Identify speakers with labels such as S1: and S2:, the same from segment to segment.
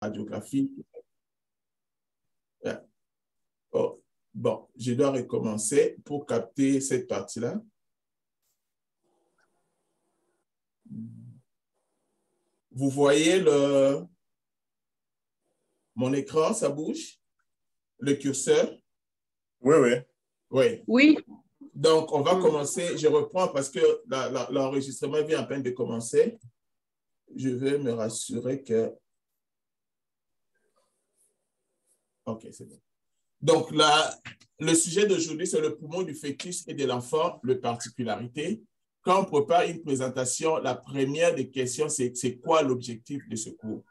S1: radiographie. Oh, bon, je dois recommencer pour capter cette partie-là. Vous voyez mon écran, ça bouge? Le curseur?
S2: Oui, oui.
S1: Oui.
S3: Oui.
S1: Donc, on va commencer. Je reprends parce que l'enregistrement vient à peine de commencer. Je vais me rassurer que... OK, c'est bon. Donc, le sujet d'aujourd'hui, c'est le poumon du fœtus et de l'enfant, les particularités. Quand on prépare une présentation, la première des questions, c'est quoi l'objectif de ce cours?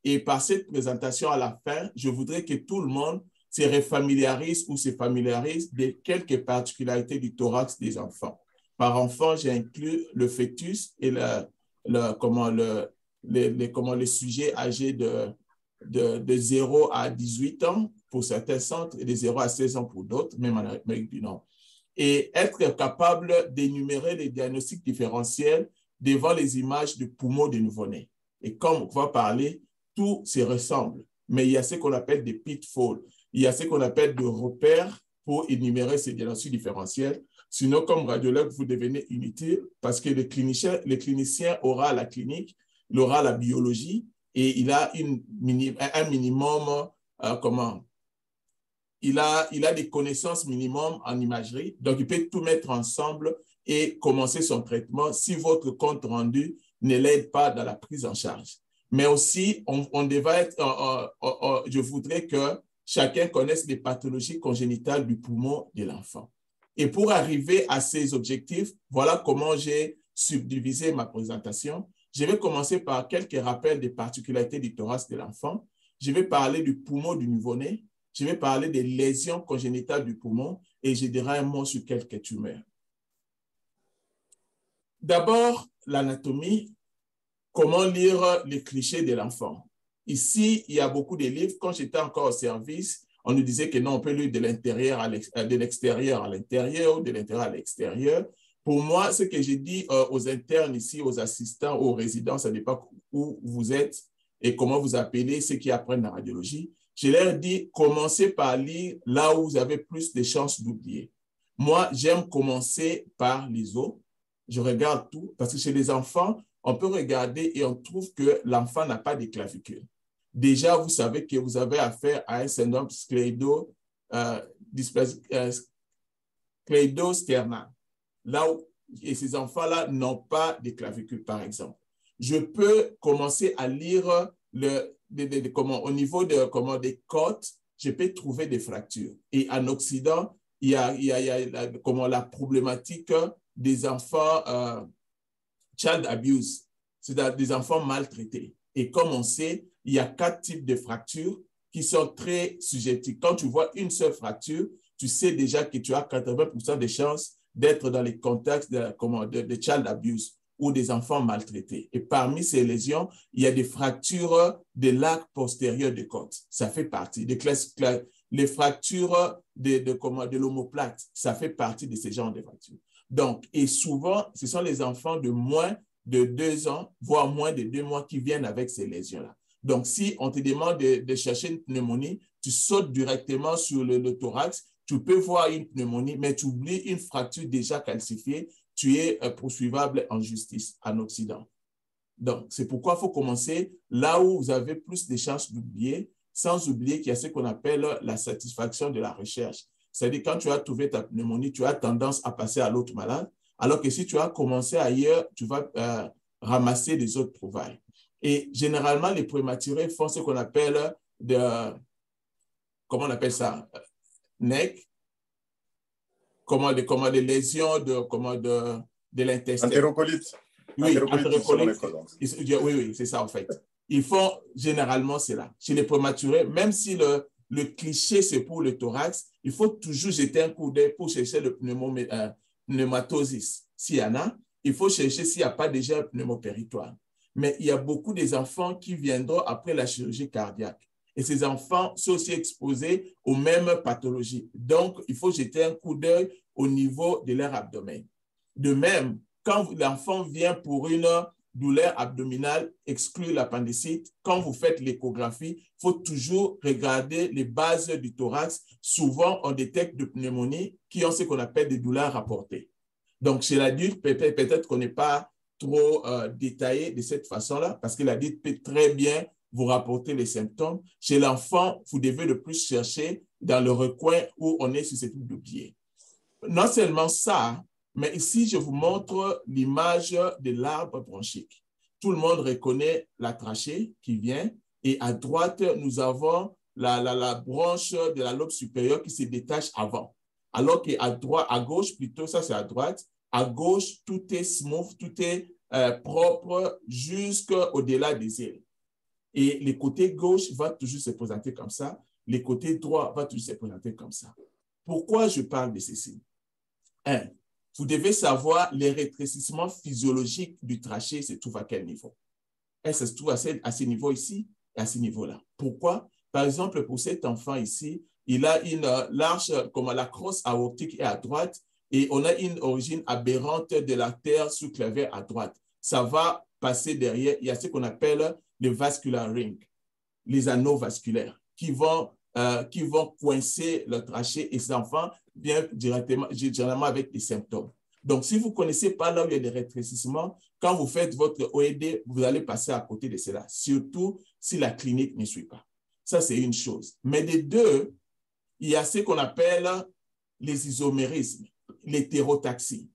S1: Et par cette présentation, à la fin, je voudrais que tout le monde se refamiliarise ou se familiarise de quelques particularités du thorax des enfants. Par enfant, j'ai inclus le fœtus et le sujet âgé de 0 à 18 ans pour certains centres et de 0 à 16 ans pour d'autres, même en Amérique du Nord. Et être capable d'énumérer les diagnostics différentiels devant les images du poumon du nouveau-né. Et comme on va parler, tout se ressemble, mais il y a ce qu'on appelle des pitfalls. Il y a ce qu'on appelle des repères pour énumérer ces diagnostics différentiels. Sinon, comme radiologue, vous devenez inutile parce que le clinicien aura la clinique, il aura la biologie et il a un minimum, il a des connaissances minimum en imagerie. Donc, il peut tout mettre ensemble et commencer son traitement si votre compte rendu ne l'aide pas dans la prise en charge. Mais aussi, je voudrais que chacun connaisse les pathologies congénitales du poumon de l'enfant. Et pour arriver à ces objectifs, voilà comment j'ai subdivisé ma présentation. Je vais commencer par quelques rappels des particularités du thorax de l'enfant. Je vais parler du poumon du nouveau-né. Je vais parler des lésions congénitales du poumon et je dirai un mot sur quelques tumeurs. D'abord, l'anatomie. Comment lire les clichés de l'enfant? Ici, il y a beaucoup de livres. Quand j'étais encore au service, on nous disait que non, on peut lire de l'extérieur à l'intérieur ou de l'intérieur à l'extérieur. Pour moi, ce que j'ai dit aux internes ici, aux assistants, aux résidents, ça dépend où vous êtes et comment vous appelez ceux qui apprennent la radiologie. Je leur dis, commencez par lire là où vous avez plus de chances d'oublier. Moi, j'aime commencer par les os. Je regarde tout parce que chez les enfants, on peut regarder et on trouve que l'enfant n'a pas de clavicule. Déjà, vous savez que vous avez affaire à un syndrome scléidosternal. Là où, et ces enfants-là n'ont pas de clavicule, par exemple. Je peux commencer à lire au niveau des côtes, je peux trouver des fractures. Et en Occident, il y a la problématique des enfants child abuse, c'est-à-dire des enfants maltraités. Et comme on sait, il y a 4 types de fractures qui sont très subjectives. Quand tu vois une seule fracture, tu sais déjà que tu as 80% de chances d'être dans les contextes de child abuse ou des enfants maltraités. Et parmi ces lésions, il y a des fractures de l'arc postérieur de côte. Ça fait partie. Les fractures de l'omoplate, ça fait partie de ces genres de fractures. Donc, et souvent, ce sont les enfants de moins de 2 ans, voire moins de 2 mois qui viennent avec ces lésions-là. Donc, si on te demande de chercher une pneumonie, tu sautes directement sur le thorax, tu peux voir une pneumonie, mais tu oublies une fracture déjà calcifiée, tu es poursuivable en justice en Occident. Donc, c'est pourquoi il faut commencer là où vous avez plus de chances d'oublier, sans oublier qu'il y a ce qu'on appelle la satisfaction de la recherche. C'est-à-dire, quand tu as trouvé ta pneumonie, tu as tendance à passer à l'autre malade, alors que si tu as commencé ailleurs, tu vas ramasser les autres trouvailles. Et généralement, les prématurés font ce qu'on appelle comment on appelle ça? NEC, des lésions de l'intestin.
S2: Entérocolite.
S1: Oui, entérocolite. Oui, c'est ça en fait. Ils font généralement cela. Chez les prématurés, même si le cliché c'est pour le thorax, il faut toujours jeter un coup d'œil pour chercher le pneumatosis. S'il y en a, il faut chercher s'il n'y a pas déjà un pneumopéritoire. Mais il y a beaucoup des enfants qui viendront après la chirurgie cardiaque. Et ces enfants sont aussi exposés aux mêmes pathologies. Donc, il faut jeter un coup d'œil au niveau de leur abdomen. De même, quand l'enfant vient pour une douleur abdominale exclut l'appendicite. Quand vous faites l'échographie, il faut toujours regarder les bases du thorax. Souvent, on détecte des pneumonies qui ont ce qu'on appelle des douleurs rapportées. Donc, chez l'adulte, peut-être qu'on n'est pas trop détaillé de cette façon-là, parce que l'adulte peut très bien vous rapporter les symptômes. Chez l'enfant, vous devez le plus chercher dans le recoin où on est susceptible d'oublier. Non seulement ça, mais ici, je vous montre l'image de l'arbre bronchique. Tout le monde reconnaît la trachée qui vient, et à droite, nous avons la branche de la lobe supérieure qui se détache avant. Alors qu'à droite, à gauche, plutôt, ça c'est à droite, à gauche, tout est smooth, tout est propre jusqu'au-delà des ailes. Et le côté gauche va toujours se présenter comme ça, le côté droit va toujours se présenter comme ça. Pourquoi je parle de ceci? Vous devez savoir les rétrécissements physiologiques du trachée se trouvent à quel niveau. Ça se trouve à ce niveau ici et à ce niveau-là. Pourquoi? Par exemple, pour cet enfant ici, il a une large, comme la crosse aortique est à droite, et on a une origine aberrante de l'artère sous-clavière à droite. Ça va passer derrière, il y a ce qu'on appelle le vascular ring, les anneaux vasculaires, qui vont coincer le trachée, et cet enfant vient généralement avec des symptômes. Donc, si vous ne connaissez pas là où il y a des rétrécissements, quand vous faites votre OED, vous allez passer à côté de cela, surtout si la clinique ne suit pas. Ça, c'est une chose. Mais des deux, il y a ce qu'on appelle les isomérismes, l'hétérotaxie.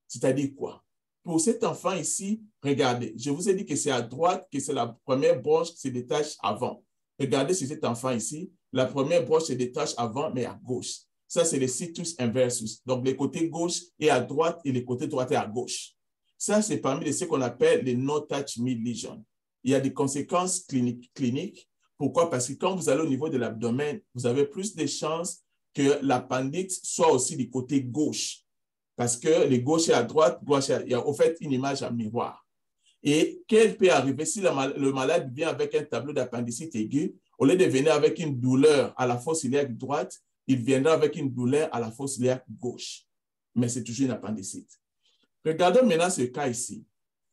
S1: C'est-à-dire quoi? Pour cet enfant ici, regardez, je vous ai dit que c'est à droite que c'est la première branche qui se détache avant. Regardez sur cet enfant ici, la première branche se détache avant, mais à gauche. Ça, c'est le situs inversus. Donc, le côté gauche est à droite et le côté droit est à gauche. Ça, c'est parmi ce qu'on appelle les no-touch mid lesions. Il y a des conséquences cliniques. Pourquoi? Parce que quand vous allez au niveau de l'abdomen, vous avez plus de chances que l'appendix soit aussi du côté gauche. Parce que les gauches et à droite, il y a au fait une image en miroir. Et qu'elle peut arriver si le malade vient avec un tableau d'appendicite aiguë, au lieu de venir avec une douleur à la fosse iliaque droite, il viendra avec une douleur à la fosse iliaque gauche. Mais c'est toujours une appendicite. Regardons maintenant ce cas ici,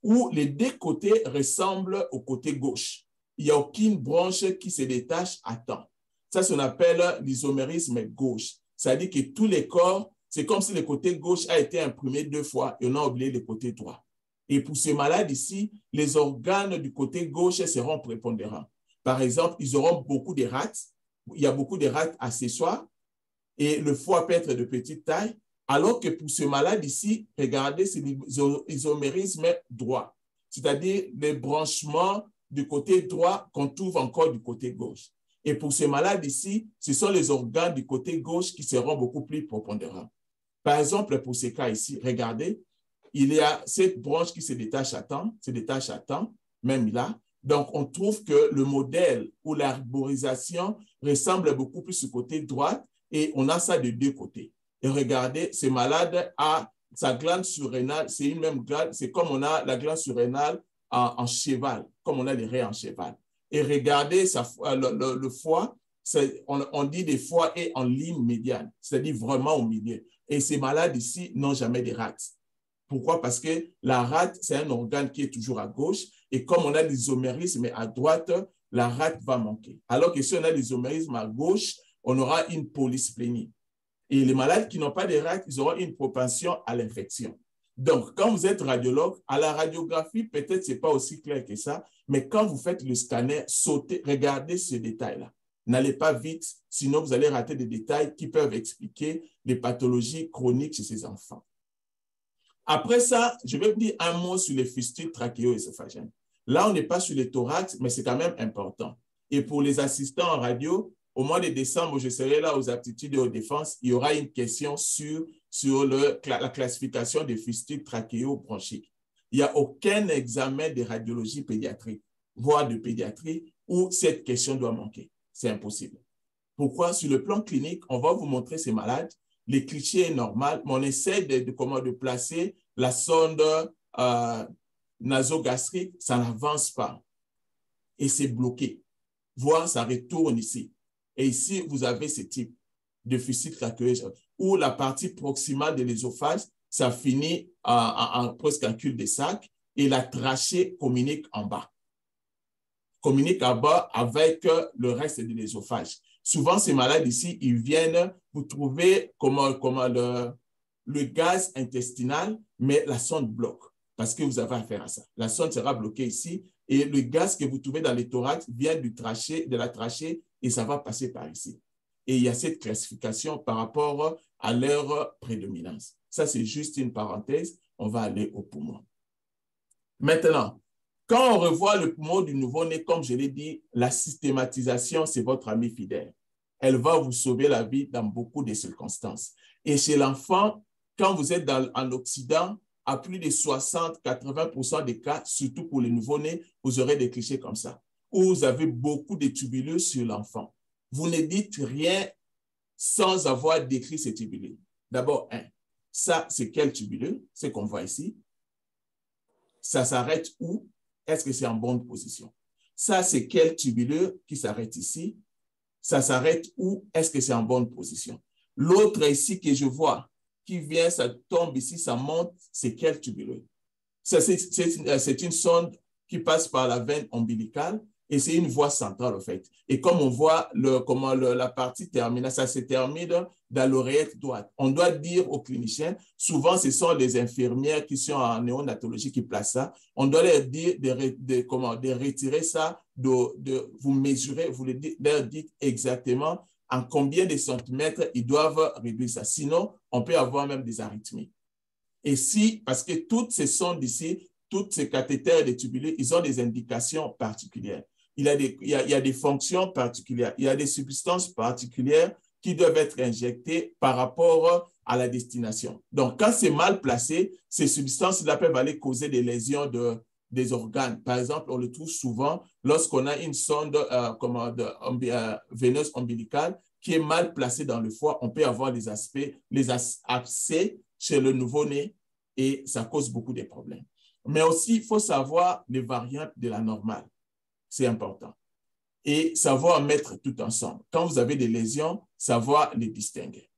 S1: où les deux côtés ressemblent au côté gauche. Il n'y a aucune branche qui se détache à temps. Ça, on appelle l'isomérisme gauche. C'est-à-dire que tous les corps, c'est comme si le côté gauche a été imprimé 2 fois et on a oublié le côté droit. Et pour ce malade ici, les organes du côté gauche seront prépondérants. Par exemple, ils auront beaucoup de rate. Il y a beaucoup de rate accessoires et le foie peut être de petite taille. Alors que pour ce malade ici, regardez, c'est l'isomérisme droit. C'est-à-dire les branchements du côté droit qu'on trouve encore du côté gauche. Et pour ce malade ici, ce sont les organes du côté gauche qui seront beaucoup plus prépondérants. Par exemple, pour ce cas ici, regardez, il y a cette branche qui se détache à temps, même là. Donc, on trouve que le modèle ou l'arborisation ressemble beaucoup plus au côté droit et on a ça de deux côtés. Et regardez, ce malade a sa glande surrénale, c'est une même glande, c'est comme on a la glande surrénale en cheval, comme on a les reins en cheval. Et regardez le foie, on dit des foies est en ligne médiane, c'est-à-dire vraiment au milieu. Et ces malades ici n'ont jamais de rate. Pourquoi? Parce que la rate, c'est un organe qui est toujours à gauche. Et comme on a l'isomérisme à droite, la rate va manquer. Alors que si on a l'isomérisme à gauche, on aura une polysplénie. Et les malades qui n'ont pas de rate, ils auront une propension à l'infection. Donc, quand vous êtes radiologue, à la radiographie, peut-être ce n'est pas aussi clair que ça, mais quand vous faites le scanner, sautez, regardez ce détail-là. N'allez pas vite, sinon vous allez rater des détails qui peuvent expliquer les pathologies chroniques chez ces enfants. Après ça, je vais vous dire un mot sur les fistules trachéo-œsophagènes. Là, on n'est pas sur le thorax, mais c'est quand même important. Et pour les assistants en radio, au mois de décembre, je serai là aux aptitudes et aux défenses. Il y aura une question sur la classification des fistules trachéo-bronchiques. Il n'y a aucun examen de radiologie pédiatrique, voire de pédiatrie, où cette question doit manquer. C'est impossible. Pourquoi? Sur le plan clinique, on va vous montrer ces malades. Le cliché est normal, mais on essaie de placer la sonde nasogastrique, ça n'avance pas. Et c'est bloqué. Voire ça retourne ici. Et ici, vous avez ce type de fistule trachéo où la partie proximale de l'ésophage, ça finit presque en cul-de-sac et la trachée communique en bas. Communique en bas avec le reste de l'ésophage. Souvent, ces malades ici, ils viennent, vous trouvez comment le gaz intestinal, mais la sonde bloque parce que vous avez affaire à ça. La sonde sera bloquée ici et le gaz que vous trouvez dans le thorax vient de la trachée et ça va passer par ici. Et il y a cette classification par rapport à leur prédominance. Ça, c'est juste une parenthèse. On va aller au poumon. Maintenant, quand on revoit le poumon du nouveau-né, comme je l'ai dit, la systématisation, c'est votre amie fidèle. Elle va vous sauver la vie dans beaucoup de circonstances. Et chez l'enfant, quand vous êtes en Occident, à plus de 60-80% des cas, surtout pour les nouveau-nés, vous aurez des clichés comme ça, où vous avez beaucoup de tubuleux sur l'enfant. Vous ne dites rien sans avoir décrit ces tubuleux. D'abord, ça, c'est quel tubuleux? Ce qu'on voit ici. Ça s'arrête où? Est-ce que c'est en bonne position? Ça, c'est quel tubuleux qui s'arrête ici? Ça s'arrête où? Est-ce que c'est en bonne position? L'autre ici que je vois, qui vient, ça tombe ici, ça monte, c'est quel tubuleux? C'est une sonde qui passe par la veine ombilicale et c'est une voie centrale, en fait. Et comme on voit la partie terminale, ça se termine dans l'oreillette droite. On doit dire aux cliniciens, souvent ce sont les infirmières qui sont en néonatologie qui placent ça, on doit leur dire de retirer ça, vous mesurez, vous leur dites exactement en combien de centimètres ils doivent réduire ça. Sinon, on peut avoir même des arythmies. Et si, parce que toutes ces sondes ici, toutes ces cathéters de tubulés, ils ont des indications particulières. Il y a des fonctions particulières. Il y a des substances particulières qui doivent être injectées par rapport à la destination. Donc, quand c'est mal placé, ces substances-là peuvent aller causer des lésions des organes. Par exemple, on le trouve souvent lorsqu'on a une sonde veineuse ombilicale qui est mal placée dans le foie. On peut avoir les abcès chez le nouveau-né et ça cause beaucoup de problèmes. Mais aussi, il faut savoir les variantes de la normale. C'est important. Et savoir mettre tout ensemble. Quand vous avez des lésions, savoir les distinguer.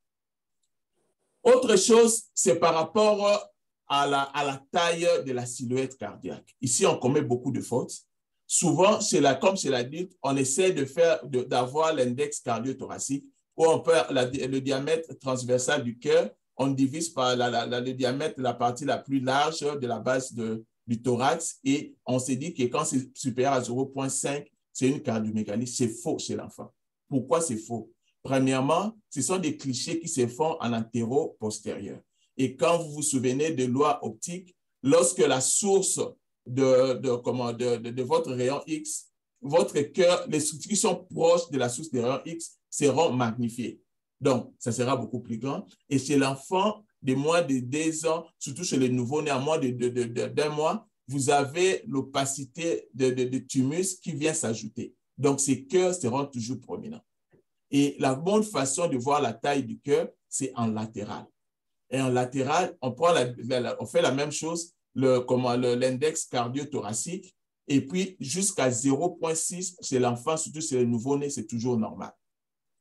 S1: Autre chose, c'est par rapport à la taille de la silhouette cardiaque. Ici, on commet beaucoup de fautes. Souvent, comme chez l'adulte, on essaie d'avoir l'index cardio-thoracique où on peut le diamètre transversal du cœur, on divise par le diamètre de la partie la plus large de la base du thorax et on s'est dit que quand c'est supérieur à 0,5, c'est une cardiomégalie. C'est faux chez l'enfant. Pourquoi c'est faux? Premièrement, ce sont des clichés qui se font en antéro-postérieur. Et quand vous vous souvenez de loi optique, lorsque la source de votre rayon X, votre cœur, les structures qui sont proches de la source des rayons X seront magnifiées. Donc, ça sera beaucoup plus grand. Et chez l'enfant de moins de 2 ans, surtout chez les nouveaux-nés à moins d'un mois, vous avez l'opacité de thymus qui vient s'ajouter. Donc, ces cœurs seront toujours prominents. Et la bonne façon de voir la taille du cœur, c'est en latéral. Et en latéral, on fait la même chose, l'index cardio-thoracique, et puis jusqu'à 0,6 chez l'enfant, surtout chez le nouveau-né, c'est toujours normal.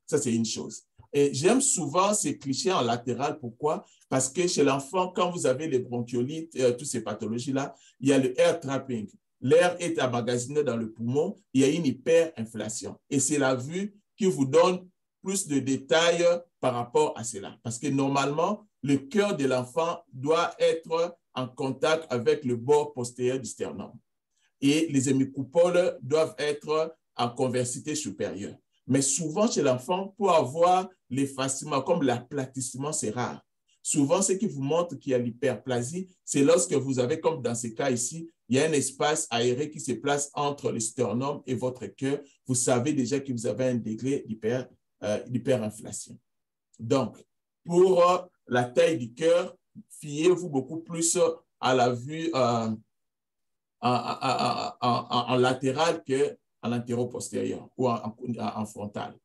S1: Ça, c'est une chose. Et j'aime souvent ces clichés en latéral. Pourquoi? Parce que chez l'enfant, quand vous avez les bronchiolites, toutes ces pathologies-là, il y a le air trapping. L'air est emmagasiné dans le poumon, il y a une hyperinflation. Et c'est la vue qui vous donne plus de détails par rapport à cela. Parce que normalement, le cœur de l'enfant doit être en contact avec le bord postérieur du sternum. Et les hémicoupoles doivent être en convexité supérieure. Mais souvent, chez l'enfant, pour avoir l'effacement, comme l'aplatissement, c'est rare. Souvent, ce qui vous montre qu'il y a l'hyperplasie, c'est lorsque vous avez, comme dans ces cas ici, il y a un espace aéré qui se place entre le sternum et votre cœur. Vous savez déjà que vous avez un degré d'hyperinflation. Donc, pour la taille du cœur, fiez-vous beaucoup plus à la vue en latéral qu'en antéro-postérieur ou en frontal.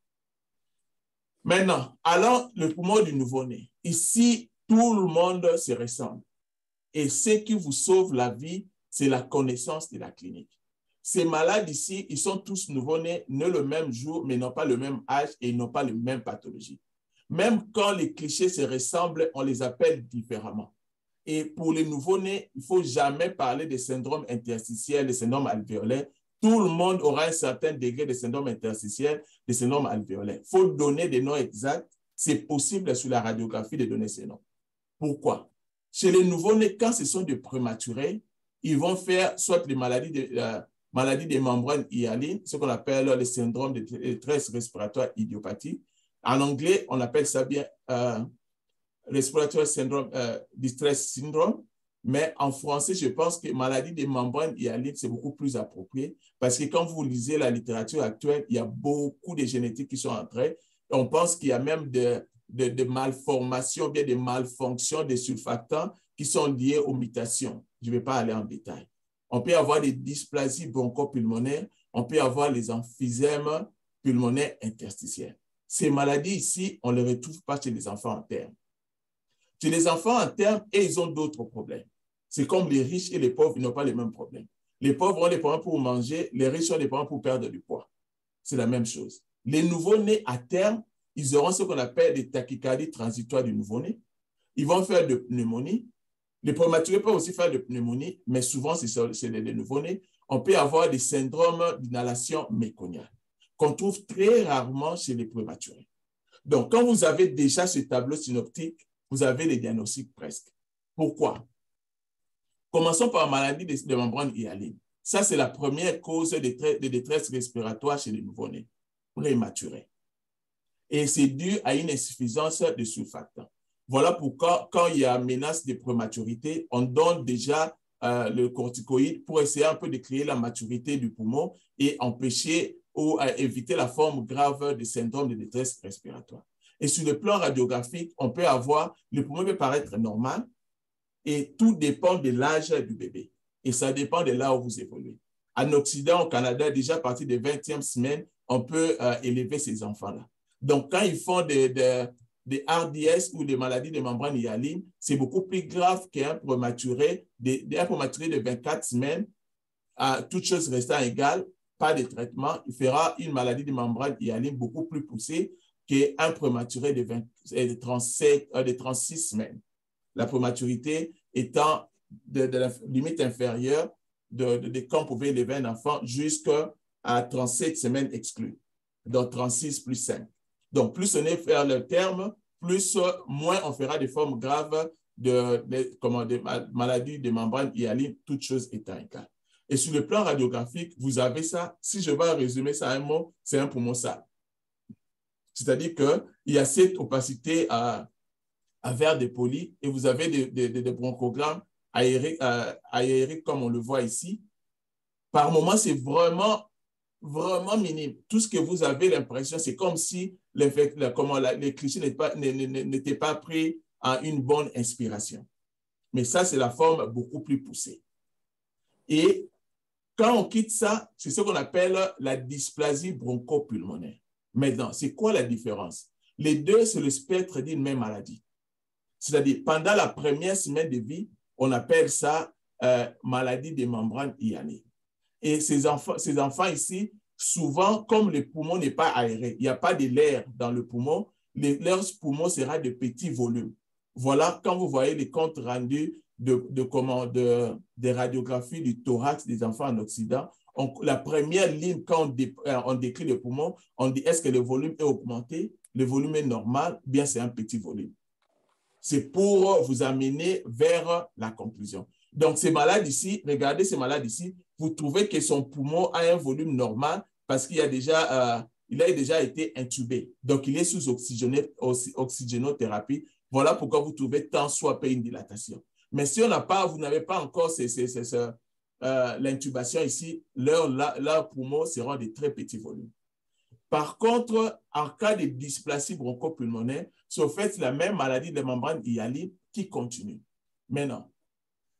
S1: Maintenant, allons le poumon du nouveau-né. Ici, tout le monde se ressemble. Et ce qui vous sauve la vie, c'est la connaissance de la clinique. Ces malades ici, ils sont tous nouveau-nés, nés le même jour, mais n'ont pas le même âge et ils n'ont pas les mêmes pathologies. Même quand les clichés se ressemblent, on les appelle différemment. Et pour les nouveau-nés, il ne faut jamais parler de syndrome interstitiel, de syndrome alvéolaire. Tout le monde aura un certain degré de syndrome interstitiel, de syndrome alvéolaire. Il faut donner des noms exacts. C'est possible sur la radiographie de donner ces noms. Pourquoi? Chez les nouveau-nés, quand ce sont des prématurés, ils vont faire soit les maladies des membranes hyalines, ce qu'on appelle le syndrome de détresse respiratoire idiopathique. En anglais, on appelle ça bien respiratory syndrome, distress syndrome. Mais en français, je pense que maladie des membranes hyalines, c'est beaucoup plus approprié parce que quand vous lisez la littérature actuelle, il y a beaucoup de génétiques qui sont entrées. On pense qu'il y a même de malformations, bien des malfonctions des surfactants qui sont liées aux mutations. Je ne vais pas aller en détail. On peut avoir des dysplasies bronchopulmonaires, on peut avoir les emphysèmes pulmonaires interstitiels. Ces maladies ici, on ne les retrouve pas chez les enfants en terme. Chez les enfants en terme, et ils ont d'autres problèmes. C'est comme les riches et les pauvres, ils n'ont pas les mêmes problèmes. Les pauvres ont des problèmes pour manger, les riches ont des problèmes pour perdre du poids. C'est la même chose. Les nouveau-nés à terme, ils auront ce qu'on appelle des tachycardies transitoires du nouveau-né. Ils vont faire de pneumonie. Les prématurés peuvent aussi faire de pneumonie, mais souvent, c'est les nouveau-nés. On peut avoir des syndromes d'inhalation méconiale qu'on trouve très rarement chez les prématurés. Donc, quand vous avez déjà ce tableau synoptique, vous avez les diagnostics presque. Pourquoi? Commençons par maladie de membrane hyalines. Ça, c'est la première cause de détresse respiratoire chez les nouveau-nés prématurés. Et c'est dû à une insuffisance de surfactants. Voilà pourquoi, quand il y a menace de prématurité, on donne déjà le corticoïde pour essayer un peu de créer la maturité du poumon et empêcher ou éviter la forme grave du syndrome de détresse respiratoire. Et sur le plan radiographique, on peut avoir, le poumon peut paraître normal et tout dépend de l'âge du bébé. Et ça dépend de là où vous évoluez. En Occident, au Canada, déjà à partir de 20e semaine, on peut élever ces enfants-là. Donc, quand ils font des RDS ou des maladies de membrane hyaline, c'est beaucoup plus grave qu'un prématuré de 24 semaines, toutes choses restant égales, pas de traitement, il fera une maladie de membrane hyaline beaucoup plus poussée qu'un prématuré de 36 semaines. La prématurité étant de la limite inférieure de quand on pouvait élever un enfant jusqu'à 37 semaines exclues. Donc 36 plus 5. Donc plus on est vers le terme, moins on fera des formes graves de maladies de membrane hyaline, toutes choses étant égales. Et sur le plan radiographique, vous avez ça, si je vais résumer ça à un mot, c'est un poumon sale. C'est-à-dire qu'il y a cette opacité à verre dépoli et vous avez des bronchogrammes aériques comme on le voit ici. Par moment, c'est vraiment minime. Tout ce que vous avez l'impression, c'est comme si les clichés n'étaient pas pris à une bonne inspiration. Mais ça, c'est la forme beaucoup plus poussée. Et quand on quitte ça, c'est ce qu'on appelle la dysplasie bronchopulmonaire. Maintenant, c'est quoi la différence? Les deux, c'est le spectre d'une même maladie. C'est-à-dire, pendant la première semaine de vie, on appelle ça maladie des membranes hyalines. Et ces enfants ici, souvent, comme le poumon n'est pas aéré, il n'y a pas de l'air dans le poumon, leur poumon sera de petits volumes. Voilà, quand vous voyez les comptes rendus des radiographies du thorax des enfants en Occident, la première ligne, quand on décrit le poumon, on dit est-ce que le volume est augmenté, le volume est normal, bien c'est un petit volume. C'est pour vous amener vers la conclusion. Donc, ces malades ici, regardez ces malades ici, vous trouvez que son poumon a un volume normal parce qu'il a déjà été intubé. Donc, il est sous oxygénothérapie. Voilà pourquoi vous trouvez tant soit peu une dilatation. Mais si vous n'avez pas encore l'intubation ici, leurs poumons seront de très petits volumes. Par contre, en cas de dysplasie bronchopulmonaire, c'est au fait la même maladie de membrane hyaline qui continue. Maintenant,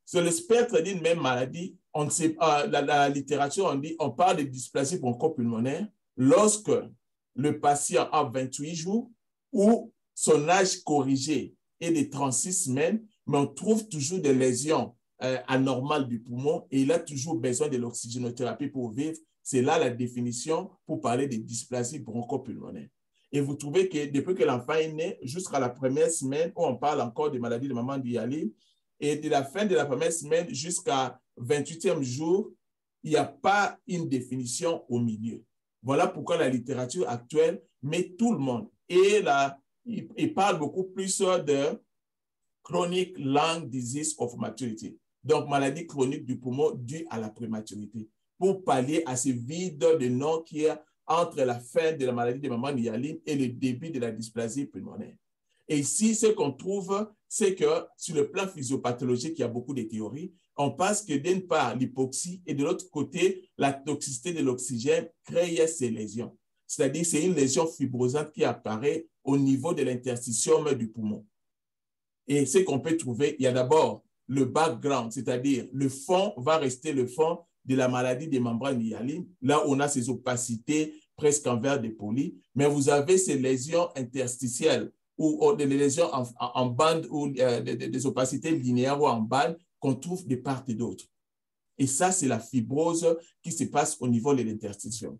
S1: sur le spectre d'une même maladie, la littérature, on parle de dysplasie bronchopulmonaire lorsque le patient a 28 jours ou son âge corrigé est de 36 semaines, mais on trouve toujours des lésions anormales du poumon et il a toujours besoin de l'oxygénothérapie pour vivre. C'est là la définition pour parler de dysplasie bronchopulmonaire. Et vous trouvez que depuis que l'enfant est né, jusqu'à la première semaine où on parle encore des maladies de membrane hyaline, Et de la fin de la première semaine jusqu'à 28e jour, il n'y a pas une définition au milieu. Voilà pourquoi la littérature actuelle met tout le monde. Et là, il parle beaucoup plus de chronic lung disease of maturity. Donc, maladie chronique du poumon due à la prématurité, pour pallier à ce vide de nom qui est entre la fin de la maladie de maman hyaline et le début de la dysplasie pulmonaire. Et ici, ce qu'on trouve, c'est que sur le plan physiopathologique, il y a beaucoup de théories. On pense que d'une part, l'hypoxie et de l'autre côté, la toxicité de l'oxygène crée ces lésions. C'est-à-dire, c'est une lésion fibrosante qui apparaît au niveau de l'interstitium du poumon. Et ce qu'on peut trouver, il y a d'abord le background, c'est-à-dire le fond va rester le fond de la maladie des membranes hyalines. Là, on a ces opacités presque en verre dépoli, mais vous avez ces lésions interstitielles ou des lésions en bande ou des opacités linéaires ou en bande qu'on trouve de part et d'autre. Et ça, c'est la fibrose qui se passe au niveau de l'interstitium.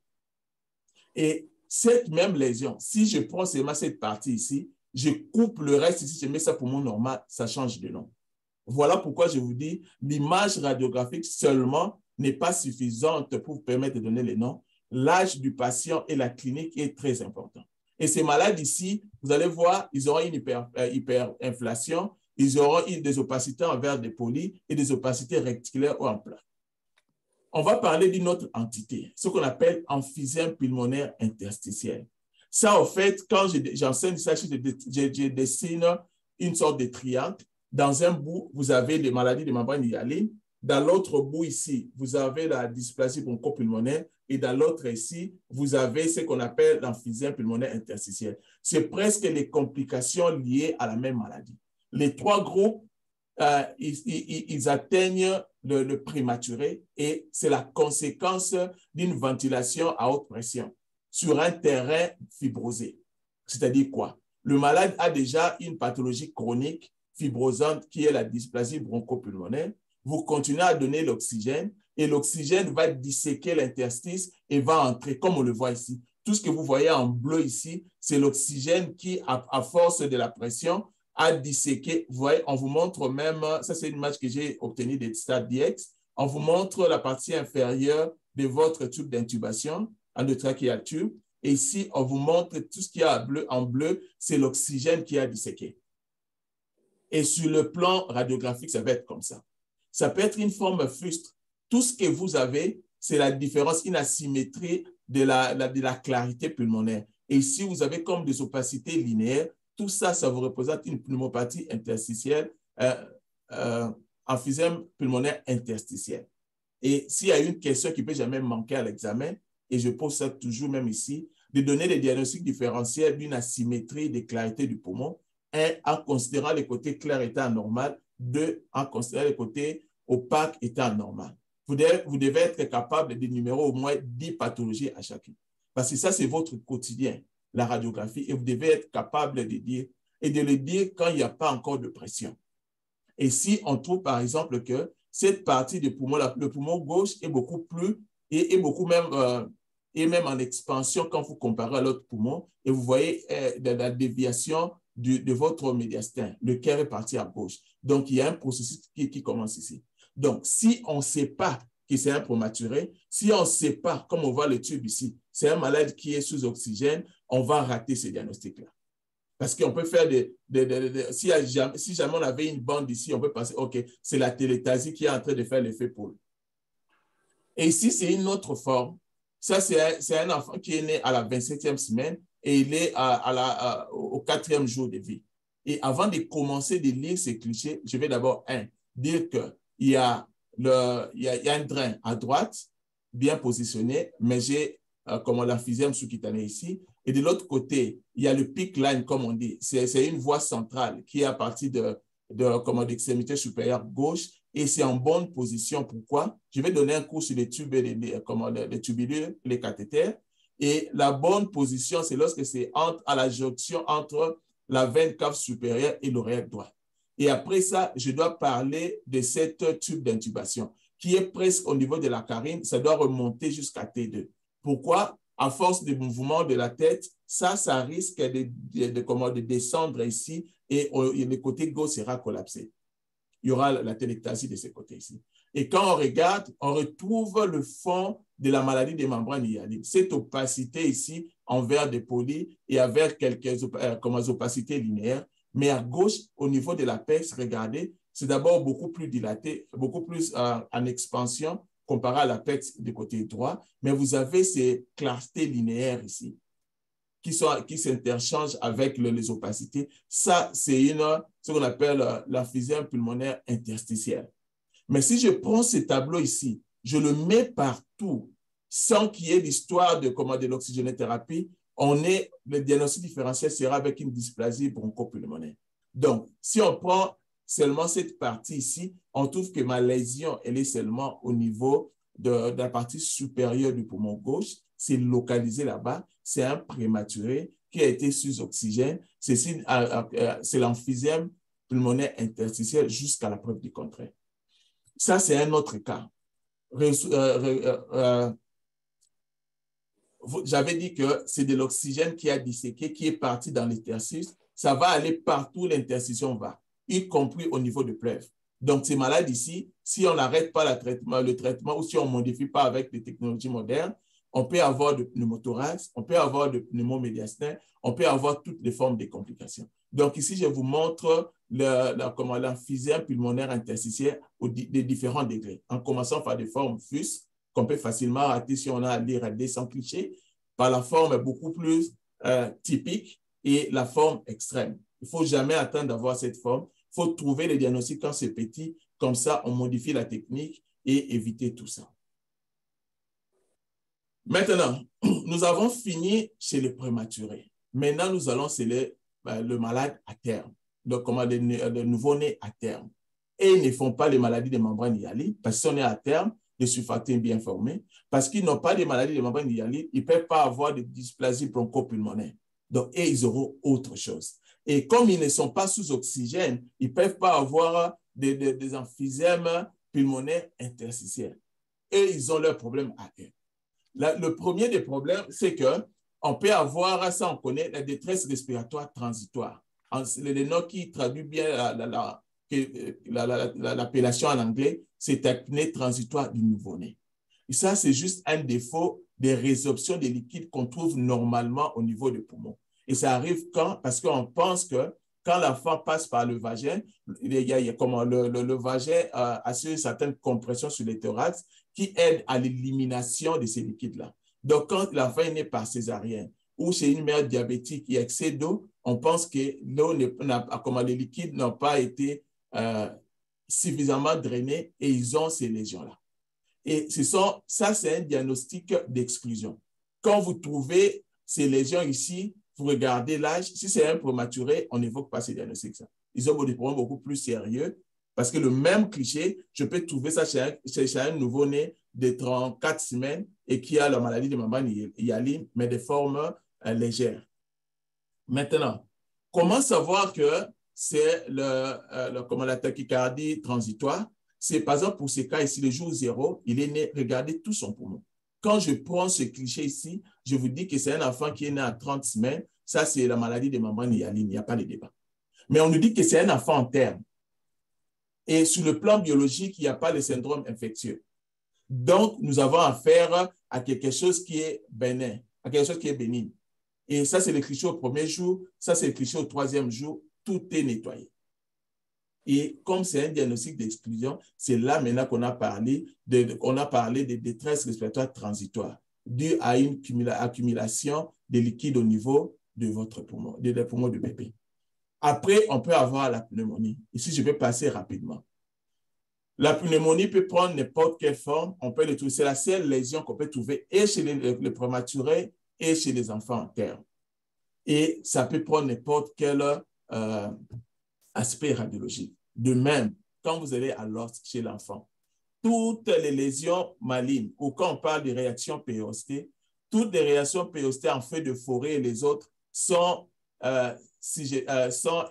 S1: Et cette même lésion, si je prends seulement cette partie ici, je coupe le reste ici, je mets ça pour mon normal, ça change de nom. Voilà pourquoi je vous dis, l'image radiographique seulement n'est pas suffisante pour vous permettre de donner les noms. L'âge du patient et la clinique est très important. Et ces malades ici, vous allez voir, ils auront une hyperinflation, ils auront des opacités en verre dépoli et des opacités réticulaires ou en plat. On va parler d'une autre entité, ce qu'on appelle emphysème pulmonaire interstitiel. Ça, en fait, quand j'enseigne ça, je dessine une sorte de triangle. Dans un bout, vous avez les maladies de membrane hyalines. Dans l'autre bout ici, vous avez la dysplasie bronchopulmonaire. Et dans l'autre ici, vous avez ce qu'on appelle l'emphysème pulmonaire interstitiel. C'est presque les complications liées à la même maladie. Les trois groupes, ils atteignent le prématuré et c'est la conséquence d'une ventilation à haute pression sur un terrain fibrosé. C'est-à-dire quoi? Le malade a déjà une pathologie chronique fibrosante qui est la dysplasie bronchopulmonaire. Vous continuez à donner l'oxygène et l'oxygène va disséquer l'interstice et va entrer, comme on le voit ici. Tout ce que vous voyez en bleu ici, c'est l'oxygène qui, à force de la pression, a disséqué. Vous voyez, on vous montre même, ça c'est une image que j'ai obtenue des stades DX, on vous montre la partie inférieure de votre tube d'intubation, endotracheal tube, et ici, on vous montre tout ce qu'il y a en bleu, c'est l'oxygène qui a disséqué. Et sur le plan radiographique, ça va être comme ça. Ça peut être une forme frustre. Tout ce que vous avez, c'est la différence, une asymétrie de la clarité pulmonaire. Et ici, vous avez comme des opacités linéaires. Tout ça, ça vous représente une pneumopathie interstitielle, emphysème pulmonaire interstitiel. Et s'il y a une question qui ne peut jamais manquer à l'examen, et je pose ça toujours même ici, de donner des diagnostics différentiels d'une asymétrie de clarité du poumon, un, en considérant les côtés clairs étant normal, deux, en considérant les côtés opaques étant normal. Vous devez être capable d'énumérer au moins 10 pathologies à chacune. Parce que ça, c'est votre quotidien, la radiographie, et vous devez être capable de dire, et de le dire quand il n'y a pas encore de pression. Et si on trouve, par exemple, que cette partie du poumon, le poumon gauche est beaucoup plus, et beaucoup même, et même en expansion quand vous comparez à l'autre poumon, et vous voyez la déviation de votre médiastin, le cœur est parti à gauche. Donc, il y a un processus qui commence ici. Donc, si on ne sait pas que c'est un prématuré, si on ne sait pas, comme on voit le tube ici, c'est un malade qui est sous oxygène, on va rater ce diagnostic-là. Parce qu'on peut faire si jamais on avait une bande ici, on peut penser, OK, c'est la télétasie qui est en train de faire l'effet pôle. Et ici, c'est une autre forme. Ça, c'est un enfant qui est né à la 27e semaine et il est au 4e jour de vie. Et avant de commencer de lire ces clichés, je vais d'abord, dire qu'il y a un drain à droite, bien positionné, mais j'ai comme l'emphysème sous-cutané ici. Et de l'autre côté, il y a le peak line, comme on dit. C'est une voie centrale qui est à partir de l'extrémité supérieure gauche et c'est en bonne position. Pourquoi? Je vais donner un cours sur les tubes, les tubulures, les cathéters. Et la bonne position, c'est lorsque c'est à la jonction entre la veine cave supérieure et l'oreille droite. Et après ça, je dois parler de cette tube d'intubation qui est presque au niveau de la carine. Ça doit remonter jusqu'à T2. Pourquoi? À force de mouvement de la tête, ça risque de descendre ici et le côté gauche sera collapsé. il y aura la téléctasie de ce côté ici. Et quand on regarde, on retrouve le fond de la maladie des membranes hyalides. Cette opacité ici, en vert de poli et avec quelques opacités linéaires. Mais à gauche, au niveau de l'apex, regardez, c'est d'abord beaucoup plus dilaté, beaucoup plus en expansion comparé à l'apex du côté droit. Mais vous avez ces clartés linéaires ici qui s'interchangent avec les opacités. Ça, c'est ce qu'on appelle l'emphysème pulmonaire interstitiel. Mais si je prends ce tableau ici, je le mets partout, sans qu'il y ait l'histoire de l'oxygénothérapie, le diagnostic différentiel sera avec une dysplasie bronchopulmonaire. Donc, si on prend seulement cette partie ici, on trouve que ma lésion, elle est seulement au niveau de la partie supérieure du poumon gauche. C'est localisé là-bas. C'est un prématuré qui a été sous oxygène. C'est l'emphysème pulmonaire interstitiel jusqu'à la preuve du contraire. Ça, c'est un autre cas. J'avais dit que c'est de l'oxygène qui a disséqué, qui est parti dans l'interstice. Ça va aller partout où l'interstition va, y compris au niveau de pleuve. Donc, ces malades ici, si on n'arrête pas le traitement ou si on ne modifie pas avec les technologies modernes, on peut avoir de pneumothorax, on peut avoir de pneumomédiastin, on peut avoir toutes les formes de complications. Donc, ici, je vous montre l'emphysème pulmonaire interstitiel des différents degrés, en commençant par des formes FUS, qu'on peut facilement rater si on a à lire à 200 clichés, par la forme beaucoup plus typique et la forme extrême. Il ne faut jamais attendre d'avoir cette forme. Il faut trouver le diagnostic quand c'est petit. Comme ça, on modifie la technique et éviter tout ça. Maintenant, nous avons fini chez les prématurés. Maintenant, nous allons chez le malade à terme, le nouveau-né à terme. Et ils ne font pas les maladies des membranes hyalides parce qu'ils sont nés à terme, des surfactants bien formés, parce qu'ils n'ont pas des maladies des membranes hyalides, ils ne peuvent pas avoir de dysplasie bronchopulmonaire. Donc, et ils auront autre chose. Et comme ils ne sont pas sous oxygène, ils ne peuvent pas avoir des emphysèmes pulmonaires interstitiels. Et ils ont leurs problèmes à eux. Le premier des problèmes, c'est qu'on peut avoir, ça on connaît, la détresse respiratoire transitoire. Le nom qui traduit bien l'appellation en anglais, c'est apnée transitoire du nouveau-né. Et ça, c'est juste un défaut de résorption des liquides qu'on trouve normalement au niveau des poumons. Et ça arrive quand? Parce qu'on pense que quand l'enfant passe par le vagin, le vagin assure une certaine compression sur les thorax qui aide à l'élimination de ces liquides-là. Donc, quand l'enfant est né par césarienne ou chez une mère diabétique, il y a excès d'eau, on pense que les liquides n'ont pas été suffisamment drainés et ils ont ces lésions-là. Et ça, c'est un diagnostic d'exclusion. Quand vous trouvez ces lésions ici, vous regardez l'âge. Si c'est un prématuré, on n'évoque pas ces diagnostics. Ils ont des problèmes beaucoup plus sérieux parce que le même cliché, je peux trouver ça chez un nouveau-né de 34 semaines et qui a la maladie de membrane hyalide, mais de forme légère. Maintenant, comment savoir que c'est la tachycardie transitoire? C'est par exemple pour ce cas ici, le jour 0, il est né, regardez tout son poumon. Quand je prends ce cliché ici, je vous dis que c'est un enfant qui est né à 30 semaines. Ça, c'est la maladie des membranes hyalides. Il n'y a pas de débat. Mais on nous dit que c'est un enfant en terme. Et sur le plan biologique, il n'y a pas de syndrome infectieux. Donc, nous avons affaire à quelque chose qui est bénin, à quelque chose qui est bénigne. Et ça, c'est le cliché au premier jour. Ça, c'est le cliché au troisième jour. Tout est nettoyé. Et comme c'est un diagnostic d'exclusion, c'est là maintenant qu'on a parlé de détresse respiratoire transitoire due à une accumulation de liquide au niveau de votre poumon, des poumons du bébé. Après, on peut avoir la pneumonie. Ici, je vais passer rapidement. La pneumonie peut prendre n'importe quelle forme. On peut le trouver. C'est la seule lésion qu'on peut trouver et chez les prématurés et chez les enfants en terme. Et ça peut prendre n'importe quel aspect radiologique. De même, quand vous allez à l'os chez l'enfant, toutes les lésions malignes, ou quand on parle de réactions POST, toutes les réactions POST en feu de forêt et les autres sont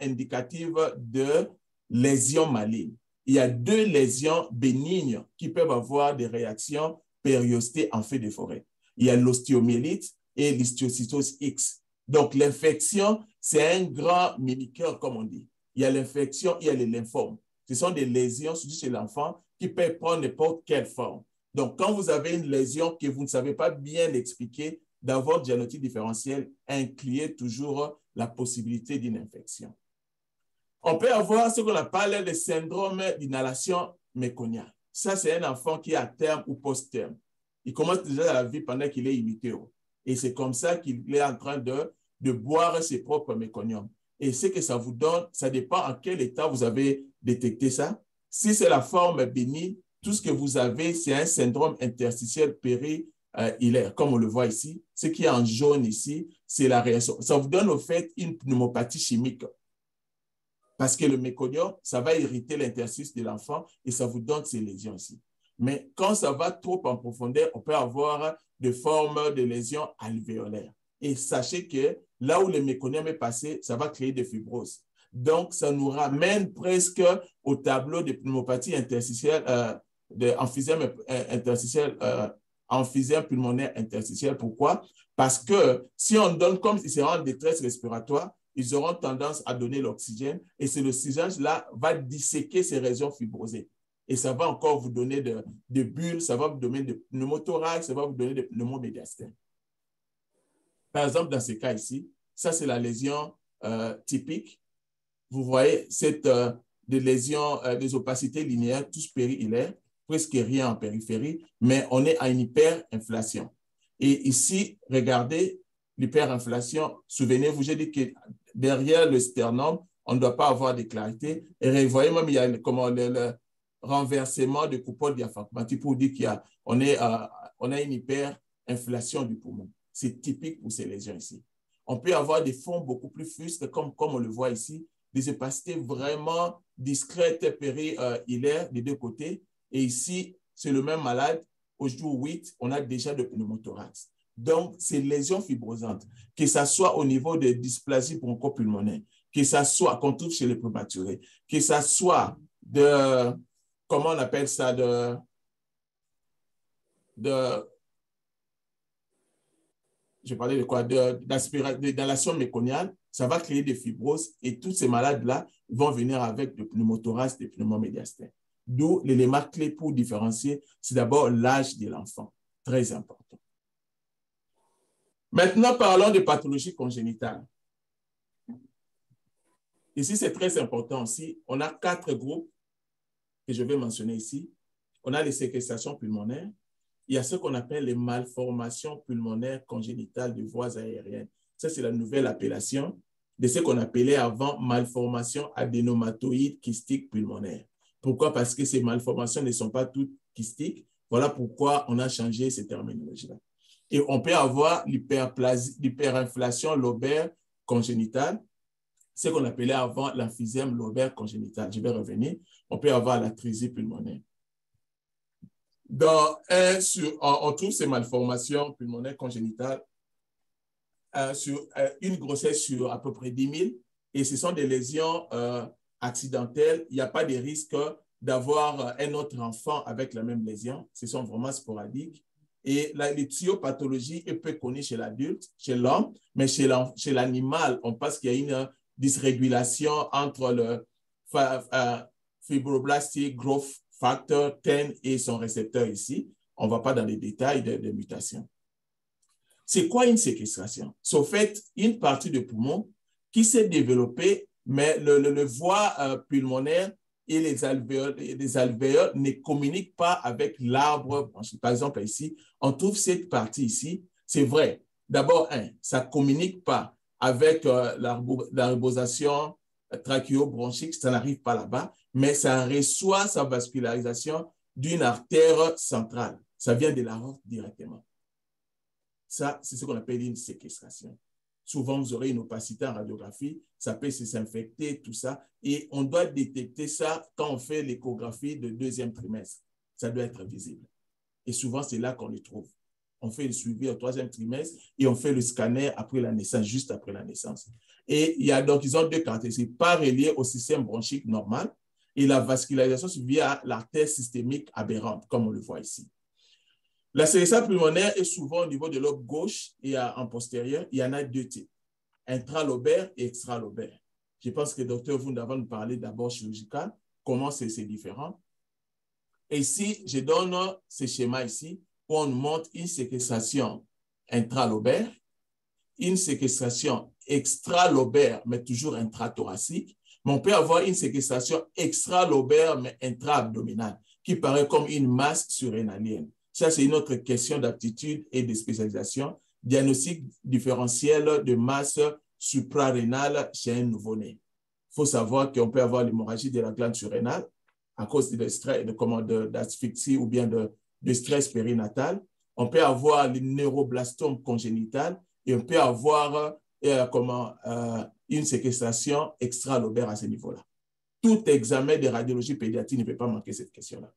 S1: indicatives de lésions malignes. Il y a 2 lésions bénignes qui peuvent avoir des réactions périostées en feu de forêt. Il y a l'ostéomyélite et l'histiocytose X. Donc, l'infection, c'est un grand mini-cœur, comme on dit. Il y a l'infection, il y a les lymphomes. Ce sont des lésions, surtout chez l'enfant, qui peuvent prendre n'importe quelle forme. Donc, quand vous avez une lésion que vous ne savez pas bien expliquer, dans votre diagnostic différentiel, incluez toujours la possibilité d'une infection. On peut avoir ce qu'on appelle le syndrome d'inhalation méconiale. Ça, c'est un enfant qui est à terme ou post-terme. Il commence déjà la vie pendant qu'il est 8 euros. Et c'est comme ça qu'il est en train de boire ses propres méconiums. Et ce que ça vous donne, ça dépend en quel état vous avez détecté ça. Si c'est la forme bénigne, tout ce que vous avez, c'est un syndrome interstitiel périhilaire, comme on le voit ici. Ce qui est en jaune ici, c'est la réaction. Ça vous donne au fait une pneumopathie chimique. Parce que le méconium, ça va irriter l'interstice de l'enfant et ça vous donne ces lésions ici. Mais quand ça va trop en profondeur, on peut avoir des formes de lésions alvéolaires. Et sachez que là où le méconium est passé, ça va créer des fibroses. Donc, ça nous ramène presque au tableau de pneumopathie interstitielle, emphysème interstitiel, emphysème pulmonaire interstitiel. Pourquoi? Parce que si on donne comme si c'est en détresse respiratoire, ils auront tendance à donner l'oxygène et c'est l'oxygène-là va disséquer ces régions fibrosées. Et ça va encore vous donner de bulles, ça va vous donner de pneumothorax, ça va vous donner de pneumomédiastène. Par exemple, dans ce cas ici, ça c'est la lésion typique. Vous voyez cette des lésions, des opacités linéaires, tous périhilaires, presque rien en périphérie, mais on est à une hyperinflation. Et ici, regardez l'hyperinflation. Souvenez-vous, j'ai dit que derrière le sternum, on ne doit pas avoir de clarité. Et vous voyez même, il y a le renversement de coupole diaphragmatique pour dire qu'on a une hyperinflation du poumon. C'est typique pour ces lésions ici. On peut avoir des fonds beaucoup plus fusques, comme on le voit ici, des opacités vraiment discrètes périhilaires des deux côtés. Et ici, c'est le même malade. Au jour 8, on a déjà de pneumothorax. Donc, ces lésions fibrosantes, que ce soit au niveau de dysplasie bronchopulmonaire, que ce soit qu'on trouve chez les prématurés, que ce soit de, comment on appelle ça, je parlais de quoi, d'inhalation méconiale, ça va créer des fibroses et tous ces malades-là vont venir avec des pneumothorax, des pneumomédiastènes. D'où l'élément clé pour différencier, c'est d'abord l'âge de l'enfant, très important. Maintenant, parlons de pathologies congénitales. Ici, c'est très important aussi. On a 4 groupes que je vais mentionner ici. On a les séquestrations pulmonaires. Il y a ce qu'on appelle les malformations pulmonaires congénitales de voies aériennes. Ça, c'est la nouvelle appellation de ce qu'on appelait avant malformations adénomatoïdes kystiques pulmonaires. Pourquoi? Parce que ces malformations ne sont pas toutes kystiques. Voilà pourquoi on a changé ces terminologies-là. Et on peut avoir l'hyperinflation lobaire congénitale, ce qu'on appelait avant l'emphysème lobaire congénital. Je vais revenir. On peut avoir l'atrésie pulmonaire. On trouve ces malformations pulmonaires congénitales sur une grossesse sur à peu près 10 000 et ce sont des lésions accidentelles. Il n'y a pas de risque d'avoir un autre enfant avec la même lésion. Ce sont vraiment sporadiques. Et l'éthiopathologie est peu connue chez l'adulte, chez l'homme, mais chez l'animal, on pense qu'il y a une dysrégulation entre le fibroblastic growth factor 10 et son récepteur ici. On ne va pas dans les détails de mutation. C'est quoi une séquestration? C'est en fait une partie du poumon qui s'est développée, mais le voie pulmonaire et les alvéoles ne communiquent pas avec l'arbre. Par exemple, ici, on trouve cette partie ici. C'est vrai. D'abord, ça ne communique pas avec la ribosation trachéobronchique, ça n'arrive pas là-bas, mais ça reçoit sa vascularisation d'une artère centrale. Ça vient de l'aorte directement. Ça, c'est ce qu'on appelle une séquestration. Souvent, vous aurez une opacité en radiographie, ça peut s'infecter, tout ça, et on doit détecter ça quand on fait l'échographie de 2e trimestre. Ça doit être visible. Et souvent, c'est là qu'on le trouve. On fait le suivi au 3e trimestre et on fait le scanner après la naissance, juste après la naissance. Et il y a donc, ils ont 2 caractéristiques, pas reliées au système bronchique normal, et la vascularisation c'est via l'artère systémique aberrante, comme on le voit ici. La séquestration pulmonaire est souvent au niveau de lobe gauche et en postérieur. Il y en a 2 types, intralobaire et extralobaire. Je pense que le docteur Wund avant de parler d'abord chirurgical, comment c'est différent. Et ici, je donne ce schéma ici où on montre une séquestration intralobaire, une séquestration extralobaire, mais toujours intrathoracique. Mais on peut avoir une séquestration extralobaire, mais intra-abdominale, qui paraît comme une masse surrénalienne. Ça, c'est une autre question d'aptitude et de spécialisation. Diagnostic différentiel de masse suprarénale chez un nouveau-né. Il faut savoir qu'on peut avoir l'hémorragie de la glande surrénale à cause de stress, d'asphyxie ou bien de stress périnatal. On peut avoir le neuroblastome congénital et on peut avoir une séquestration extralobaire à ce niveau-là. Tout examen de radiologie pédiatrique ne peut pas manquer cette question-là.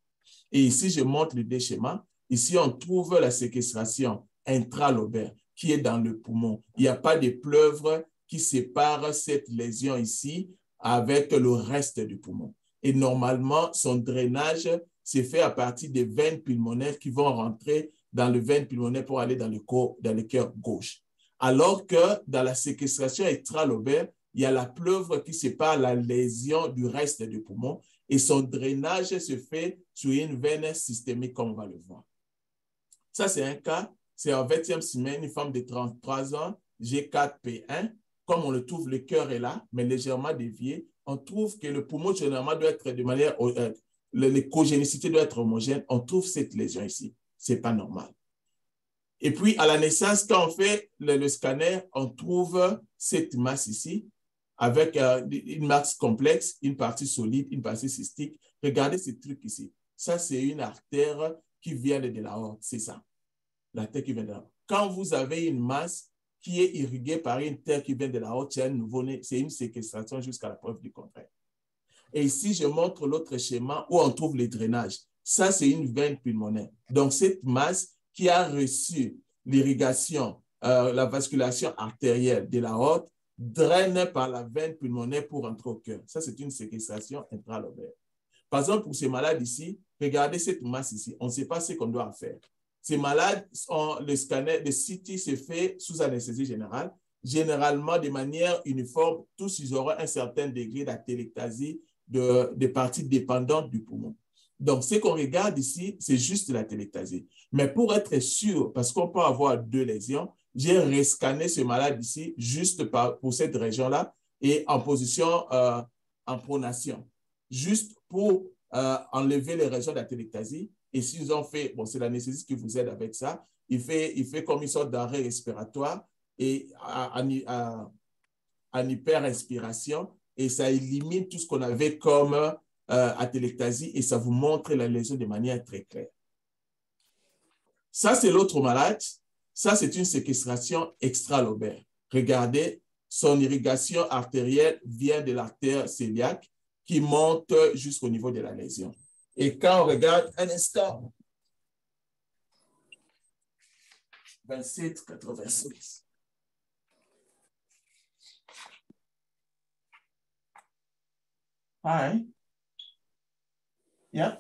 S1: Et ici, je montre les deux schémas. Ici, on trouve la séquestration intralobaire qui est dans le poumon. Il n'y a pas de pleuvre qui sépare cette lésion ici avec le reste du poumon. Et normalement, son drainage s'est fait à partir des veines pulmonaires qui vont rentrer dans le veine pulmonaire pour aller dans le cœur gauche. Alors que dans la séquestration extralobaire, il y a la pleuvre qui sépare la lésion du reste du poumon et son drainage se fait sur une veine systémique, comme on va le voir. Ça, c'est un cas, c'est en 20e semaine, une femme de 33 ans, G4P1. Comme on le trouve, le cœur est là, mais légèrement dévié. On trouve que le poumon, généralement, doit être de manière, l'écogénicité doit être homogène. On trouve cette lésion ici. Ce n'est pas normal. Et puis, à la naissance, quand on fait le scanner, on trouve cette masse ici, avec une masse complexe, une partie solide, une partie cystique. Regardez ce truc ici. Ça, c'est une artère qui vient de l'aorte, c'est ça. L'artère qui vient de l'aorte. Quand vous avez une masse qui est irriguée par une terre qui vient de l'aorte, c'est un nouveau-né, c'est une séquestration jusqu'à la preuve du contraire. Et ici, je montre l'autre schéma où on trouve les drainages. Ça, c'est une veine pulmonaire. Donc, cette masse qui a reçu l'irrigation, la vasculation artérielle de l'aorte, draine par la veine pulmonaire pour entrer au cœur. Ça, c'est une séquestration intralobaire. Par exemple, pour ces malades ici, regardez cette masse ici. On ne sait pas ce qu'on doit faire. Ces malades, le scanner, le CT se fait sous anesthésie générale, généralement de manière uniforme. Tous, ils auront un certain degré d'atélectasie de parties dépendantes du poumon. Donc, ce qu'on regarde ici, c'est juste la téléctasie. Mais pour être sûr, parce qu'on peut avoir deux lésions, j'ai rescanné ce malade ici juste pour cette région-là et en position en pronation, juste pour enlever les régions de la téléctasie. Et s'ils ont fait, bon, c'est l'anesthésiste qui vous aide avec ça, il fait comme une sorte d'arrêt respiratoire et en hyper-inspiration et ça élimine tout ce qu'on avait comme atélectasie et ça vous montre la lésion de manière très claire. Ça, c'est l'autre malade. Ça, c'est une séquestration extralobaire. Regardez, son irrigation artérielle vient de l'artère cœliaque qui monte jusqu'au niveau de la lésion. Et quand on regarde un instant, 27,86. Hi. Yeah.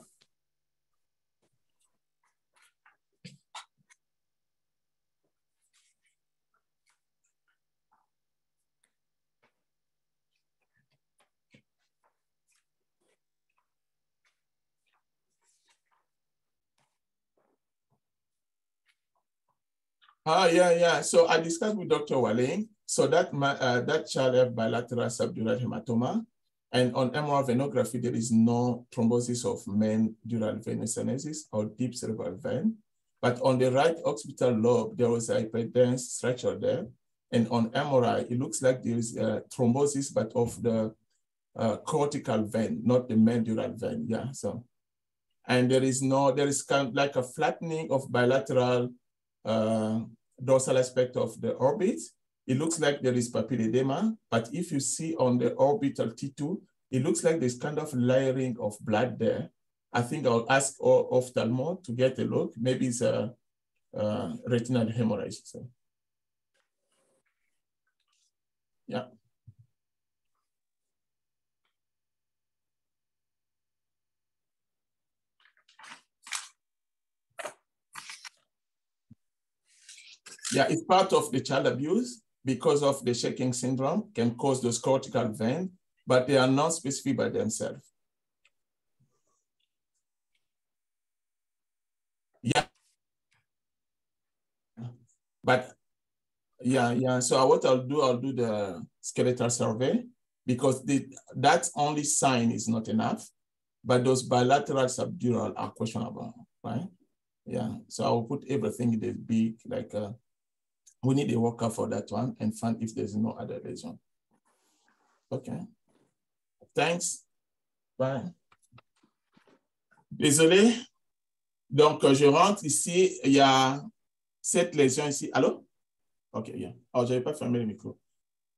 S1: Yeah. So I discussed with Dr. Walling. So that child had bilateral subdural hematoma. And on MR venography, there is no thrombosis of main dural venogenesis or deep cerebral vein. But on the right occipital lobe, there was a hyperdense structure there. And on MRI, it looks like there is a thrombosis, but of the cortical vein, not the main dural vein. Yeah. So, and there is kind of like a flattening of bilateral dorsal aspect of the orbit. It looks like there is papilledema, but if you see on the orbital T2, it looks like there's kind of layering of blood there. I think I'll ask ophthalmo to get a look. Maybe it's a retinal hemorrhage. So. Yeah. Yeah, it's part of the child abuse because of the shaking syndrome can cause those cortical veins, but they are not specific by themselves. But yeah. So what I'll do the skeletal survey because that only sign is not enough, but those bilateral subdural are questionable, right? Yeah. So I will put everything in the big, like we need a worker for that one and find if there's no other lesion. Okay. Thanks. Bye. Désolé. Donc, je rentre ici. Il y a cette lésion ici. Allô? OK, yeah. Oh, je n'avais pas fermé le micro.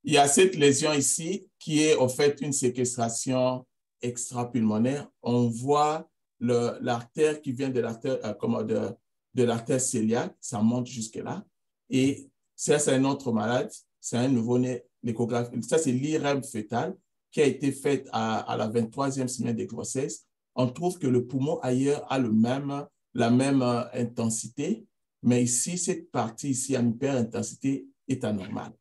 S1: Il y a cette lésion ici qui est en fait une séquestration extra-pulmonaire. On voit l'artère qui vient de l'artère de l'artère cœliaque. Ça monte jusque-là. Et ça, c'est un autre malade. C'est un nouveau-né. L'échographie. Ça, c'est l'IRM fœtal qui a été faite à la 23e semaine de grossesse. On trouve que le poumon ailleurs a la même intensité, mais ici, cette partie ici en hyperintensité est anormale.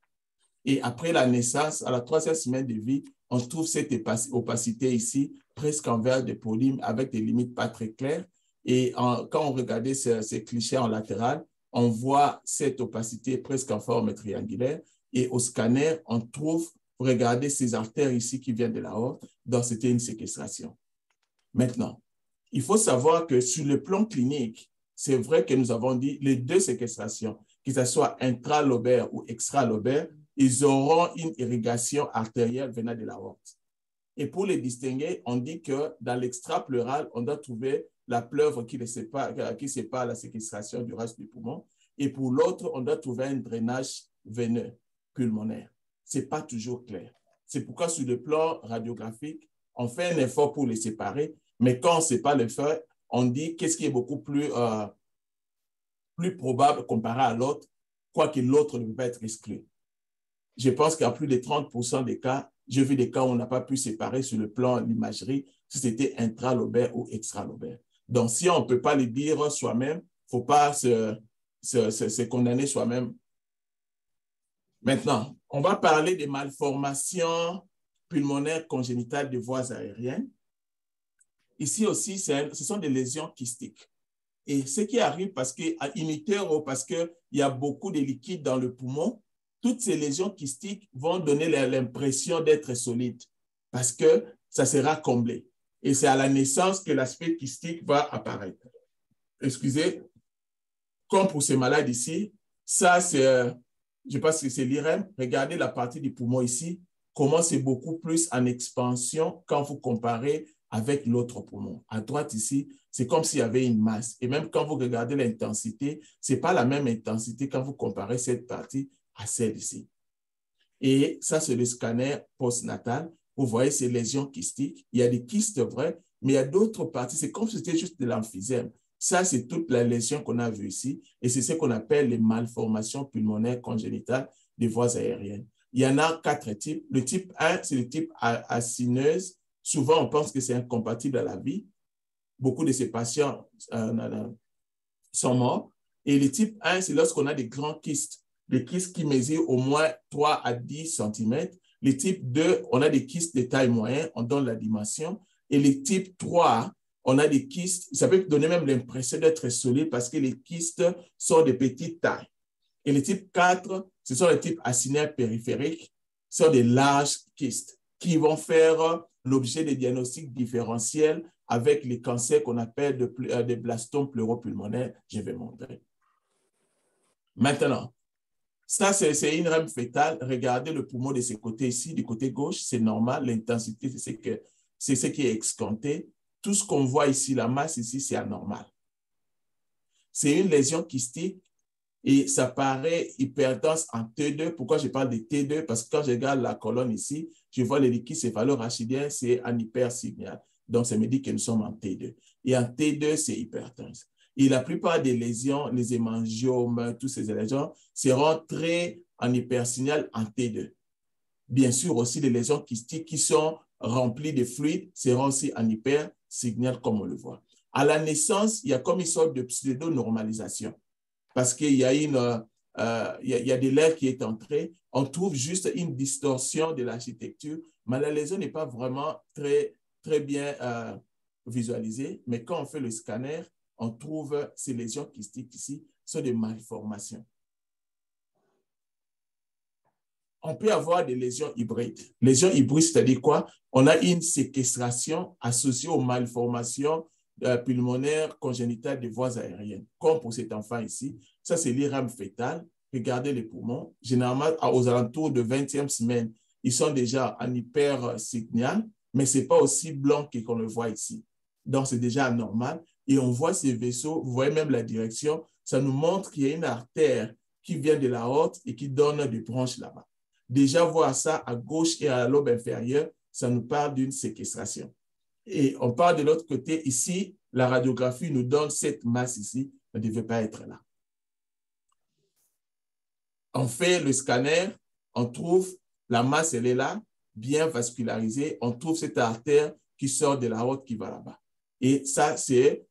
S1: Et après la naissance, à la 3e semaine de vie, on trouve cette opacité ici, presque en verre de polyme, avec des limites pas très claires. Et quand on regardait ces clichés en latéral, on voit cette opacité presque en forme triangulaire. Et au scanner, on trouve, regardez ces artères ici qui viennent de la haute, donc c'était une séquestration. Maintenant, il faut savoir que sur le plan clinique, c'est vrai que nous avons dit les deux séquestrations, que ce soit intralobaire ou extralobaire, ils auront une irrigation artérielle venant de l'aorte. Et pour les distinguer, on dit que dans l'extra-pleural, on doit trouver la pleure qui sépare la séquestration du reste du poumon. Et pour l'autre, on doit trouver un drainage veineux pulmonaire. Ce n'est pas toujours clair. C'est pourquoi sur le plan radiographique, on fait un effort pour les séparer, mais quand on ne sait pas le faire, on dit qu'est-ce qui est beaucoup plus probable comparé à l'autre, quoique l'autre ne peut pas être exclu. Je pense qu'à plus de 30% des cas, j'ai vu des cas où on n'a pas pu séparer sur le plan de l'imagerie si c'était intralobaire ou extralobaire. Donc, si on ne peut pas le dire soi-même, il ne faut pas se condamner soi-même. Maintenant, on va parler des malformations pulmonaires congénitales des voies aériennes. Ici aussi, ce sont des lésions kystiques. Et ce qui arrive parce qu'il y a beaucoup de liquide dans le poumon, toutes ces lésions kystiques vont donner l'impression d'être solides parce que ça sera comblé. Et c'est à la naissance que l'aspect kystique va apparaître. Excusez, comme pour ces malades ici, ça c'est, je pense que c'est l'IRM. Regardez la partie du poumon ici, comment c'est beaucoup plus en expansion quand vous comparez avec l'autre poumon. À droite ici, c'est comme s'il y avait une masse. Et même quand vous regardez l'intensité, ce n'est pas la même intensité quand vous comparez cette partie à celle ici. Et ça, c'est le scanner postnatal. Vous voyez ces lésions kystiques. Il y a des kystes vrais, mais il y a d'autres parties. C'est comme si c'était juste de l'emphysème. Ça, c'est toute la lésion qu'on a vue ici. Et c'est ce qu'on appelle les malformations pulmonaires congénitales des voies aériennes. Il y en a 4 types. Le type 1, c'est le type acineuse. Souvent, on pense que c'est incompatible à la vie. Beaucoup de ces patients sont morts. Et le type 1, c'est lorsqu'on a des grands kystes, des kystes qui mesurent au moins 3 à 10 cm. Le type 2, on a des kystes de taille moyenne, on donne la dimension. Et le type 3, on a des kystes, ça peut donner même l'impression d'être solide parce que les kystes sont de petite taille. Et le type 4, ce sont les types acinaires périphériques, ce sont des larges kystes qui vont faire l'objet de diagnostics différentiels avec les cancers qu'on appelle des blastomes pleuropulmonaires. Je vais montrer. Maintenant, ça, c'est une IRM fœtale. Regardez le poumon de ce côté ici, du côté gauche, c'est normal. L'intensité, c'est ce qui est escompté. Tout ce qu'on voit ici, la masse ici, c'est anormal. C'est une lésion kystique et ça paraît hyperdense en T2. Pourquoi je parle de T2? Parce que quand je regarde la colonne ici, je vois les liquides céphalo-rachidiens, c'est en hypersignal. Donc, ça me dit que nous sommes en T2. Et en T2, c'est hypertense. Et la plupart des lésions, les hémangiomes, tous ces lésions, seront très en hypersignal en T2. Bien sûr, aussi, les lésions kystiques qui sont remplies de fluide seront aussi en hypersignal, comme on le voit. À la naissance, il y a comme une sorte de pseudo-normalisation parce qu'il y a il y a de l'air qui est entré. On trouve juste une distorsion de l'architecture, mais la lésion n'est pas vraiment très bien visualisée. Mais quand on fait le scanner, on trouve ces lésions kystiques ici, sont des malformations. on peut avoir des lésions hybrides. Lésions hybrides, c'est-à-dire quoi? On a une séquestration associée aux malformations pulmonaires congénitales des voies aériennes, comme pour cet enfant ici. Ça, c'est l'IRAM fœtal. Regardez les poumons. Généralement, aux alentours de 20e semaine, ils sont déjà en hypersignal, mais ce n'est pas aussi blanc qu'on le voit ici. Donc, c'est déjà anormal. Et on voit ces vaisseaux, vous voyez même la direction, ça nous montre qu'il y a une artère qui vient de l'aorte et qui donne des branches là-bas. Déjà, voir ça à gauche et à la lobe inférieure, ça nous parle d'une séquestration. Et on parle de l'autre côté, ici, la radiographie nous donne cette masse ici, ne devait pas être là. On fait le scanner, on trouve la masse, elle est là, bien vascularisée, on trouve cette artère qui sort de l'aorte qui va là-bas. Et ça, c'est,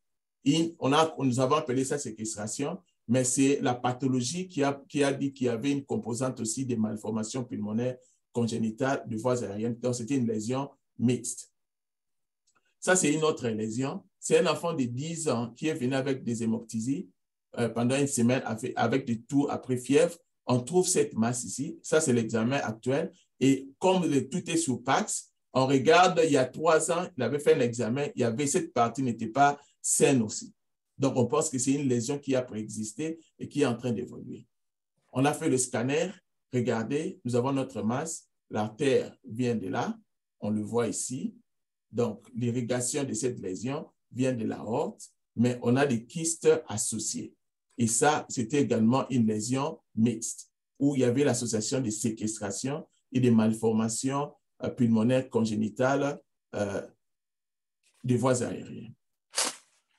S1: nous avons appelé ça séquestration, mais c'est la pathologie qui a dit qu'il y avait une composante aussi des malformations pulmonaires congénitales de voies aériennes. Donc, c'était une lésion mixte. Ça, c'est une autre lésion. C'est un enfant de 10 ans qui est venu avec des hémoptysies pendant une semaine avec des toux après fièvre. On trouve cette masse ici. Ça, c'est l'examen actuel. Et comme tout est sous PAX, on regarde, il y a 3 ans, il avait fait un examen, il y avait cette partie n'était pas saine aussi. Donc, on pense que c'est une lésion qui a préexisté et qui est en train d'évoluer. On a fait le scanner. Regardez, nous avons notre masse. L'artère vient de là. On le voit ici. Donc, l'irrigation de cette lésion vient de l'aorte, mais on a des kystes associés. Et ça, c'était également une lésion mixte, où il y avait l'association de séquestration et de malformations pulmonaires congénitales des voies aériennes.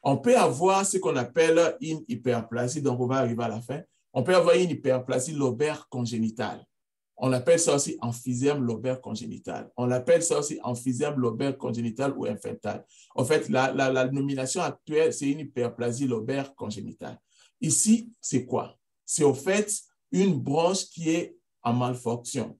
S1: On peut avoir ce qu'on appelle une hyperplasie, donc on va arriver à la fin. On peut avoir une hyperplasie lobaire congénitale. On appelle ça aussi emphysème lobaire congénital. On appelle ça aussi emphysème lobaire congénital ou infantile. En fait, la nomination actuelle, c'est une hyperplasie lobaire congénitale. Ici, c'est quoi? C'est au fait une branche qui est en malfonction.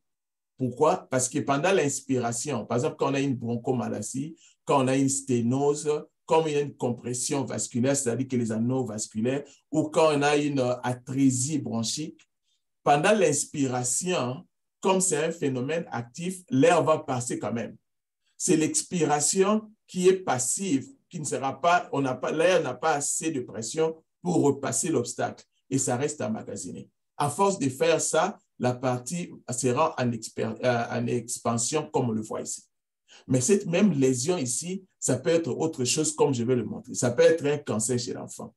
S1: Pourquoi? Parce que pendant l'inspiration, par exemple, quand on a une bronchomalacie, quand on a une sténose, quand il y a une compression vasculaire, c'est-à-dire que les anneaux vasculaires, ou quand on a une atrésie bronchique, pendant l'inspiration, comme c'est un phénomène actif, l'air va passer quand même. C'est l'expiration qui est passive, qui ne sera pas, l'air n'a pas assez de pression pour repasser l'obstacle et ça reste emmagasiné. À force de faire ça, la partie sera en expansion comme on le voit ici. Mais cette même lésion ici, ça peut être autre chose comme je vais le montrer. Ça peut être un cancer chez l'enfant.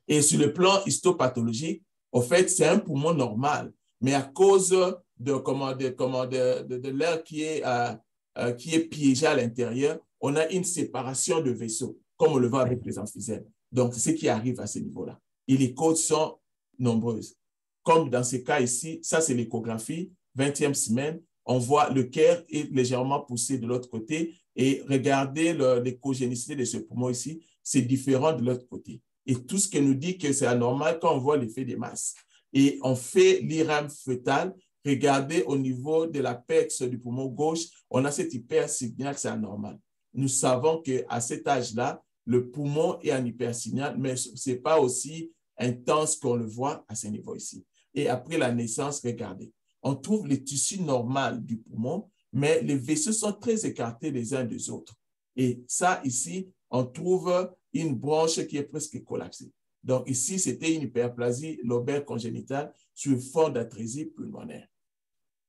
S1: Et sur le plan histopathologique, en fait, c'est un poumon normal, mais à cause de l'air qui est piégé à l'intérieur, on a une séparation de vaisseaux, comme on le voit avec les emphysèmes. Donc, c'est ce qui arrive à ce niveau-là. Et les causes sont nombreuses. Comme dans ce cas ici, ça c'est l'échographie, 20e semaine, on voit le cœur est légèrement poussé de l'autre côté et regardez l'échogénicité de ce poumon ici, c'est différent de l'autre côté. Et tout ce qui nous dit que c'est anormal quand on voit l'effet des masses. Et on fait l'IRAM fœtal. Regardez au niveau de l'apex du poumon gauche, on a cet hypersignal, c'est anormal. Nous savons qu'à cet âge-là, le poumon est en hypersignal, mais ce n'est pas aussi intense qu'on le voit à ce niveau ici. Et après la naissance, regardez, on trouve le tissu normal du poumon, mais les vaisseaux sont très écartés les uns des autres. Et ça, ici, on trouve une branche qui est presque collapsée. Donc ici, c'était une hyperplasie lobaire congénitale sur fond d'atrésie pulmonaire.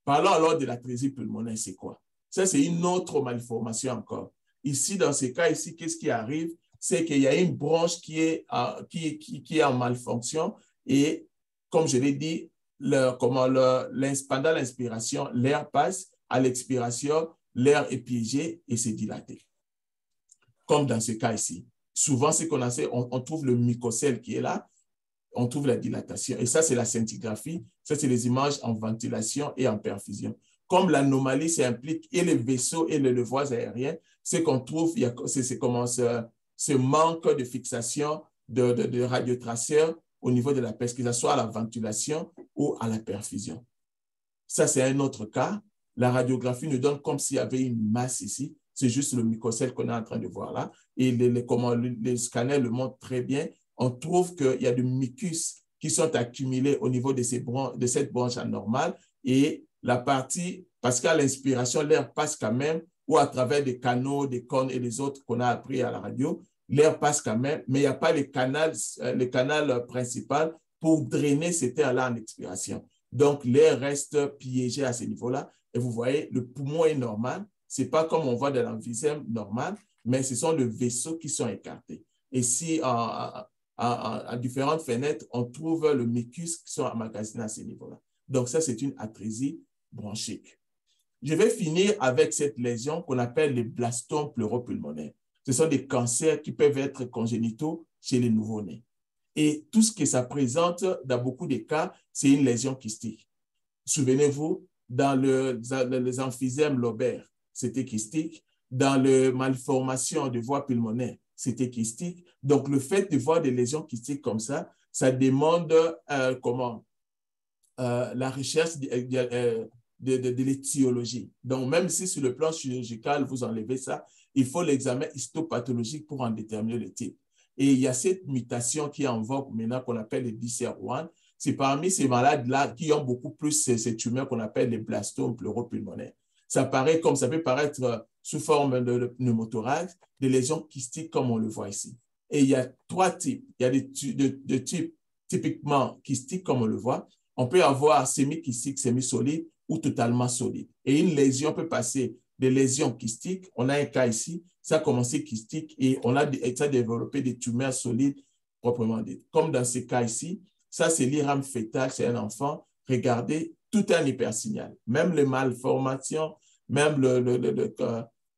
S1: Parlons alors de l'atrésie pulmonaire, c'est quoi? Ça, c'est une autre malformation encore. Ici, dans ces cas ici, qu'est-ce qui arrive? C'est qu'il y a une branche qui est en malfonction et, comme je l'ai dit, pendant l'inspiration, l'air passe, à l'expiration, l'air est piégé et c'est dilaté. Comme dans ce cas ici. Souvent, ce qu'on a fait, on trouve le mucocèle qui est là, on trouve la dilatation. Et ça, c'est la scintigraphie. Ça, c'est les images en ventilation et en perfusion. Comme l'anomalie, ça implique et les vaisseaux et les voies aériennes, c'est qu'on trouve, c'est comment ce manque de fixation de radiotraceurs au niveau de la peste, que ce soit à la ventilation ou à la perfusion. Ça, c'est un autre cas. La radiographie nous donne comme s'il y avait une masse ici. C'est juste le mucocèle qu'on est en train de voir là. Et les scanners le montrent très bien. On trouve qu'il y a du mucus qui sont accumulés au niveau de cette branche anormale Et la partie, parce qu'à l'inspiration, l'air passe quand même, ou à travers des canaux, des cônes et les autres qu'on a appris à la radio, l'air passe quand même, mais il n'y a pas le canal principal pour drainer cet air-là en expiration. Donc, l'air reste piégé à ce niveau-là. Et vous voyez, le poumon est normal. Ce n'est pas comme on voit dans l'emphysème normal, mais ce sont les vaisseaux qui sont écartés. Et si à différentes fenêtres, on trouve le mucus qui sont emmagasinés à ce niveau-là. Donc, ça, c'est une atrésie bronchique. Je vais finir avec cette lésion qu'on appelle les blastomes pleuropulmonaires. Ce sont des cancers qui peuvent être congénitaux chez les nouveau-nés. Et tout ce que ça présente, dans beaucoup de cas, c'est une lésion kystique. Souvenez-vous, dans les emphysèmes lobaires, c'était kystique. Dans les malformations de voies pulmonaires, c'était kystique. Donc, le fait de voir des lésions kystiques comme ça demande la recherche de l'étiologie. Donc, même si sur le plan chirurgical, vous enlevez ça, il faut l'examen histopathologique pour en déterminer le type. Et il y a cette mutation qui est en vogue maintenant qu'on appelle les BCR1. C'est parmi ces malades-là qui ont beaucoup plus ces tumeurs qu'on appelle les blastomes pleuropulmonaires. Ça peut paraître sous forme de pneumothorax, des lésions kystiques comme on le voit ici. Et il y a trois types. Il y a des types typiquement kystiques comme on le voit. On peut avoir semi-kystique, semi-solide ou totalement solide. Et une lésion peut passer des lésions kystiques. On a un cas ici, ça a commencé kystique et ça a développé des tumeurs solides proprement dites. Comme dans ce cas ici, ça c'est l'IRAM fœtal, c'est un enfant. Regardez, tout est un hypersignal. Même les malformations, même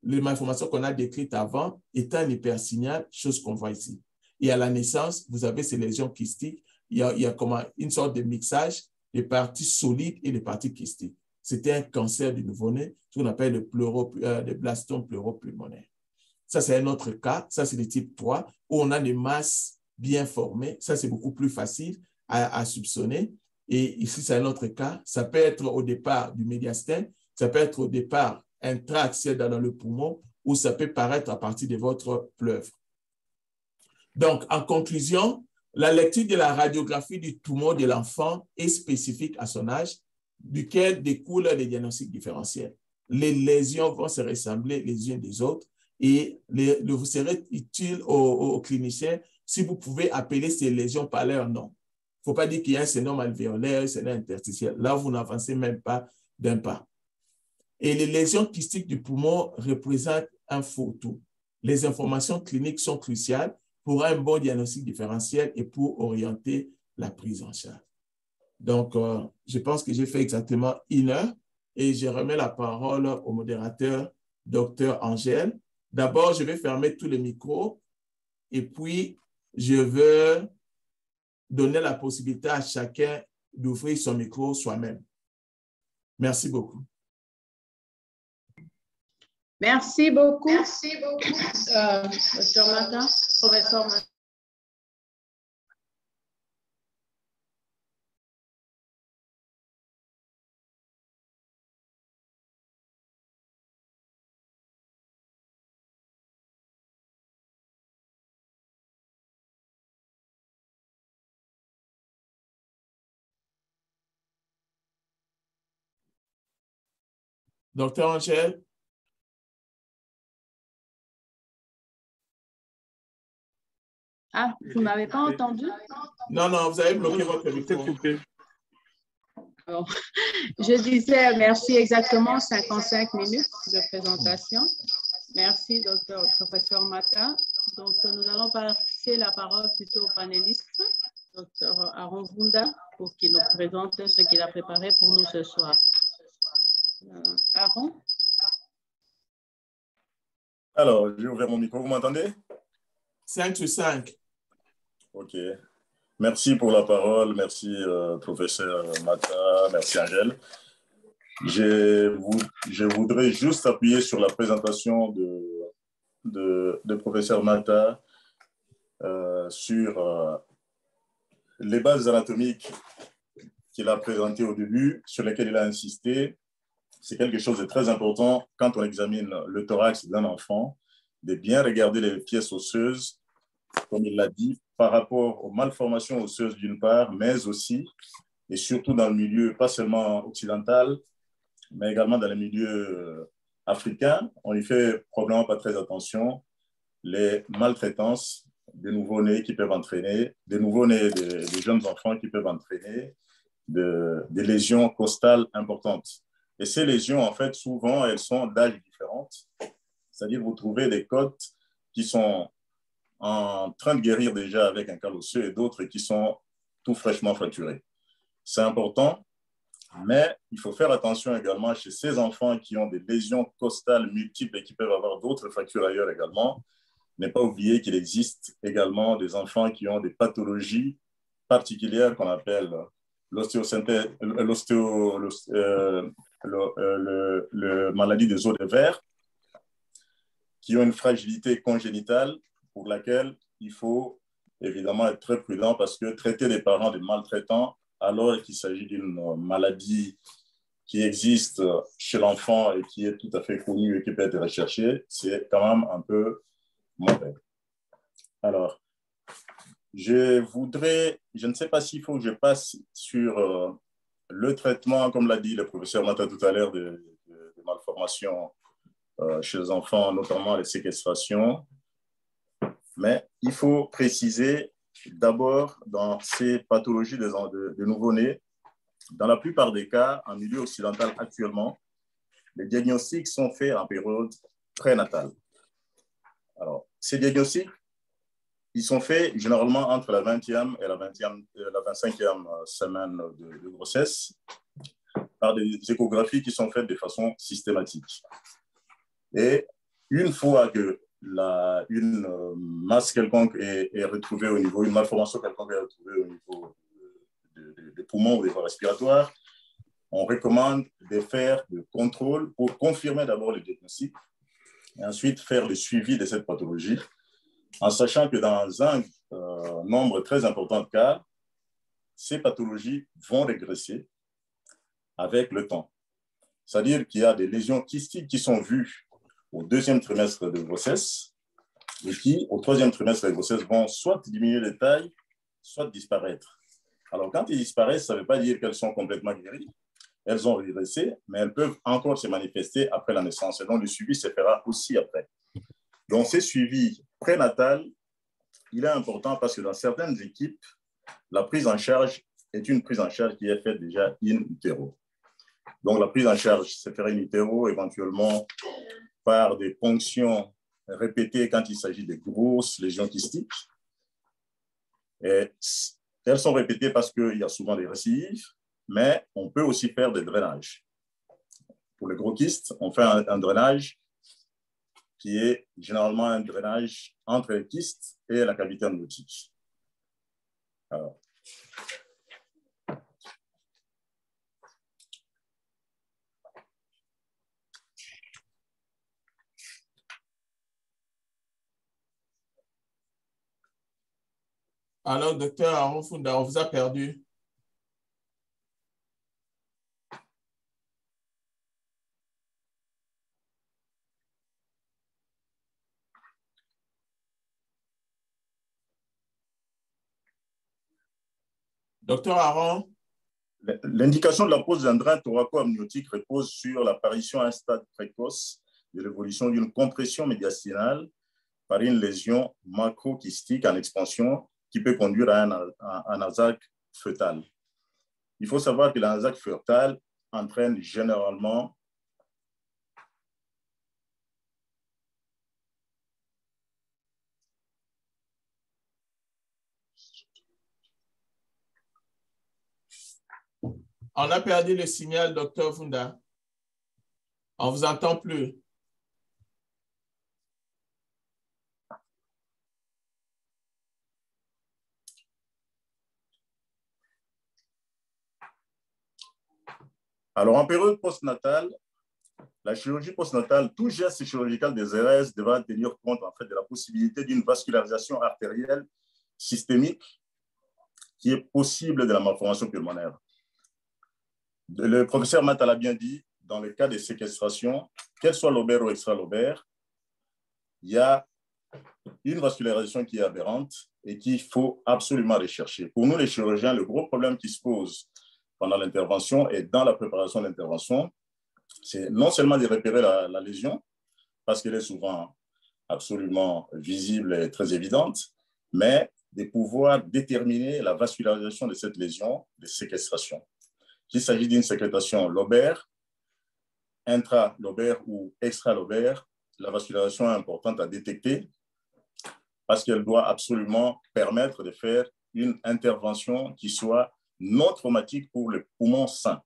S1: les malformations qu'on a décrites avant est un hypersignal, chose qu'on voit ici. Et à la naissance, vous avez ces lésions kystiques. Il y a comme une sorte de mixage des parties solides et des parties kystiques. C'était un cancer du nouveau-né, ce qu'on appelle le blastome pleuropulmonaire. Ça, c'est un autre cas. Ça, c'est le type 3, où on a des masses bien formées. Ça, c'est beaucoup plus facile à soupçonner. Et ici, c'est un autre cas. Ça peut être au départ du médiastin, ça peut être au départ intra-axial dans le poumon, ou ça peut paraître à partir de votre pleuve. Donc, en conclusion, la lecture de la radiographie du tumeur de l'enfant est spécifique à son âge, duquel découlent les diagnostics différentiels. Les lésions vont se ressembler les unes des autres et vous serez utile aux cliniciens si vous pouvez appeler ces lésions par leur nom. Il ne faut pas dire qu'il y a un syndrome alvéolaire, un syndrome interstitiel. Là, vous n'avancez même pas d'un pas. Et les lésions kystiques du poumon représentent un faux tout. Les informations cliniques sont cruciales pour un bon diagnostic différentiel et pour orienter la prise en charge. Donc, je pense que j'ai fait exactement 1 heure et je remets la parole au modérateur, Dr. Angèle. D'abord, je vais fermer tous les micros et puis je veux donner la possibilité à chacun d'ouvrir son micro soi-même. Merci beaucoup.
S2: Merci beaucoup. Merci beaucoup, Dr. Mata, professeur Mata.
S1: Docteur Angèle.
S2: Ah, vous ne m'avez pas entendu?
S1: Non, non, vous avez bloqué votre micro.
S2: Bon. Je disais merci, exactement 55 minutes de présentation. Merci, professeur Mata. Donc, nous allons passer la parole plutôt au panéliste, docteur Aaron Vunda, pour qu'il nous présente ce qu'il a préparé pour nous ce soir. Aaron?
S3: Alors, j'ai ouvert mon micro, vous m'entendez?
S1: 5 sur 5.
S3: OK. Merci pour la parole, merci professeur Mata, merci Angèle. Je voudrais juste appuyer sur la présentation de professeur Mata sur les bases anatomiques qu'il a présentées au début, sur lesquelles il a insisté. C'est quelque chose de très important quand on examine le thorax d'un enfant, de bien regarder les pièces osseuses, comme il l'a dit, par rapport aux malformations osseuses d'une part, mais aussi et surtout dans le milieu, pas seulement occidental, mais également dans les milieux africains, on y fait probablement pas très attention. Les maltraitances des nouveau-nés qui peuvent entraîner, des nouveau-nés, des jeunes enfants qui peuvent entraîner des lésions costales importantes. Et ces lésions, en fait, souvent, elles sont d'âges différents. C'est-à-dire, vous trouvez des côtes qui sont en train de guérir déjà avec un calosseux et d'autres qui sont tout fraîchement fracturés. C'est important, mais il faut faire attention également chez ces enfants qui ont des lésions costales multiples et qui peuvent avoir d'autres fractures ailleurs également. Ne pas oublier qu'il existe également des enfants qui ont des pathologies particulières qu'on appelle le maladie des os de verre, qui ont une fragilité congénitale pour laquelle il faut évidemment être très prudent parce que traiter des parents de maltraitants alors qu'il s'agit d'une maladie qui existe chez l'enfant et qui est tout à fait connue et qui peut être recherchée, c'est quand même un peu mauvais. Alors, je ne sais pas s'il faut que je passe sur le traitement, comme l'a dit le professeur Mata tout à l'heure, de malformations chez les enfants, notamment les séquestrations. Mais il faut préciser d'abord dans ces pathologies de nouveau-nés, dans la plupart des cas, en milieu occidental actuellement, les diagnostics sont faits en période prénatale. Alors, ces diagnostics, ils sont faits généralement entre la 20e et la 25e semaine de grossesse par des échographies qui sont faites de façon systématique. Et une fois que une masse quelconque est retrouvée au niveau, une malformation quelconque est retrouvée au niveau des poumons ou des voies respiratoires, on recommande de faire des contrôles pour confirmer d'abord le diagnostic et ensuite faire le suivi de cette pathologie, en sachant que dans un nombre très important de cas, ces pathologies vont régresser avec le temps. C'est-à-dire qu'il y a des lésions kystiques qui sont vues au 2e trimestre de grossesse et qui, au 3e trimestre de grossesse, vont soit diminuer de taille, soit disparaître. Alors, quand ils disparaissent, ça ne veut pas dire qu'elles sont complètement guéries. Elles ont régressé, mais elles peuvent encore se manifester après la naissance. Et donc, le suivi se fera aussi après. Donc, ces suivis prénatals, il est important parce que dans certaines équipes, la prise en charge est une prise en charge qui est faite déjà in utero. Donc, la prise en charge se fera in utero, éventuellement par des ponctions répétées quand il s'agit de grosses lésions kystiques. Et elles sont répétées parce qu'il y a souvent des récidives, mais on peut aussi faire des drainages. Pour les gros kystes, on fait un drainage qui est généralement un drainage entre les kystes et la cavité amniotique.
S1: Alors, docteur Aaron Funda, on vous a perdu. Docteur Aaron?
S3: L'indication de la pose d'un drain thoraco-amniotique repose sur l'apparition à un stade précoce de l'évolution d'une compression médiastinale par une lésion macrokystique en expansion qui peut conduire à un ASAC fœtal. Il faut savoir que l'ASAC fœtal entraîne généralement
S1: On a perdu le signal, docteur Funda. On ne vous entend plus.
S3: Alors, en période postnatale, la chirurgie postnatale, tout geste chirurgical des ERS devra tenir compte en fait, de la possibilité d'une vascularisation artérielle systémique qui est possible de la malformation pulmonaire. Le professeur Mata l'a bien dit, dans le cas des séquestrations, qu'elles soient lobaires ou extralobaires, il y a une vascularisation qui est aberrante et qu'il faut absolument rechercher. Pour nous, les chirurgiens, le gros problème qui se pose pendant l'intervention et dans la préparation de l'intervention, c'est non seulement de repérer la lésion, parce qu'elle est souvent absolument visible et très évidente, mais de pouvoir déterminer la vascularisation de cette lésion de séquestration. Qu'il s'agit d'une séquestration lobaire, intralobaire ou extralobaire, la vascularisation est importante à détecter parce qu'elle doit absolument permettre de faire une intervention qui soit non traumatique pour le poumon sain.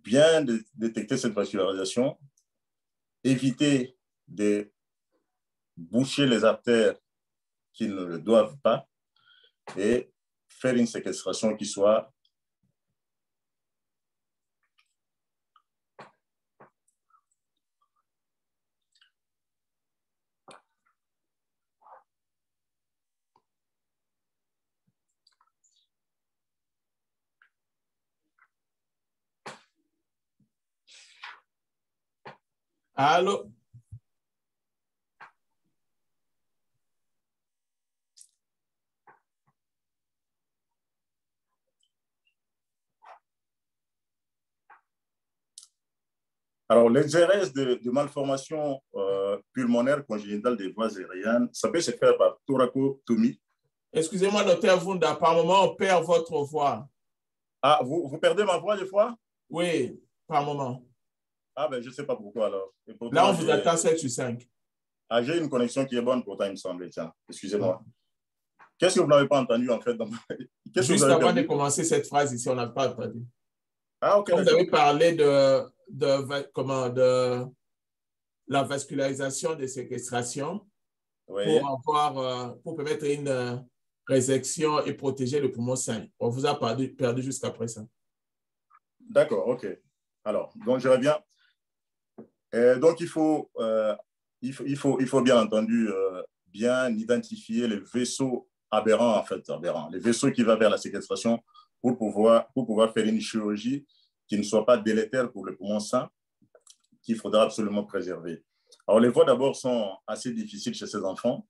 S3: Bien détecter cette vascularisation, éviter de boucher les artères qui ne le doivent pas et faire une séquestration qui soit
S1: Allô?
S3: Alors, les RS de malformation pulmonaire congénitale des voies aériennes, ça peut se faire par thoracotomie.
S1: Excusez-moi, docteur Vunda, par moment, on perd votre voix.
S3: Ah, vous perdez ma voix des fois?
S1: Oui, par moment.
S3: Ah, ben, je ne sais pas pourquoi alors. Pourtant,
S1: là, on vous attend 7 sur 5.
S3: Ah, j'ai une connexion qui est bonne, pourtant, il me semble. Tiens, excusez-moi. Qu'est-ce que vous n'avez pas entendu, en fait?
S1: Juste avant de commencer cette phrase ici, on n'a pas entendu.
S3: Ah, ok.
S1: Vous avez parlé de la vascularisation des séquestrations
S3: oui.
S1: pour permettre une résection et protéger le poumon sain. On vous a perdu jusqu'à présent.
S3: D'accord, ok. Alors, donc je reviens. Donc, il faut bien entendu bien identifier les vaisseaux aberrants, en fait, les vaisseaux qui vont vers la séquestration pour pouvoir faire une chirurgie qui ne soit pas délétère pour le poumon sain, qu'il faudra absolument préserver. Alors, les voies d'abord sont assez difficiles chez ces enfants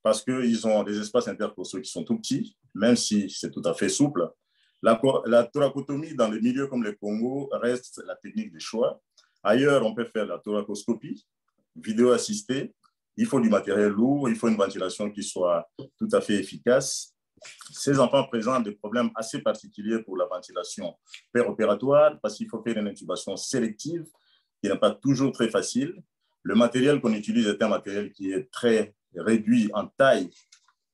S3: parce qu'ils ont des espaces intercostaux qui sont tout petits, même si c'est tout à fait souple. La thoracotomie dans les milieux comme le Congo reste la technique de choix. Ailleurs, on peut faire la thoracoscopie, vidéo assistée. Il faut du matériel lourd, il faut une ventilation qui soit tout à fait efficace. Ces enfants présentent des problèmes assez particuliers pour la ventilation péropératoire parce qu'il faut faire une intubation sélective qui n'est pas toujours très facile. Le matériel qu'on utilise est un matériel qui est très réduit en taille.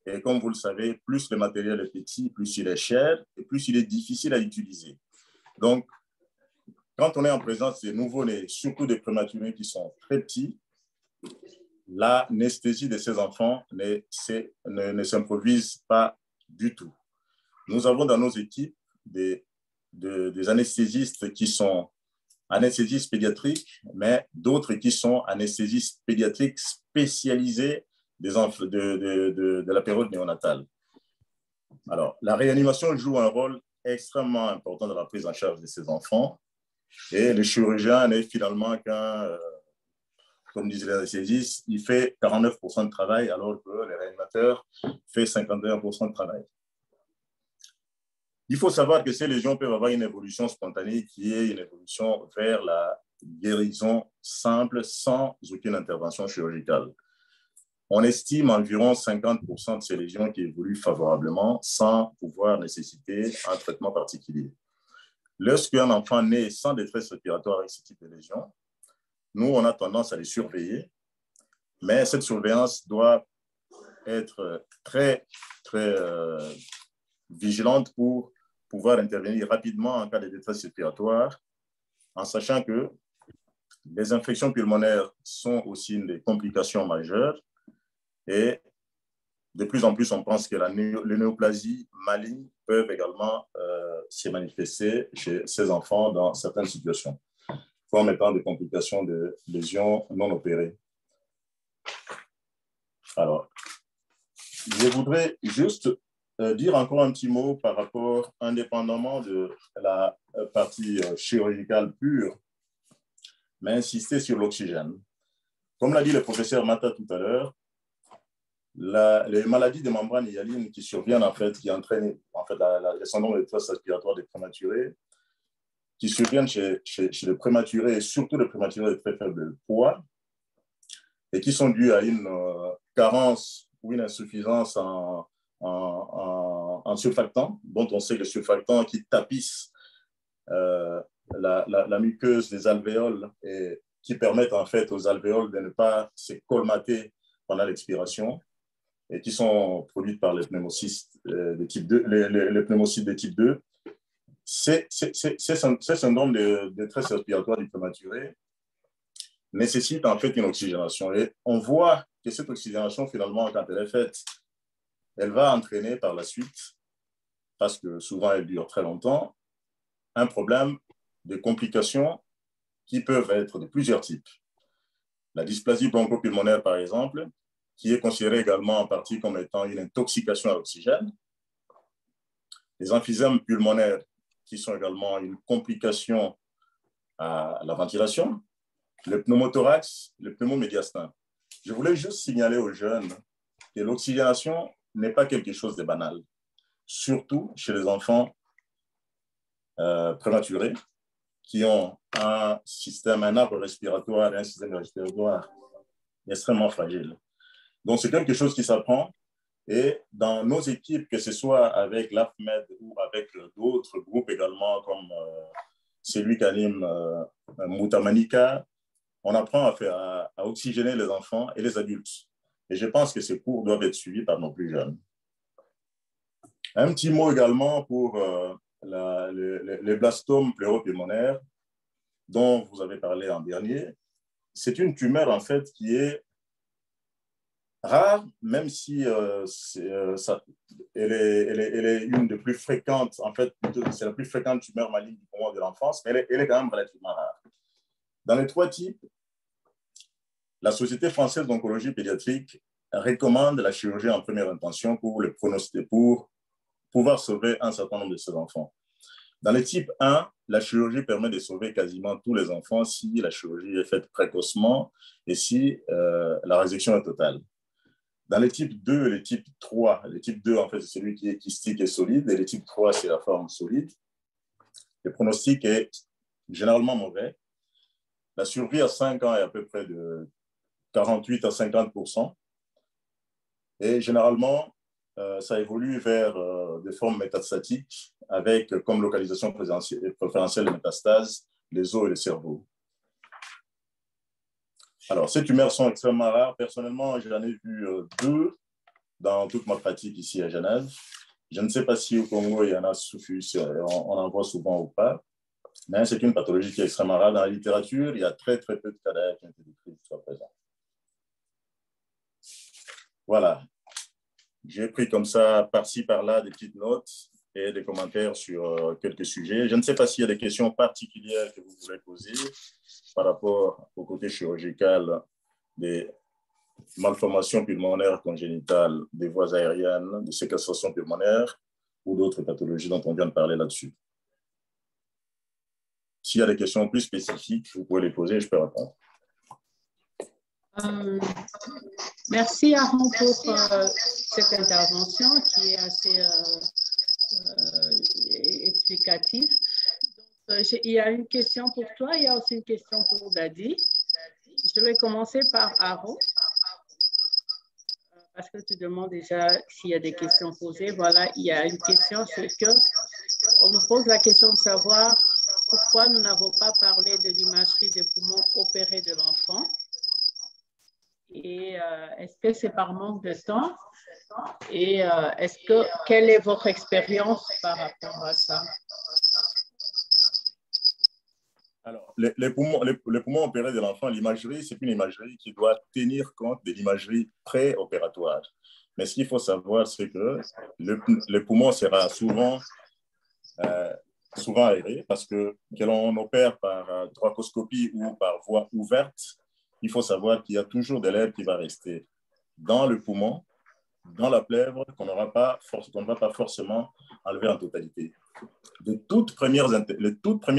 S3: Et comme vous le savez, plus le matériel est petit, plus il est cher et plus il est difficile à utiliser. Donc, quand on est en présence des nouveau-nés, surtout des prématurés qui sont très petits, l'anesthésie de ces enfants ne s'improvise pas du tout. Nous avons dans nos équipes des anesthésistes qui sont anesthésistes pédiatriques, mais d'autres qui sont anesthésistes pédiatriques spécialisés de la période néonatale. Alors, la réanimation joue un rôle extrêmement important dans la prise en charge de ces enfants et le chirurgien n'est finalement qu'un, comme disent les anesthésistes, il fait 49% de travail alors que le réanimateur fait 51% de travail. Il faut savoir que ces lésions peuvent avoir une évolution spontanée qui est une évolution vers la guérison simple sans aucune intervention chirurgicale. On estime environ 50% de ces lésions qui évoluent favorablement sans pouvoir nécessiter un traitement particulier. Lorsqu'un enfant naît sans détresse respiratoire avec ce type de lésions, nous, on a tendance à les surveiller, mais cette surveillance doit être très, très vigilante pour pouvoir intervenir rapidement en cas de détresse respiratoire, en sachant que les infections pulmonaires sont aussi une des complications majeures et de plus en plus, on pense que les néoplasies malignes peuvent également se manifester chez ces enfants dans certaines situations, comme étant des complications de lésions non opérées. Alors, je voudrais juste dire encore un petit mot par rapport, indépendamment de la partie chirurgicale pure, mais insister sur l'oxygène. Comme l'a dit le professeur Mata tout à l'heure, les maladies des membranes hyalines qui surviennent, en fait, qui entraînent en fait, le syndrome de détresse respiratoire des prématurés, qui surviennent chez les prématurés, et surtout les prématurés de très faible poids, et qui sont dus à une carence ou une insuffisance en surfactants, dont on sait que les surfactants qui tapissent la muqueuse des alvéoles et qui permettent en fait aux alvéoles de ne pas se colmater pendant l'expiration, et qui sont produites par les pneumocystes de type 2, les pneumocytes de type 2. Ces syndromes de détresse respiratoire du prématuré nécessitent en fait une oxygénation. Et on voit que cette oxygénation, finalement, quand elle est faite, elle va entraîner par la suite, parce que souvent elle dure très longtemps, un problème de complications qui peuvent être de plusieurs types. La dysplasie bronchopulmonaire, par exemple, qui est considérée également en partie comme étant une intoxication à l'oxygène. Les emphysèmes pulmonaires, qui sont également une complication à la ventilation. Le pneumothorax, le pneumomédiastin. Je voulais juste signaler aux jeunes que l'oxygénation n'est pas quelque chose de banal, surtout chez les enfants prématurés qui ont un arbre respiratoire et un système respiratoire extrêmement fragile. Donc, c'est quelque chose qui s'apprend. Et dans nos équipes, que ce soit avec l'AFMED ou avec d'autres groupes également, comme celui qu'anime Moutamanika, on apprend à oxygéner les enfants et les adultes. Et je pense que ces cours doivent être suivis par nos plus jeunes. Un petit mot également pour les blastomes pleuropulmonaires, dont vous avez parlé en dernier. C'est une tumeur, en fait, qui est rare, même si elle est une des plus fréquentes, en fait, c'est la plus fréquente tumeur maligne du poumon de l'enfance, mais elle est quand même relativement rare. Dans les trois types, la Société française d'oncologie pédiatrique recommande la chirurgie en première intention pour pouvoir sauver un certain nombre de ces enfants. Dans le type 1, la chirurgie permet de sauver quasiment tous les enfants si la chirurgie est faite précocement et si la résection est totale. Dans le type 2 et le type 3, le type 2, en fait, c'est celui qui est kystique et solide, et le type 3, c'est la forme solide. Le pronostic est généralement mauvais. La survie à 5 ans est à peu près de 48 à 50%. Et généralement, ça évolue vers des formes métastatiques avec comme localisation préférentielle de métastases les os et le cerveau. Alors, ces tumeurs sont extrêmement rares. Personnellement, j'en ai vu 2 dans toute ma pratique ici à Genève. Je ne sais pas si au Congo, il y en a on en voit souvent ou pas, mais c'est une pathologie qui est extrêmement rare. Dans la littérature, il y a très, très peu de cas d'ailleurs qui ont été décrits jusqu'à présent. Voilà. J'ai pris comme ça, par-ci, par-là, des petites notes et des commentaires sur quelques sujets. Je ne sais pas s'il y a des questions particulières que vous voulez poser par rapport au côté chirurgical des malformations pulmonaires congénitales, des voies aériennes, des séquestrations pulmonaires ou d'autres pathologies dont on vient de parler là-dessus. S'il y a des questions plus spécifiques, vous pouvez les poser et je peux répondre.
S2: Merci Aaron pour cette intervention qui est assez explicative. Donc, il y a une question pour toi, il y a aussi une question pour Dadi. Je vais commencer par Aaron, parce que tu demandes déjà s'il y a des questions posées. Voilà, il y a une question, c'est qu'on nous pose la question de savoir pourquoi nous n'avons pas parlé de l'imagerie des poumons opérés de l'enfant. Et est-ce que c'est par manque de temps? Et quelle est votre expérience par rapport à ça?
S3: Alors, les poumons opérés de l'enfant, l'imagerie, c'est une imagerie qui doit tenir compte de l'imagerie préopératoire. Mais ce qu'il faut savoir, c'est que le poumon sera souvent aéré parce que l'on opère par thoracoscopie ou par voie ouverte, il faut savoir qu'il y a toujours de l'air qui va rester dans le poumon, dans la plèvre, qu'on ne va pas forcément enlever en totalité. Les toutes premières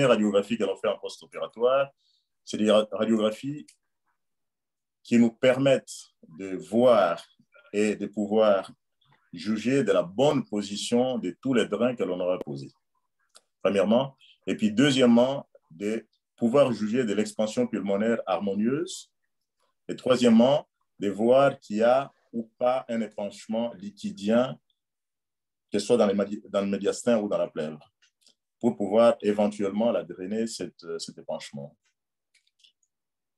S3: radiographies que l'on fait en post-opératoire, c'est des radiographies qui nous permettent de voir et de pouvoir juger de la bonne position de tous les drains que l'on aura posés, premièrement. Et puis, deuxièmement, de pouvoir juger de l'expansion pulmonaire harmonieuse. Et troisièmement, de voir qu'il y a ou pas un épanchement liquidien, que ce soit dans le médiastin ou dans la plèvre, pour pouvoir éventuellement la drainer, cet épanchement.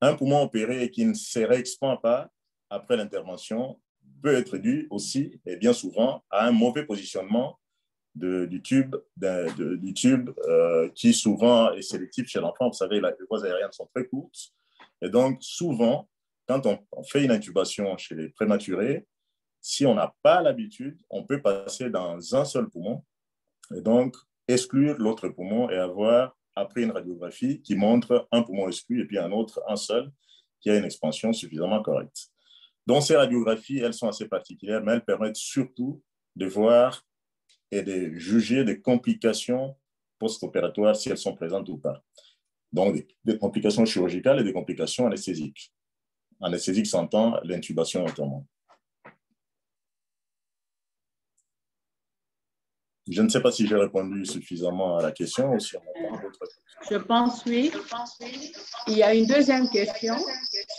S3: Un poumon opéré qui ne se réexpand pas après l'intervention peut être dû aussi, et bien souvent, à un mauvais positionnement du tube qui souvent est sélectif chez l'enfant. Vous savez, les voies aériennes sont très courtes. Et donc, souvent, quand on fait une intubation chez les prématurés, si on n'a pas l'habitude, on peut passer dans un seul poumon et donc exclure l'autre poumon et avoir après une radiographie qui montre un poumon exclu et puis un autre, un seul, qui a une expansion suffisamment correcte. Donc, ces radiographies, elles sont assez particulières, mais elles permettent surtout de voir et de juger des complications post-opératoires si elles sont présentes ou pas. Donc, des complications chirurgicales et des complications anesthésiques. Anesthésique s'entend l'intubation notamment. Je ne sais pas si j'ai répondu suffisamment à la question ou si on a d'autres questions.
S2: Je pense oui. Il y a une deuxième question.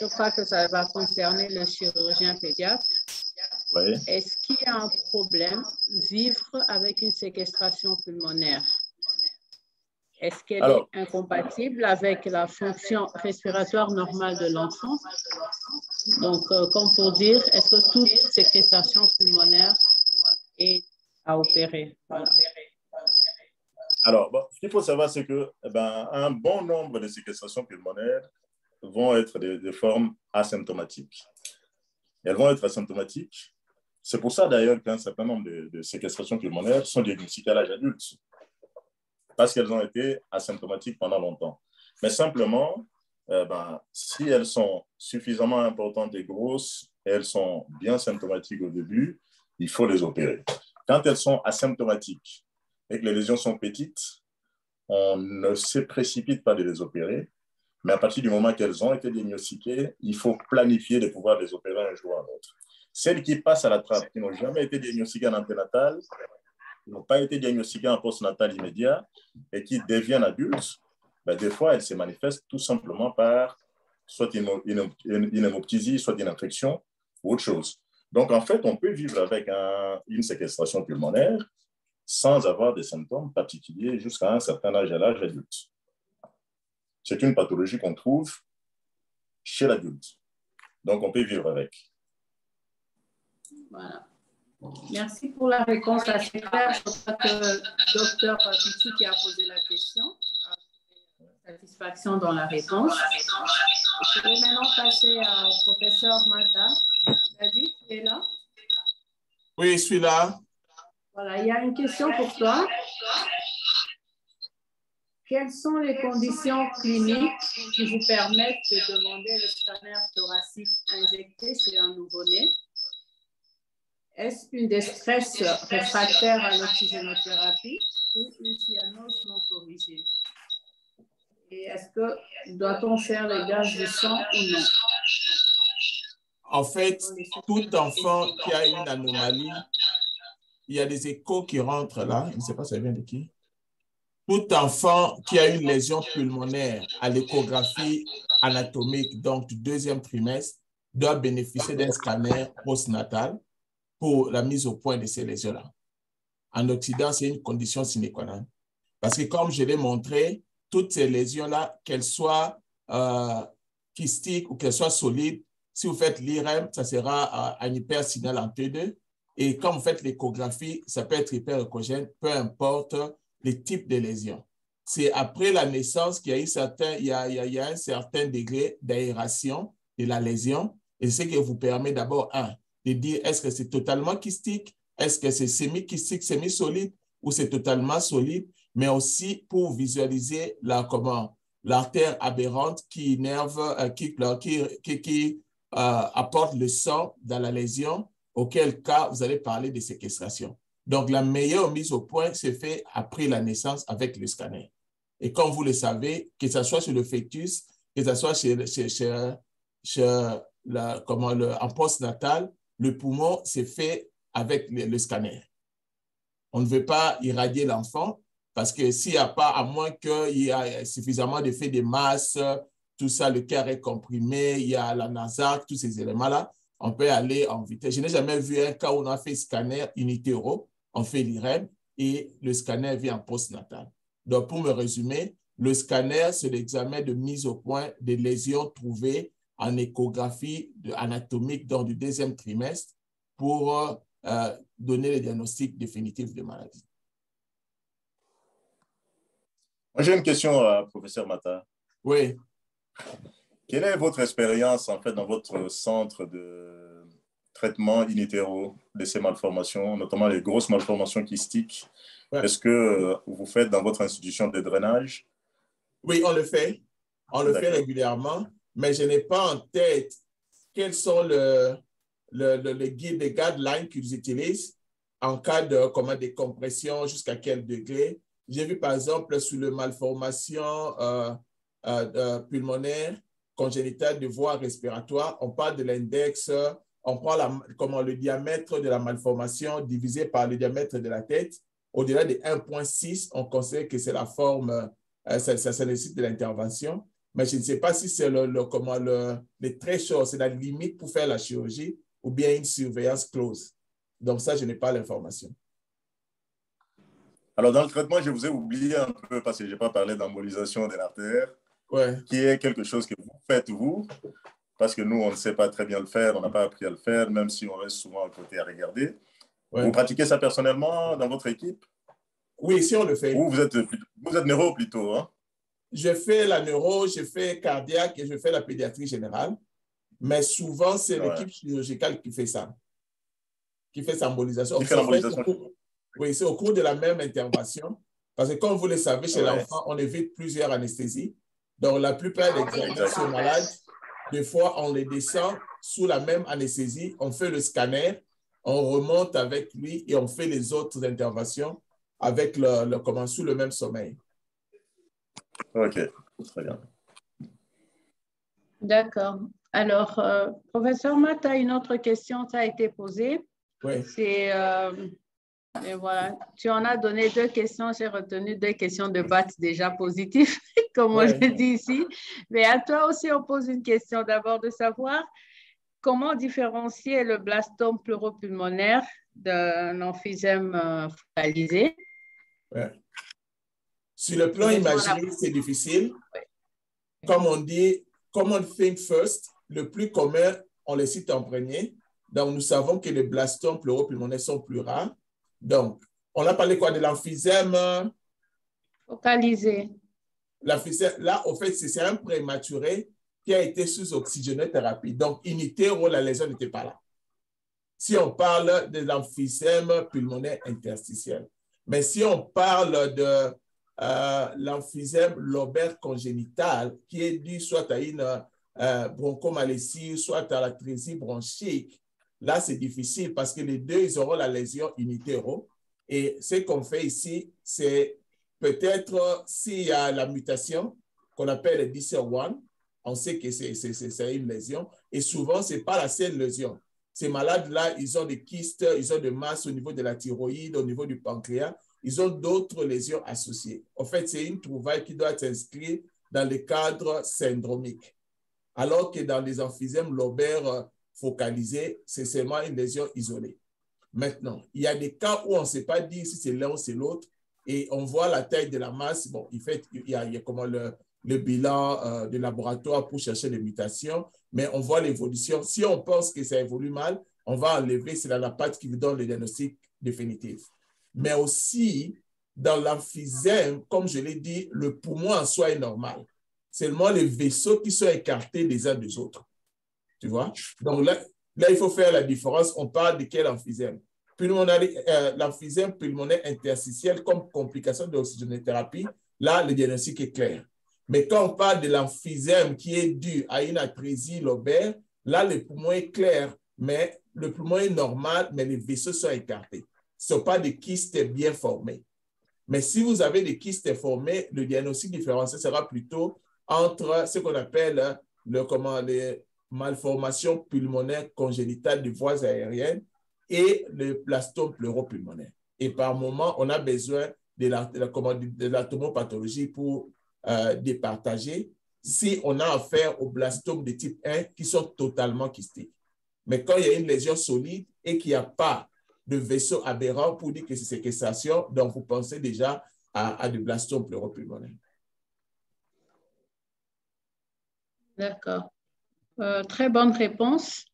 S2: Je crois que ça va concerner le chirurgien pédiatre.
S3: Oui.
S2: Est-ce qu'il y a un problème vivre avec une séquestration pulmonaire? Est-ce qu'elle est incompatible avec la fonction respiratoire normale de l'enfant? Donc, comme pour dire, est-ce que toute séquestration pulmonaire est à opérer? Voilà.
S3: Alors, bon, ce qu'il faut savoir, c'est que un bon nombre de séquestrations pulmonaires vont être des formes asymptomatiques. Elles vont être asymptomatiques. C'est pour ça, d'ailleurs, qu'un certain nombre de séquestrations pulmonaires sont diagnostiquées à l'âge adulte, parce qu'elles ont été asymptomatiques pendant longtemps. Mais simplement, si elles sont suffisamment importantes et grosses, et elles sont bien symptomatiques au début, il faut les opérer. Quand elles sont asymptomatiques et que les lésions sont petites, on ne se précipite pas de les opérer, mais à partir du moment qu'elles ont été diagnostiquées, il faut planifier de pouvoir les opérer un jour ou un autre. Celles qui passent à la trappe, qui n'ont jamais été diagnostiquées en anténatal, qui n'ont pas été diagnostiquées en postnatal immédiat et qui deviennent adultes, des fois, elles se manifestent tout simplement par soit une hémoptysie, soit une infection ou autre chose. Donc, en fait, on peut vivre avec une séquestration pulmonaire sans avoir des symptômes particuliers jusqu'à un certain âge, à l'âge adulte. C'est une pathologie qu'on trouve chez l'adulte. Donc, on peut vivre avec.
S2: Voilà. Merci pour la réponse assez claire. Je crois que le docteur Pichu qui a posé la question a satisfaction dans la réponse. Je vais maintenant passer au professeur Mata. David, tu es là?
S1: Oui, je suis là.
S2: Voilà, il y a une question pour toi. Quelles sont les conditions cliniques qui vous permettent de demander le scanner thoracique injecté chez un nouveau-né? Est-ce une détresse réfractaire à l'oxygénothérapie ou une cyanose non corrigée? Et est-ce que doit-on faire les gaz du sang ou non?
S1: En fait, tout enfant qui a une anomalie, il y a des échos qui rentrent là. Je ne sais pas ça vient de qui. Tout enfant qui a une lésion pulmonaire à l'échographie anatomique, donc du deuxième trimestre, doit bénéficier d'un scanner postnatal pour la mise au point de ces lésions-là. En Occident, c'est une condition sine qua non. Parce que comme je l'ai montré, toutes ces lésions-là, qu'elles soient kystiques ou qu'elles soient solides, si vous faites l'IRM, ça sera un hypersignal en T2. Et quand vous faites l'échographie, ça peut être hyperéchogène, peu importe les types de lésions. C'est après la naissance qu'il y a un certain degré d'aération de la lésion. Et ce qui vous permet d'abord, de dire est-ce que c'est totalement kystique, est-ce que c'est semi-kystique, semi-solide ou c'est totalement solide, mais aussi pour visualiser l'artère aberrante qui innerve, qui apporte le sang dans la lésion, auquel cas vous allez parler de séquestration. Donc, la meilleure mise au point se fait après la naissance avec le scanner. Et comme vous le savez, que ce soit sur le fœtus, que ce soit en postnatal, Le poumon, c'est fait avec le scanner. On ne veut pas irradier l'enfant parce que s'il n'y a pas, à moins qu'il y ait suffisamment d'effet de masse, tout ça, le cœur est comprimé, il y a la nasale, tous ces éléments-là, on peut aller en vitesse. Je n'ai jamais vu un cas où on a fait scanner in utero, on fait l'IRM et le scanner vient en postnatal. Donc, pour me résumer, le scanner, c'est l'examen de mise au point des lésions trouvées en échographie anatomique dans du deuxième trimestre pour donner le diagnostic définitif de maladie.
S3: J'ai une question à professeur Mata.
S1: Oui.
S3: Quelle est votre expérience en fait dans votre centre de traitement in utero de ces malformations, notamment les grosses malformations kystiques? Ouais. Est-ce que vous faites dans votre institution des drainages?
S1: Oui, on le fait. On le fait régulièrement, mais je n'ai pas en tête quels sont les guides, les guidelines qu'ils utilisent en cas de décompression, jusqu'à quel degré. J'ai vu par exemple sur le malformation pulmonaire congénitale de voie respiratoire, on parle de l'index, on prend le diamètre de la malformation divisé par le diamètre de la tête. Au-delà de 1,6, on considère que c'est la forme, ça nécessite de l'intervention. Mais je ne sais pas si c'est le threshold, c'est la limite pour faire la chirurgie ou bien une surveillance close. Donc ça, je n'ai pas l'information.
S3: Alors, dans le traitement, je vous ai oublié un peu parce que je n'ai pas parlé d'embolisation de l'artère, qui est quelque chose que vous faites, vous, parce que nous, on ne sait pas très bien le faire, on n'a pas appris à le faire, même si on reste souvent à côté à regarder. Vous pratiquez ça personnellement dans votre équipe?
S1: Oui, si on le fait.
S3: Ou vous êtes neuro plutôt, hein?
S1: Je fais la neuro, je fais cardiaque et je fais la pédiatrie générale. Mais souvent, c'est l'équipe chirurgicale qui fait ça, qui fait cette embolisation.
S3: Qui fait l'embolisation?
S1: Oui, c'est au cours de la même intervention. Parce que comme vous le savez, chez l'enfant, on évite plusieurs anesthésies. Donc, la plupart des examinations malades, des fois, on les descend sous la même anesthésie. On fait le scanner, on remonte avec lui et on fait les autres interventions avec sous le même sommeil.
S3: OK, très bien.
S2: D'accord. Alors, professeur Mata, une autre question, ça a été posée.
S1: Oui.
S2: C'est, et voilà, tu en as donné 2 questions, j'ai retenu 2 questions de BAT déjà positives, comme on le dit ici. Mais à toi aussi, on pose une question d'abord de savoir comment différencier le blastome pleuropulmonaire d'un emphysème focalisé.
S1: Ouais. Sur le plan imagique, c'est difficile. Comme on dit, common think first, le plus commun, on les cite en premier. Donc, nous savons que les blastomes pleuropulmonaires sont plus rares. Donc, on a parlé quoi de l'emphysème
S2: focalisé.
S1: L'emphysème, là, au fait, c'est un prématuré qui a été sous oxygénothérapie. Donc, in utero, la lésion n'était pas là. Si on parle de l'emphysème pulmonaire interstitiel. Mais si on parle de l'emphysème lobaire congénital, qui est dû soit à une bronchomalésie, soit à l'atrésie bronchique, là, c'est difficile parce que les deux, ils auront la lésion in utero. Et ce qu'on fait ici, c'est peut-être s'il y a la mutation qu'on appelle le DICER1, on sait que c'est une lésion. Et souvent, ce n'est pas la seule lésion. Ces malades-là, ils ont des kystes, ils ont des masses au niveau de la thyroïde, au niveau du pancréas. Ils ont d'autres lésions associées. En fait, c'est une trouvaille qui doit être inscrite dans le cadre syndromique. Alors que dans les emphysèmes lobaires focalisés, c'est seulement une lésion isolée. Maintenant, il y a des cas où on ne sait pas dire si c'est l'un ou c'est l'autre et on voit la taille de la masse. Bon, il y a comment le bilan de laboratoire pour chercher les mutations, mais on voit l'évolution. Si on pense que ça évolue mal, on va enlever, c'est la patte qui vous donne le diagnostic définitif. Mais aussi, dans l'emphysème, comme je l'ai dit, le poumon en soi est normal. Seulement les vaisseaux qui sont écartés les uns des autres. Tu vois? Donc là, il faut faire la différence. On parle de quel emphysème? L'emphysème pulmonaire interstitiel comme complication de l'oxygénothérapie, là, le diagnostic est clair. Mais quand on parle de l'emphysème qui est dû à une atrésie lobaire, là, le poumon est clair, mais le poumon est normal, mais les vaisseaux sont écartés. Ce ne sont pas des kystes bien formés. Mais si vous avez des kystes formés, le diagnostic différencié sera plutôt entre ce qu'on appelle malformation pulmonaire congénitale des voies aériennes et le blastome pleuropulmonaire. Et par moment, on a besoin de la tomopathologie pour départager si on a affaire au blastome de type 1 qui sont totalement kystiques. Mais quand il y a une lésion solide et qu'il n'y a pas de vaisseau aberrant pour dire que c'est séquestration, donc vous pensez déjà à du blastome pleuropulmonaire.
S2: D'accord. Très bonne réponse.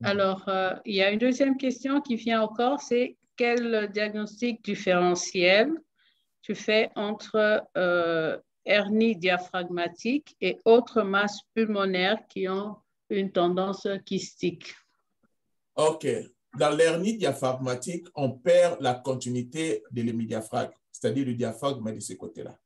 S2: Alors, il y a une deuxième question qui vient encore, c'est quel diagnostic différentiel tu fais entre hernie diaphragmatique et autres masses pulmonaires qui ont une tendance kystique?
S1: OK. Dans l'hernie diaphragmatique, on perd la continuité de l'hémidiaphragme, c'est-à-dire le diaphragme de ce côté-là.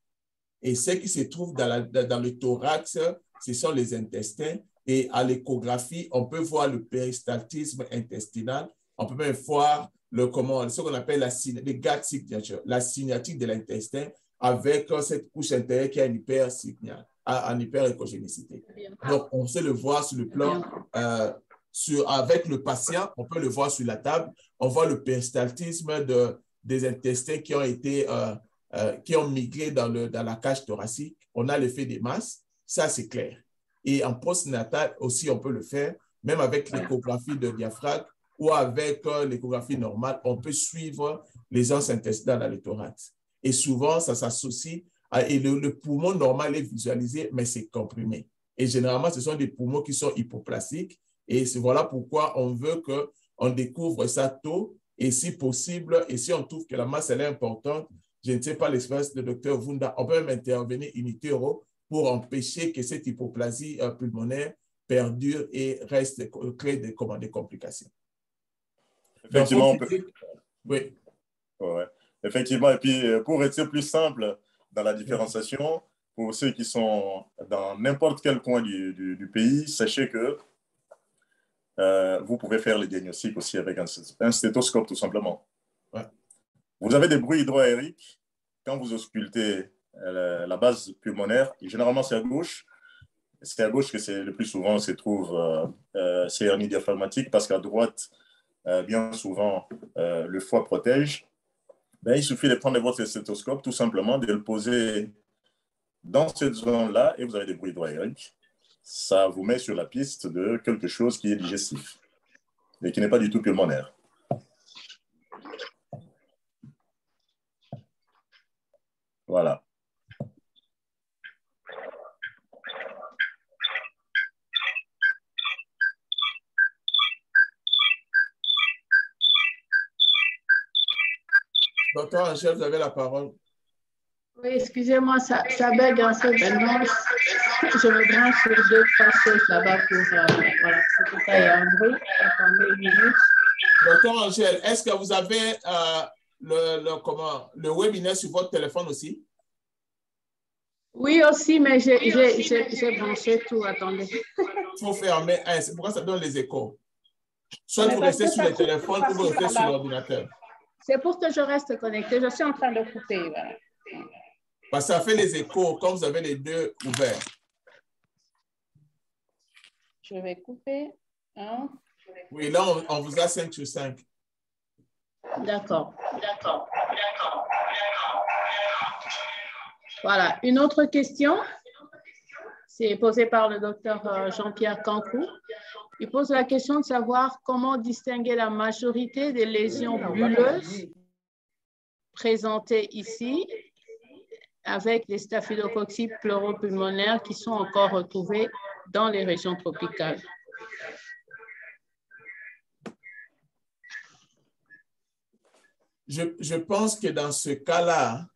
S1: Et ce qui se trouve dans le thorax, ce sont les intestins. Et à l'échographie, on peut voir le péristaltisme intestinal. On peut même voir ce qu'on appelle le gap signature, la signature de l'intestin avec cette couche intérieure qui a une hyperéchogénicité. Donc, on sait le voir sur le plan, avec le patient, on peut le voir sur la table. On voit le péristaltisme des intestins qui ont migré dans la cage thoracique. On a l'effet des masses. Ça, c'est clair. Et en postnatal aussi, on peut le faire, même avec l'échographie de diaphragme ou avec l'échographie normale, on peut suivre les anses intestinales dans le thorax. Et souvent, ça s'associe et le poumon normal est visualisé, mais c'est comprimé. Et généralement, ce sont des poumons qui sont hypoplastiques. Et voilà pourquoi on veut qu'on découvre ça tôt. Et si possible, et si on trouve que la masse elle est importante, je ne sais pas l'expérience de Dr. Wunda, on peut même intervenir in utero pour empêcher que cette hypoplasie pulmonaire perdure et crée des complications.
S3: Effectivement,
S1: donc, oui.
S3: Ouais. Effectivement, et puis pour être plus simple dans la différenciation, pour ceux qui sont dans n'importe quel coin du pays, sachez que vous pouvez faire le diagnostic aussi avec un stéthoscope tout simplement.
S1: Ouais.
S3: Vous avez des bruits hydroaériques quand vous auscultez la base pulmonaire, et généralement c'est à gauche. C'est à gauche que le plus souvent se trouve ces hernies diaphragmatiques parce qu'à droite, bien souvent, le foie protège. Ben, il suffit de prendre votre stéthoscope, tout simplement, de le poser dans cette zone-là et vous avez des bruits hydroaériques. Ça vous met sur la piste de quelque chose qui est digestif et qui n'est pas du tout pulmonaire. Voilà.
S1: Docteur Angèle, vous avez la parole.
S2: Oui, excusez-moi, ça bug un peu maintenant. Je me branche sur 2-3 choses là-bas pour... voilà, c'est pour ça il y a un bruit. Attendez une minute.
S1: Docteur Angèle, est-ce que vous avez le webinaire sur votre téléphone aussi?
S2: Oui, aussi, mais j'ai branché tout. Attendez.
S1: Il faut fermer un. C'est pourquoi ça donne les échos. Soit vous restez sur le téléphone ou vous restez sur l'ordinateur.
S2: C'est pour que je reste connecté. Je suis en train de couper. Voilà.
S1: Parce que ça fait les échos quand vous avez les deux ouverts.
S2: Je vais couper. Hein?
S1: Oui, là, on vous a 5 sur 5.
S2: D'accord. Voilà. Une autre question, c'est posée par le docteur Jean-Pierre Kankou. Il pose la question de savoir comment distinguer la majorité des lésions bulleuses présentées ici avec les staphylococci pleuropulmonaires qui sont encore retrouvés dans les régions tropicales.
S1: Je pense que dans ce cas-là,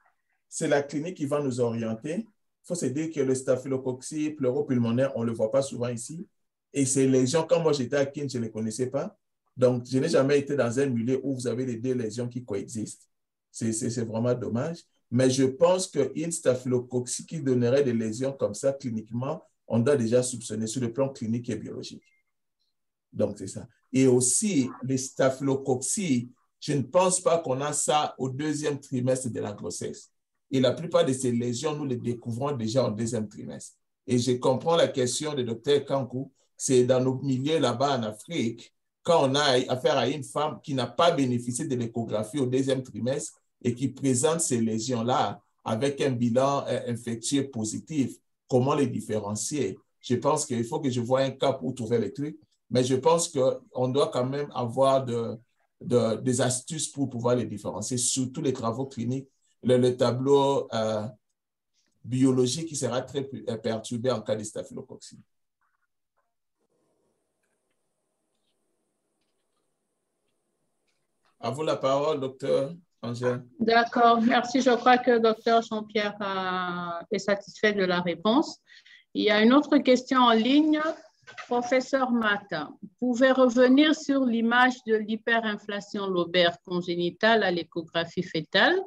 S1: c'est la clinique qui va nous orienter. Il faut se dire que le staphylococci pleuropulmonaire, on ne le voit pas souvent ici. Et ces lésions, quand moi j'étais à Kin, je ne les connaissais pas. Donc, je n'ai jamais été dans un milieu où vous avez les deux lésions qui coexistent. C'est vraiment dommage. Mais je pense qu'une staphylococci qui donnerait des lésions comme ça cliniquement, on doit déjà soupçonner sur le plan clinique et biologique. Donc, c'est ça. Et aussi, les staphylococci, je ne pense pas qu'on a ça au deuxième trimestre de la grossesse. Et la plupart de ces lésions, nous les découvrons déjà au deuxième trimestre. Et je comprends la question du docteur Kankou. c'est dans nos milieux là-bas en Afrique, quand on a affaire à une femme qui n'a pas bénéficié de l'échographie au deuxième trimestre et qui présente ces lésions-là avec un bilan infectieux positif, comment les différencier? Je pense qu'il faut que je voie un cas pour trouver les trucs, mais je pense qu'on doit quand même avoir des astuces pour pouvoir les différencier, surtout les travaux cliniques, le tableau biologique qui sera très perturbé en cas de staphylococcus. À vous la parole, docteur Angèle.
S2: D'accord, merci. Je crois que docteur Jean-Pierre est satisfait de la réponse. Il y a une autre question en ligne. Professeur Mata, vous pouvez revenir sur l'image de l'hyperinflation lobaire congénitale à l'échographie fœtale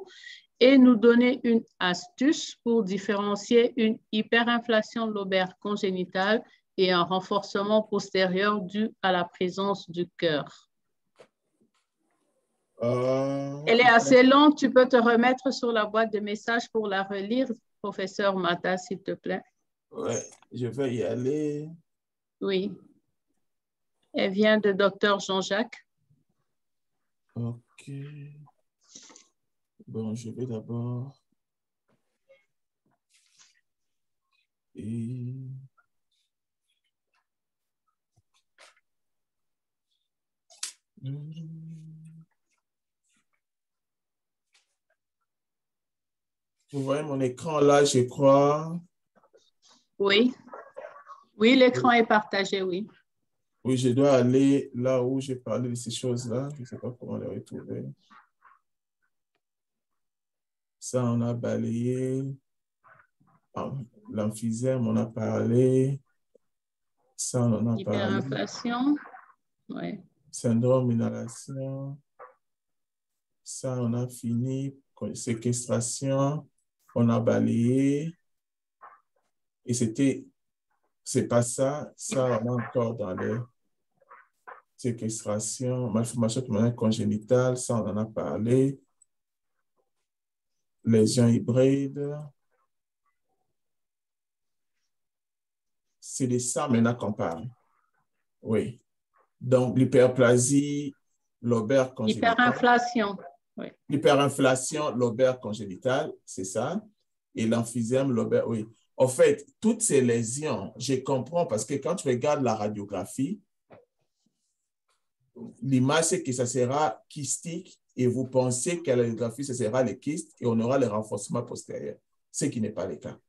S2: et nous donner une astuce pour différencier une hyperinflation lobaire congénitale et un renforcement postérieur dû à la présence du cœur. Elle est assez longue, tu peux te remettre sur la boîte de messages pour la relire, professeur Mata, s'il te plaît.
S1: Oui, je vais y aller.
S2: Oui. Elle vient de docteur Jean-Jacques.
S1: OK. Bon, je vais d'abord... Vous voyez mon écran là, je crois.
S2: Oui. Oui, l'écran est partagé, oui.
S1: Oui, je dois aller là où j'ai parlé de ces choses-là. Je ne sais pas comment les retrouver. Ça, on a balayé. L'emphysème, on a parlé. Ça, on en a parlé.
S2: Hyperinflation, oui.
S1: Syndrome inhalation. Ça, on a fini. Séquestration, on a balayé. Et c'est pas ça. Ça, on a encore dans les séquestration, malformation pulmonaire congénitale, ça, on en a parlé. Lésions hybrides. C'est de ça maintenant qu'on parle. Oui. Donc, l'hyperplasie lobaire congénitale.
S2: Hyperinflation. Oui.
S1: L'hyperinflation lobaire congénitale, c'est ça. Et l'emphysème lobaire, oui. En fait, toutes ces lésions, je comprends parce que quand tu regardes la radiographie, l'image, c'est que ça sera kystique et vous pensez qu'à la radiographie, ce sera les kystes et on aura le renforcement postérieur, ce qui n'est pas le cas.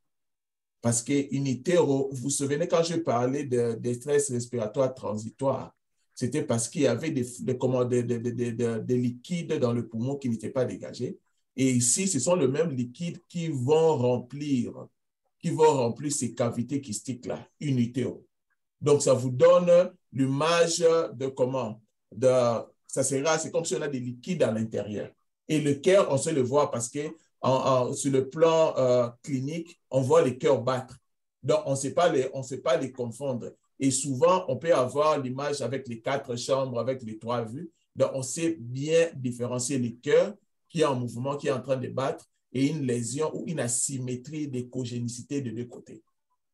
S1: Parce qu'une hétéro, vous vous souvenez quand je parlais de stress respiratoire transitoire, c'était parce qu'il y avait des liquides dans le poumon qui n'étaient pas dégagés. Et ici, ce sont les mêmes liquides qui vont remplir ces cavités kystiques-là, une hétéro. Donc, ça vous donne l'image de comment? C'est comme si on a des liquides à l'intérieur. Et le cœur, on sait le voir parce que sur le plan clinique, on voit les cœurs battre. Donc, on ne sait pas les confondre. Et souvent, on peut avoir l'image avec les 4 chambres, avec les 3 vues. Donc, on sait bien différencier le cœur qui est en mouvement, qui est en train de battre, et une lésion ou une asymétrie d'échogénicité de 2 côtés.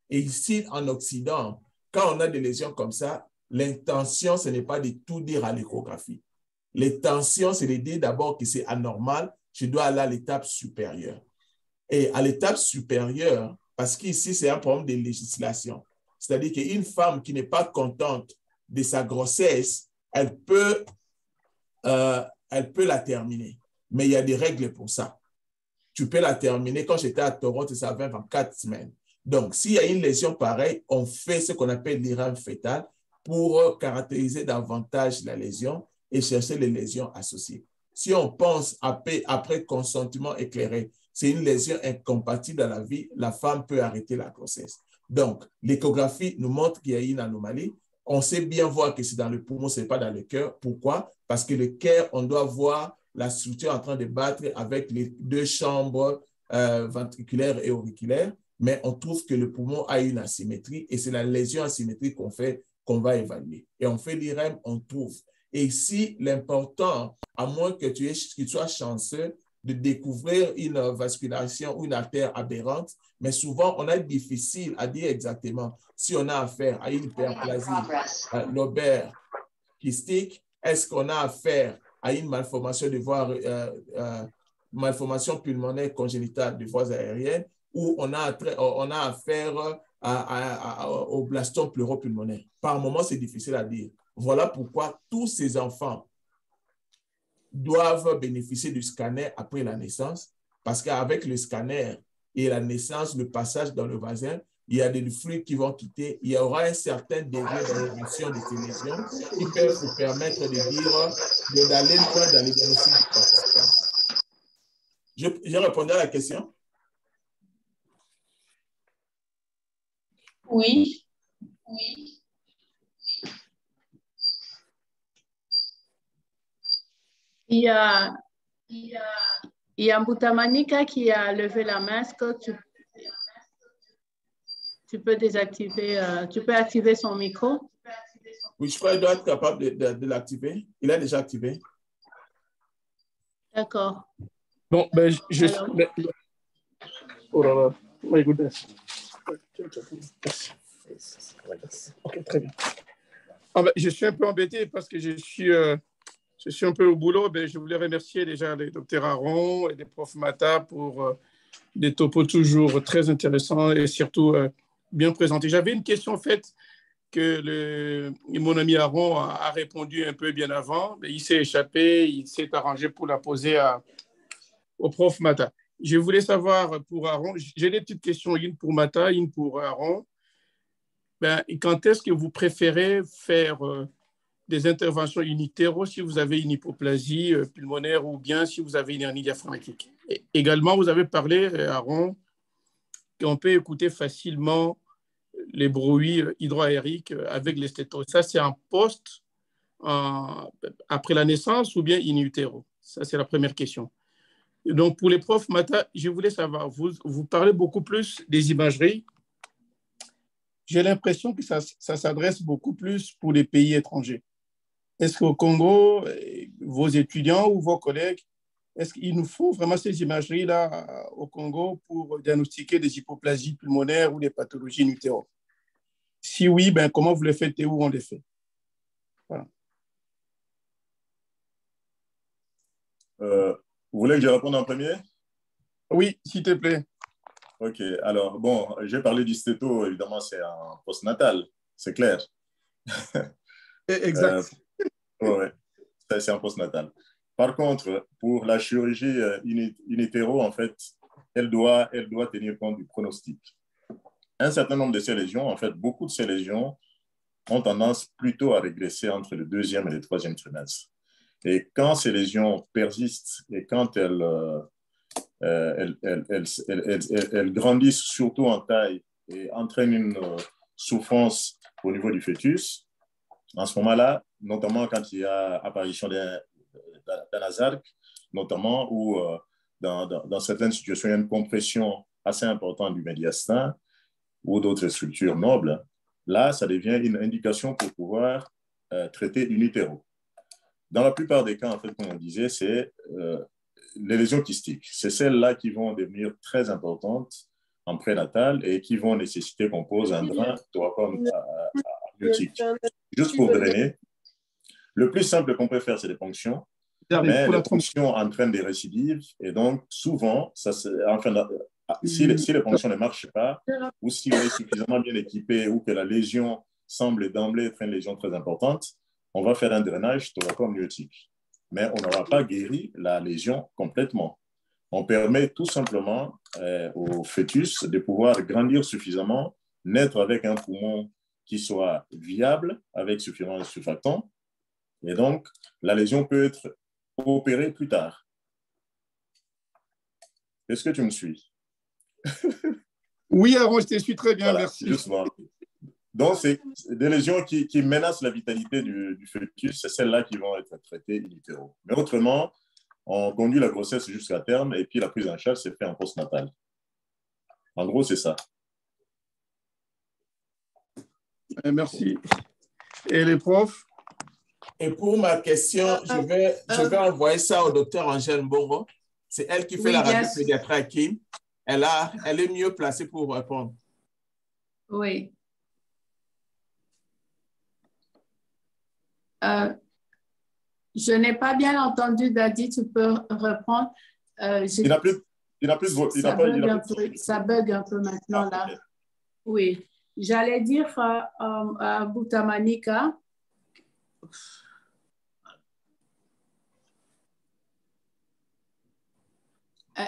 S1: Et ici, en Occident, quand on a des lésions comme ça, l'intention, ce n'est pas de tout dire à l'échographie. L'intention, c'est de dire d'abord que c'est anormal, je dois aller à l'étape supérieure. Et à l'étape supérieure, parce qu'ici, c'est un problème de législation. C'est-à-dire qu'une femme qui n'est pas contente de sa grossesse, elle peut la terminer. Mais il y a des règles pour ça. Tu peux la terminer. Quand j'étais à Toronto, ça avait 24 semaines. Donc, s'il y a une lésion pareille, on fait ce qu'on appelle l'IRM fœtal pour caractériser davantage la lésion et chercher les lésions associées. Si on pense après consentement éclairé, c'est une lésion incompatible à la vie, la femme peut arrêter la grossesse. Donc, l'échographie nous montre qu'il y a une anomalie. On sait bien voir que c'est dans le poumon, ce n'est pas dans le cœur. Pourquoi? Parce que le cœur, on doit voir la structure en train de battre avec les 2 chambres ventriculaires et auriculaires, mais on trouve que le poumon a une asymétrie et c'est la lésion asymétrique qu'on va évaluer. Et on fait l'IRM, on trouve. Et ici, l'important, à moins que tu sois chanceux, de découvrir une vascularisation ou une artère aberrante, mais souvent, on est difficile à dire exactement si on a affaire à une hyperplasie lobaire kystique, est-ce qu'on a affaire à une malformation de voie, malformation pulmonaire congénitale de voies aériennes, ou on a affaire au blastome pleuropulmonaire. Par moment, c'est difficile à dire. Voilà pourquoi tous ces enfants doivent bénéficier du scanner après la naissance, parce qu'avec le scanner et la naissance, le passage dans le vaccin, il y a des fluides qui vont quitter. Il y aura un certain degré d'élévation de ces lésions qui peuvent vous permettre de dire, d'aller loin dans les diagnostics du participant. J'ai répondu à la question?
S2: Oui. Il y a Boutamanika qui a levé la main. Est-ce que tu peux désactiver, tu peux activer son micro?
S1: Oui, je crois qu'il doit être capable de l'activer. Il a déjà activé.
S2: D'accord.
S4: Bon, ben, oh là là, my goodness. Ok, très bien. Ah ben, je suis un peu embêté parce que je suis un peu au boulot. Ben, je voulais remercier déjà les docteurs Aron et les profs Mata pour des topos toujours très intéressants et surtout bien présentés. J'avais une question faite que mon ami Aron a répondu un peu bien avant. Il s'est échappé, il s'est arrangé pour la poser au prof Mata. Je voulais savoir pour Aron, j'ai des petites questions, une pour Mata, une pour Aron. Ben, quand est-ce que vous préférez faire des interventions in utero si vous avez une hypoplasie pulmonaire ou bien si vous avez une hernie diaphragmatique? Et également, vous avez parlé, Aron, qu'on peut écouter facilement les bruits hydroaériques avec les stétos. Ça, c'est en post, après la naissance ou bien in utero? Ça, c'est la première question. Donc, pour les profs, Mata, je voulais savoir, vous parlez beaucoup plus des imageries. J'ai l'impression que ça s'adresse beaucoup plus pour les pays étrangers. Est-ce qu'au Congo, vos étudiants ou vos collègues, est-ce qu'il nous faut vraiment ces imageries-là au Congo pour diagnostiquer des hypoplasies pulmonaires ou des pathologies in utero? Si oui, ben, comment vous les faites et où on les fait? Voilà.
S3: Vous voulez que je réponde en premier?
S4: Oui, s'il te plaît.
S3: Ok, alors, bon, j'ai parlé du stéto, évidemment, c'est en postnatal, c'est clair.
S4: Exact.
S3: Ouais, c'est en postnatal. Par contre, pour la chirurgie in utero, en fait, elle doit tenir compte du pronostic. Un certain nombre de ces lésions, en fait, beaucoup de ces lésions ont tendance plutôt à régresser entre le 2e et le 3e trimestre. Et quand ces lésions persistent et quand elles grandissent surtout en taille et entraînent une souffrance au niveau du fœtus, en ce moment-là, notamment quand il y a apparition d'un azarque, notamment, ou dans certaines situations, il y a une compression assez importante du médiastin ou d'autres structures nobles, là, ça devient une indication pour pouvoir traiter in utero. Dans la plupart des cas, en fait, comme on disait, c'est les lésions kystiques. C'est celles-là qui vont devenir très importantes en prénatal et qui vont nécessiter qu'on pose un drain thoracoamniotique. Juste pour drainer, le plus simple qu'on peut faire, c'est des ponctions. Mais les ponctions entraînent des récidives et donc souvent, si les ponctions ne marchent pas ou si on est suffisamment bien équipé ou que la lésion semble d'emblée être une lésion très importante, on va faire un drainage thoracoamniotique. Mais on n'aura pas guéri la lésion complètement. On permet tout simplement au fœtus de pouvoir grandir suffisamment, naître avec un poumon qui soit viable, avec suffisamment de surfactants. Et donc, la lésion peut être opérée plus tard. Est-ce que tu me suis?
S4: Oui, Aaron, je te suis très bien,
S3: voilà,
S4: merci.
S3: Justement. Donc, c'est des lésions qui menacent la vitalité du fœtus, c'est celles-là qui vont être traitées in utero. Mais autrement, on conduit la grossesse jusqu'à terme et puis la prise en charge se fait en postnatal. En gros, c'est ça.
S4: Merci. Et les profs?
S1: Et pour ma question, je vais envoyer ça au docteur Angèle Mbongo. C'est elle qui fait
S2: Oui,
S1: la
S2: bien
S1: radiopédiatrie à Kim. Elle est mieux placée pour répondre.
S2: Oui. Je n'ai pas bien entendu, Dadi, tu peux reprendre.
S3: Il n'a plus,
S2: Ça bug un peu maintenant, là.
S3: Okay.
S2: Oui. J'allais dire à Boutamanika.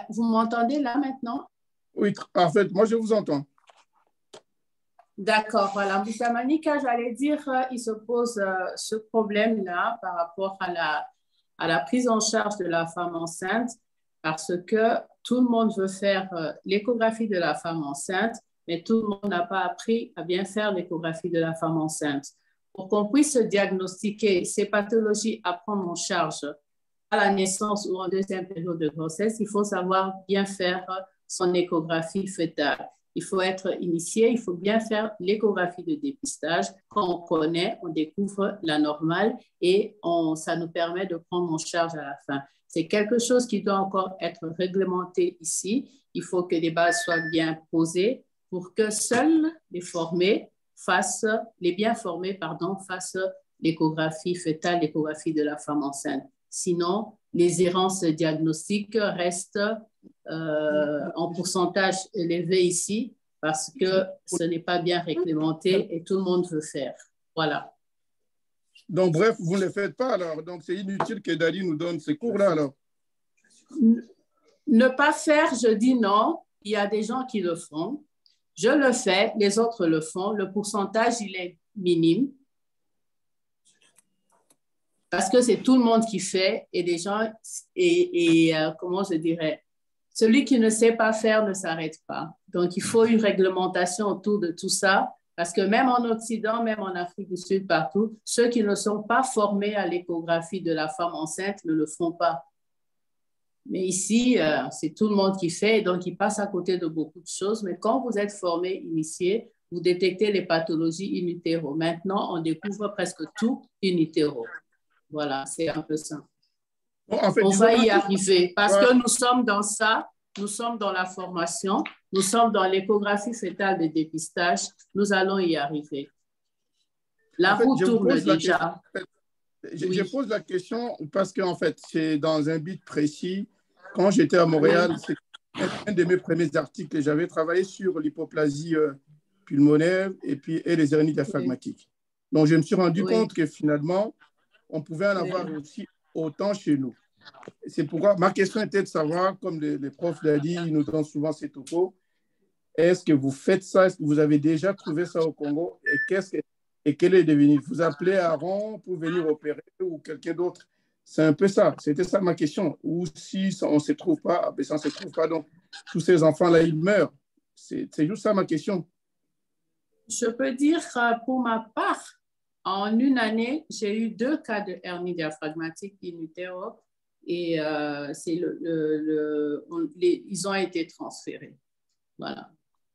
S2: Vous m'entendez là maintenant?
S4: Oui, en fait, moi, je vous entends.
S2: D'accord, voilà. Boutamanika, j'allais dire, il se pose ce problème-là par rapport à la prise en charge de la femme enceinte parce que tout le monde veut faire l'échographie de la femme enceinte, mais tout le monde n'a pas appris à bien faire l'échographie de la femme enceinte. Pour qu'on puisse diagnostiquer ces pathologies à prendre en charge à la naissance ou en deuxième période de grossesse, il faut savoir bien faire son échographie fœtale. Il faut être initié, il faut bien faire l'échographie de dépistage. Quand on connaît, on découvre la normale et ça nous permet de prendre en charge à la fin. C'est quelque chose qui doit encore être réglementé ici. Il faut que les bases soient bien posées pour que seuls les bien formés fassent l'échographie fœtale, l'échographie de la femme enceinte. Sinon, les errances diagnostiques restent en pourcentage élevé ici parce que ce n'est pas bien réglementé et tout le monde veut faire. Voilà.
S4: Donc, bref, vous ne le faites pas alors. Donc, c'est inutile que Dadi nous donne ces cours-là alors.
S2: Ne pas faire, je dis non. Il y a des gens qui le font. Je le fais, les autres le font. Le pourcentage, il est minime. Parce que c'est tout le monde qui fait et des gens, comment je dirais, celui qui ne sait pas faire ne s'arrête pas. Donc, il faut une réglementation autour de tout ça parce que même en Occident, même en Afrique du Sud, partout, ceux qui ne sont pas formés à l'échographie de la femme enceinte ne le font pas. Mais ici, c'est tout le monde qui fait, donc ils passent à côté de beaucoup de choses. Mais quand vous êtes formé, initié, vous détectez les pathologies in utero. Maintenant, on découvre presque tout in utero. Voilà, c'est un peu ça.
S4: Bon, en fait,
S2: on va y arriver parce que nous sommes dans ça, nous sommes dans la formation, nous sommes dans l'échographie fœtale de dépistage, nous allons y arriver. La roue tourne déjà.
S4: Je pose la question parce qu'en fait, c'est dans un but précis. Quand j'étais à Montréal, c'est un de mes premiers articles que j'avais travaillé sur l'hypoplasie pulmonaire et les hernies diaphragmatiques. Donc, je me suis rendu compte que finalement, on pouvait en avoir aussi autant chez nous. C'est pourquoi ma question était de savoir, comme les profs l'ont dit, ils nous donnent souvent ces topos, est-ce que vous faites ça? Est-ce que vous avez déjà trouvé ça au Congo? Et quel est devenu? Vous appelez Aaron pour venir opérer ou quelqu'un d'autre? C'est un peu ça. C'était ça ma question. Ou si on ne se trouve pas, ça ne se trouve pas, donc tous ces enfants-là, ils meurent. C'est juste ça ma question.
S2: Je peux dire pour ma part, en une année, j'ai eu 2 cas de hernie diaphragmatique in utero et ils ont été transférés. Voilà.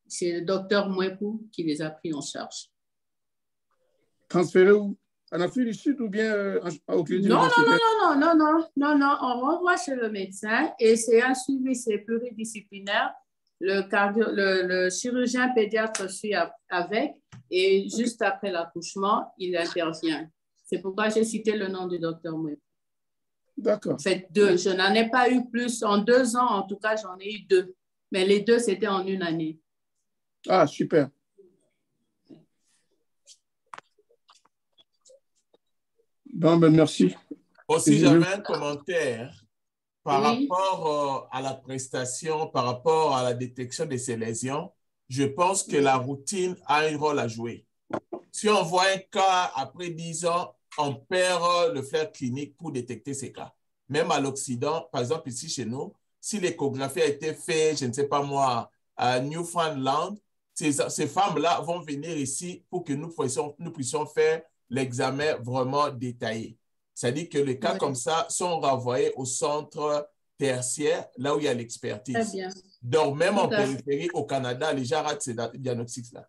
S2: C'est le docteur Mouepou qui les a pris en charge.
S4: Transférés où? En Afrique du Sud ou bien au Crédit universitaire?
S2: Non. On renvoie chez le médecin et c'est un suivi, c'est pluridisciplinaire. Le chirurgien pédiatre suit avec et juste après l'accouchement, il intervient. C'est pourquoi j'ai cité le nom du docteur Mouepou.
S4: D'accord.
S2: En fait, 2. Je n'en ai pas eu plus. En 2 ans, en tout cas, j'en ai eu 2. Mais les 2, c'était en une année.
S4: Ah, super. Bon, ben merci.
S1: Aussi, j'avais un commentaire par rapport à la prestation, par rapport à la détection de ces lésions. Je pense que la routine a un rôle à jouer. Si on voit un cas après 10 ans, on perd le flair clinique pour détecter ces cas. Même à l'Occident, par exemple ici chez nous, si l'échographie a été faite, je ne sais pas moi, à Newfoundland, ces femmes-là vont venir ici pour que nous puissions faire l'examen vraiment détaillé. C'est-à-dire que les cas comme ça sont renvoyés au centre tertiaire, là où il y a l'expertise. Donc, même en périphérie, au Canada, les gens ratent ces diagnostics-là.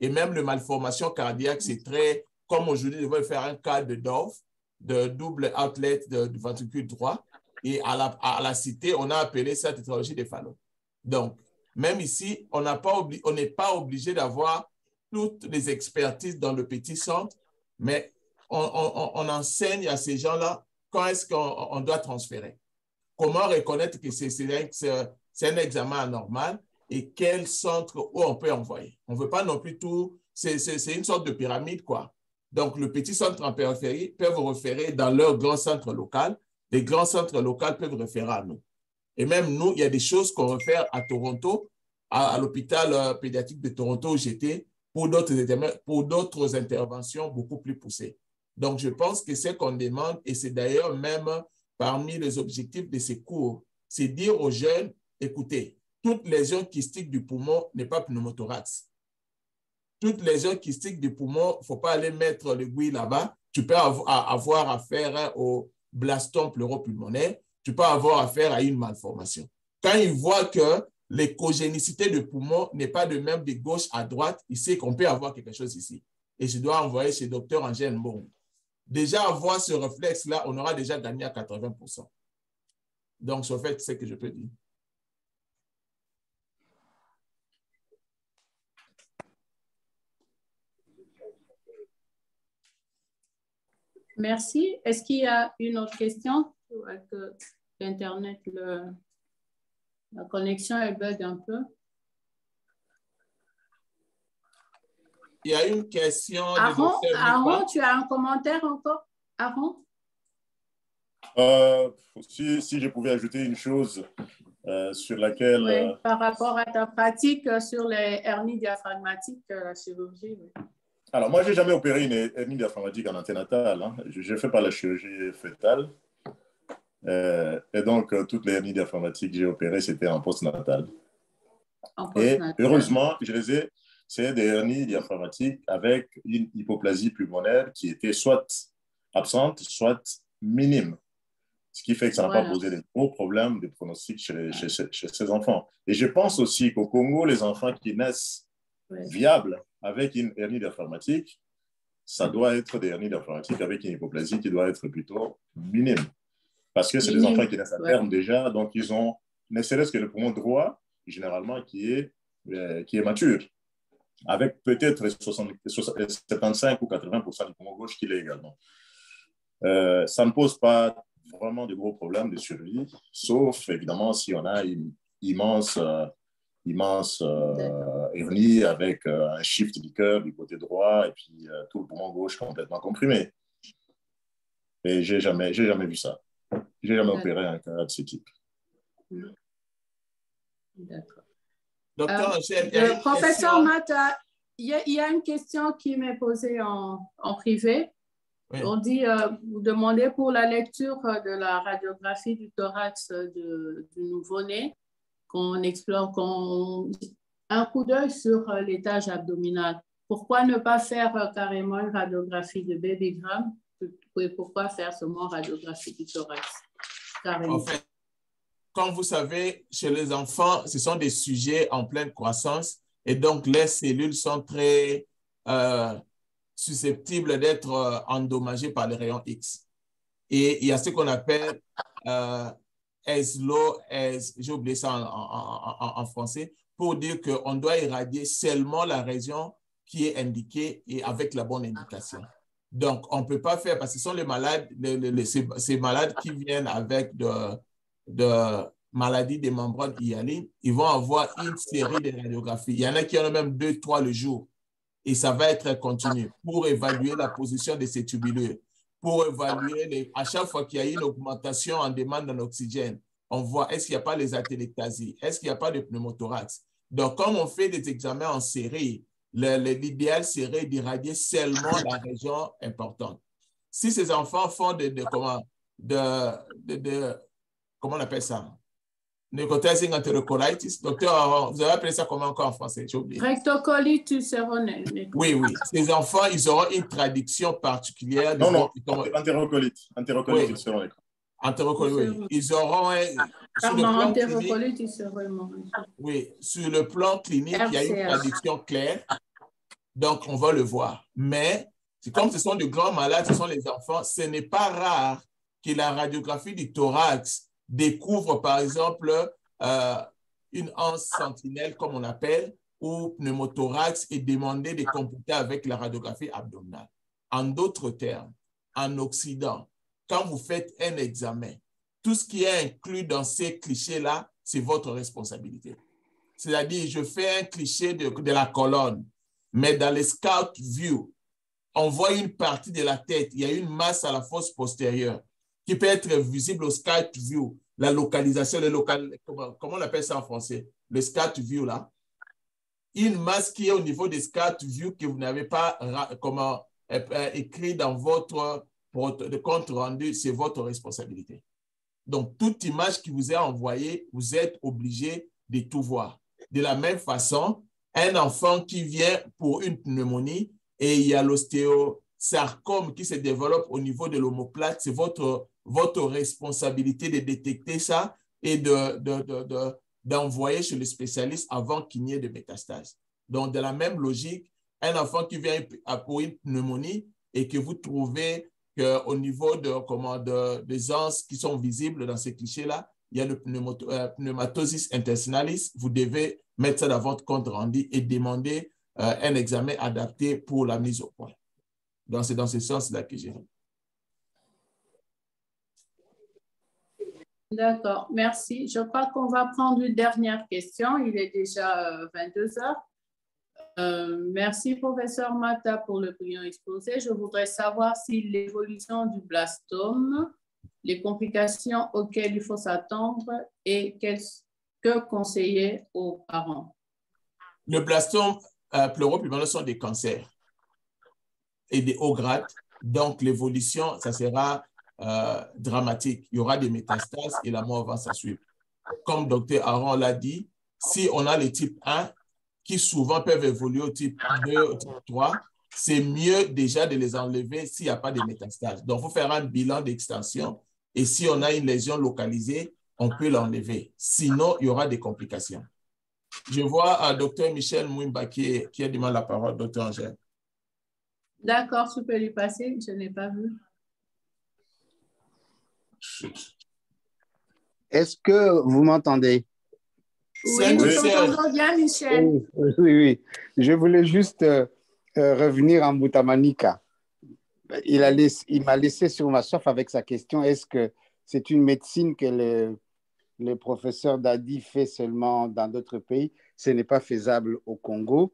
S1: Et même le malformation cardiaque, c'est très, comme aujourd'hui, ils veulent faire un cas de DOV, de double outlet de ventricule droit. Et à la cité, on a appelé ça tétralogie des phallones. Donc, même ici, on n'est pas obligé d'avoir toutes les expertises dans le petit centre, mais on enseigne à ces gens-là quand est-ce qu'on doit transférer. Comment reconnaître que c'est un examen anormal et quel centre où on peut envoyer. On ne veut pas non plus tout, c'est une sorte de pyramide, quoi. Donc, le petit centre en périphérie peuvent référer dans leur grand centre local. Les grands centres locaux peuvent référer à nous. Et même nous, il y a des choses qu'on réfère à Toronto, à l'hôpital pédiatrique de Toronto où j'étais, pour d'autres interventions beaucoup plus poussées. Donc, je pense que ce qu'on demande, et c'est d'ailleurs même parmi les objectifs de ces cours, c'est dire aux jeunes, écoutez, toute lésion kystique du poumon n'est pas pneumothorax. Toute lésion kystique du poumon, il ne faut pas aller mettre l'aiguille là-bas. Tu peux avoir affaire au blastome pleuropulmonaire. Tu peux avoir affaire à une malformation. Quand ils voient que l'écogénicité du poumon n'est pas de même de gauche à droite, il sait qu'on peut avoir quelque chose ici. Et je dois envoyer chez Dr Angèle Mbongo. Déjà, avoir ce réflexe-là, on aura déjà gagné à 80%. Donc, en fait, c'est ce que je peux dire.
S2: Merci. Est-ce qu'il y a une autre question? Avec l'Internet, la connexion, elle bug un peu.
S1: Il y a une question.
S2: Aaron, tu as un commentaire encore? Aaron?
S3: Si je pouvais ajouter une chose sur laquelle...
S2: Oui, par rapport à ta pratique sur les hernies diaphragmatiques, la chirurgie. Oui.
S3: Alors, moi, je n'ai jamais opéré une hernie diaphragmatique en anténatale. Hein. Je ne fais pas la chirurgie fœtale. Et donc, toutes les hernies diaphragmatiques que j'ai opérées, c'était en postnatal. Et heureusement, c'est des hernies diaphragmatiques avec une hypoplasie pulmonaire qui était soit absente, soit minime. Ce qui fait que ça n'a pas posé de gros problèmes de pronostic chez ces enfants. Et je pense aussi qu'au Congo, les enfants qui naissent viables avec une hernie diaphragmatique, ça doit être des hernies diaphragmatiques avec une hypoplasie qui doit être plutôt minime. Parce que c'est des enfants qui naissent à terme déjà, donc ils ont, ne serait-ce que le poumon droit, généralement, qui est mature, avec peut-être 75 ou 80% du poumon gauche qui l'est également. Ça ne pose pas vraiment de gros problèmes de survie, sauf évidemment si on a une immense hernie avec un shift du cœur du côté droit et puis tout le poumon gauche complètement comprimé. Et j'ai jamais vu ça. J'ai jamais opéré un cas de ce type.
S2: D'accord.
S1: Professeur
S2: Mata, il y a une question qui m'est posée en privé. Oui. On dit, vous demandez pour la lecture de la radiographie du thorax du nouveau-né, qu'on explore un coup d'œil sur l'étage abdominal. Pourquoi ne pas faire carrément une radiographie de babygram? Pourquoi faire seulement radiographie du thorax? Carrément.
S1: En fait, comme vous savez, chez les enfants, ce sont des sujets en pleine croissance et donc les cellules sont très susceptibles d'être endommagées par les rayons X. Et il y a ce qu'on appelle ESLO, j'ai oublié ça en français, pour dire qu'on doit irradier seulement la région qui est indiquée et avec la bonne indication. Donc, on ne peut pas faire, parce que ce sont les malades, ces malades qui viennent avec de maladies des membranes hyalines, ils vont avoir une série de radiographies. Il y en a qui en ont même 2, 3 le jour. Et ça va être continu pour évaluer la position de ces tubulures, pour évaluer, à chaque fois qu'il y a une augmentation en demande en oxygène, on voit est-ce qu'il n'y a pas les atélectasies, est-ce qu'il n'y a pas de pneumothorax. Donc, comme on fait des examens en série, l'idéal serait d'irradier seulement la région importante. Si ces enfants font comment on appelle ça? Necrotizing enterocolitis. Docteur, vous avez appelé ça comment encore en français? J'ai oublié.
S2: Rectocolite ulcéronale.
S1: Oui. Ces enfants, ils auront une traduction particulière.
S3: Non, entérocolite. Entérocolite ulcéronale.
S1: Entérocolite, oui. Ils auront...
S2: entérocolite ulcéronale.
S1: Oui, sur le plan clinique, il y a une traduction claire. Donc, on va le voir. Mais, comme ce sont de grands malades, ce sont les enfants, ce n'est pas rare que la radiographie du thorax découvre, par exemple, une anse sentinelle, comme on appelle, ou pneumothorax, et demander de compléter avec la radiographie abdominale. En d'autres termes, en Occident, quand vous faites un examen, tout ce qui est inclus dans ces clichés-là, c'est votre responsabilité. C'est-à-dire, je fais un cliché de la colonne, mais dans les scout view, on voit une partie de la tête, il y a une masse à la fosse postérieure qui peut être visible au scout view, la localisation, comment on appelle ça en français? Le scout view, là. Une masse qui est au niveau des scout view que vous n'avez pas écrit dans votre compte rendu, c'est votre responsabilité. Donc, toute image qui vous est envoyée, vous êtes obligé de tout voir. De la même façon, un enfant qui vient pour une pneumonie et il y a l'ostéosarcome qui se développe au niveau de l'omoplate, c'est votre responsabilité de détecter ça et d'envoyer chez le spécialiste avant qu'il n'y ait de métastases. Donc, de la même logique, un enfant qui vient pour une pneumonie et que vous trouvez qu'au niveau des anses qui sont visibles dans ces clichés-là, il y a le pneumatosis intestinalis. Vous devez mettre ça dans votre compte rendu et demander un examen adapté pour la mise au point. Donc, c'est dans ce sens-là que j'ai dit.
S2: D'accord, merci. Je crois qu'on va prendre une dernière question. Il est déjà 22 heures. Merci, professeur Mata, pour le brillant exposé. Je voudrais savoir si l'évolution du blastome, les complications auxquelles il faut s'attendre et que conseiller aux parents.
S1: Le blastome pleuropulmonaire sont des cancers et des hauts grades. Donc, l'évolution, ça sera dramatique. Il y aura des métastases et la mort va s'assurer. Comme Dr Aaron l'a dit, si on a le type 1, qui souvent peuvent évoluer au type 2, au type 3, c'est mieux déjà de les enlever s'il n'y a pas de métastases. Donc, il faut faire un bilan d'extension et si on a une lésion localisée, on peut l'enlever. Sinon, il y aura des complications. Je vois Dr Michel Mouimba qui a demandé la parole, Dr Angèle.
S2: D'accord, tu peux lui passer, je n'ai pas vu.
S5: Est-ce que vous m'entendez?
S2: Oui, nous t'entendons bien, Michel.
S5: Oui. Je voulais juste revenir en Mutamanika. Il m'a laissé sur ma soif avec sa question. Est-ce que c'est une médecine que le professeur Dadi fait seulement dans d'autres pays? Ce n'est pas faisable au Congo.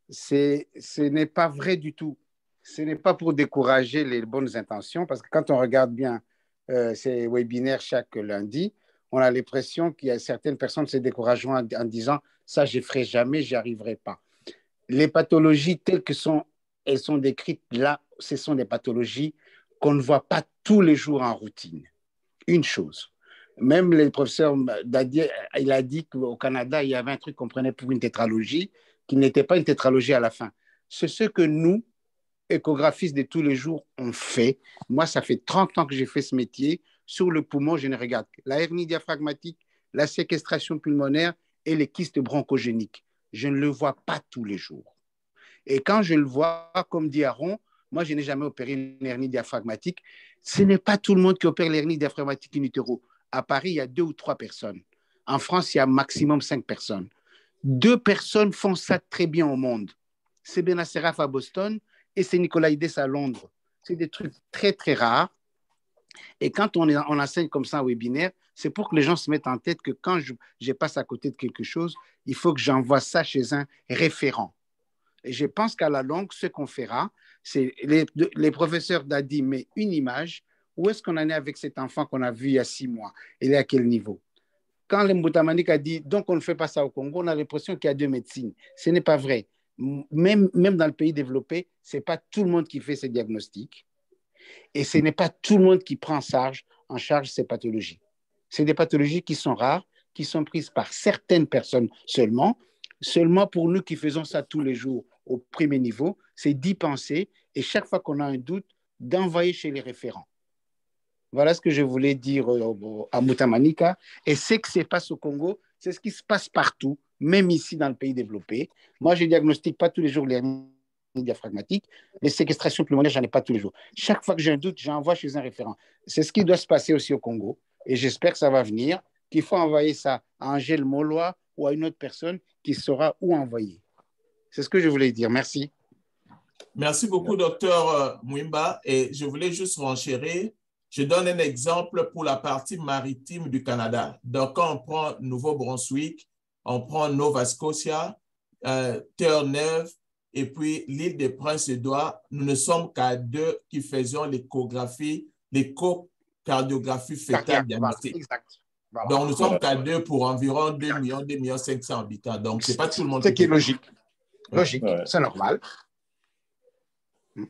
S5: Ce n'est pas vrai du tout. Ce n'est pas pour décourager les bonnes intentions, parce que quand on regarde bien ces webinaires chaque lundi, on a l'impression qu'il y a certaines personnes qui se décourageront en disant « ça, je ne ferai jamais, je n'y arriverai pas ». Les pathologies telles elles sont décrites là, ce sont des pathologies qu'on ne voit pas tous les jours en routine. Une chose, même le professeur Dadi, il a dit qu'au Canada, il y avait un truc qu'on prenait pour une tétralogie, qui n'était pas une tétralogie à la fin. C'est ce que nous, échographistes de tous les jours, on fait. Moi, ça fait 30 ans que j'ai fait ce métier. Sur le poumon, je ne regarde que la hernie diaphragmatique, la séquestration pulmonaire et les kystes bronchogéniques. Je ne le vois pas tous les jours. Et quand je le vois, comme dit Aaron, moi, je n'ai jamais opéré une hernie diaphragmatique. Ce n'est pas tout le monde qui opère l'hernie diaphragmatique in utero. À Paris, il y a 2 ou 3 personnes. En France, il y a maximum 5 personnes. 2 personnes font ça très bien au monde. C'est Benacerraf à Boston et c'est Nicolaides à Londres. C'est des trucs très, très rares. Et quand on enseigne comme ça en webinaire, c'est pour que les gens se mettent en tête que quand je passe à côté de quelque chose, il faut que j'envoie ça chez un référent. Et je pense qu'à la longue, ce qu'on fera, c'est les professeurs Dadi mettent une image. Où est-ce qu'on en est avec cet enfant qu'on a vu il y a 6 mois? Il est à quel niveau? Quand le Mutamanika a dit « donc on ne fait pas ça au Congo », on a l'impression qu'il y a 2 médecines. Ce n'est pas vrai. Même dans le pays développé, ce n'est pas tout le monde qui fait ces diagnostics. Et ce n'est pas tout le monde qui prend en charge ces pathologies. C'est des pathologies qui sont rares, qui sont prises par certaines personnes seulement. Seulement pour nous qui faisons ça tous les jours au premier niveau, c'est d'y penser et chaque fois qu'on a un doute, d'envoyer chez les référents. Voilà ce que je voulais dire à Mutamanika. Et ce qui se passe au Congo, c'est ce qui se passe partout, même ici dans le pays développé. Moi, je ne diagnostique pas tous les jours les hernies diaphragmatiques. Les séquestrations pulmonaires, je n'en ai pas tous les jours. Chaque fois que j'ai un doute, j'envoie chez un référent. C'est ce qui doit se passer aussi au Congo. et j'espère que ça va venir, qu'il faut envoyer ça à Angèle Maulois ou à une autre personne qui saura où envoyer. C'est ce que je voulais dire. Merci.
S1: Merci beaucoup, docteur Mwimba. Et je voulais juste renchérir. Je donne un exemple pour la partie maritime du Canada. Donc, quand on prend Nouveau-Brunswick, on prend Nova Scotia, Terre-Neuve, et puis l'île des Princes-Édouards, nous ne sommes qu'à 2 qui faisons l'échocardiographie fœtale diagnostique.
S5: Exact. Voilà.
S1: Donc, nous sommes qu'à 2 pour environ 2 millions 500 habitants. Donc, ce n'est pas tout le monde.
S5: Ce qui est logique. Logique,
S3: Ouais.
S5: c'est normal.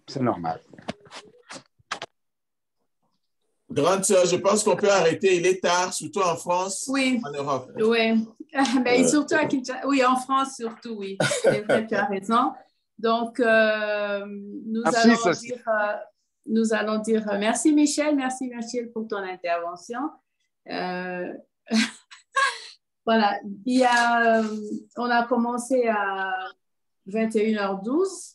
S5: C'est normal.
S1: Grande sœur, je pense qu'on peut arrêter. Il est tard, surtout en France,
S2: Oui.
S1: en Europe.
S2: Oui, ben, surtout à Kinshasa. Oui, en France surtout, oui. C'est vrai, tu as raison. Donc, nous allons dire merci Michel pour ton intervention. Voilà, on a commencé à 20h12,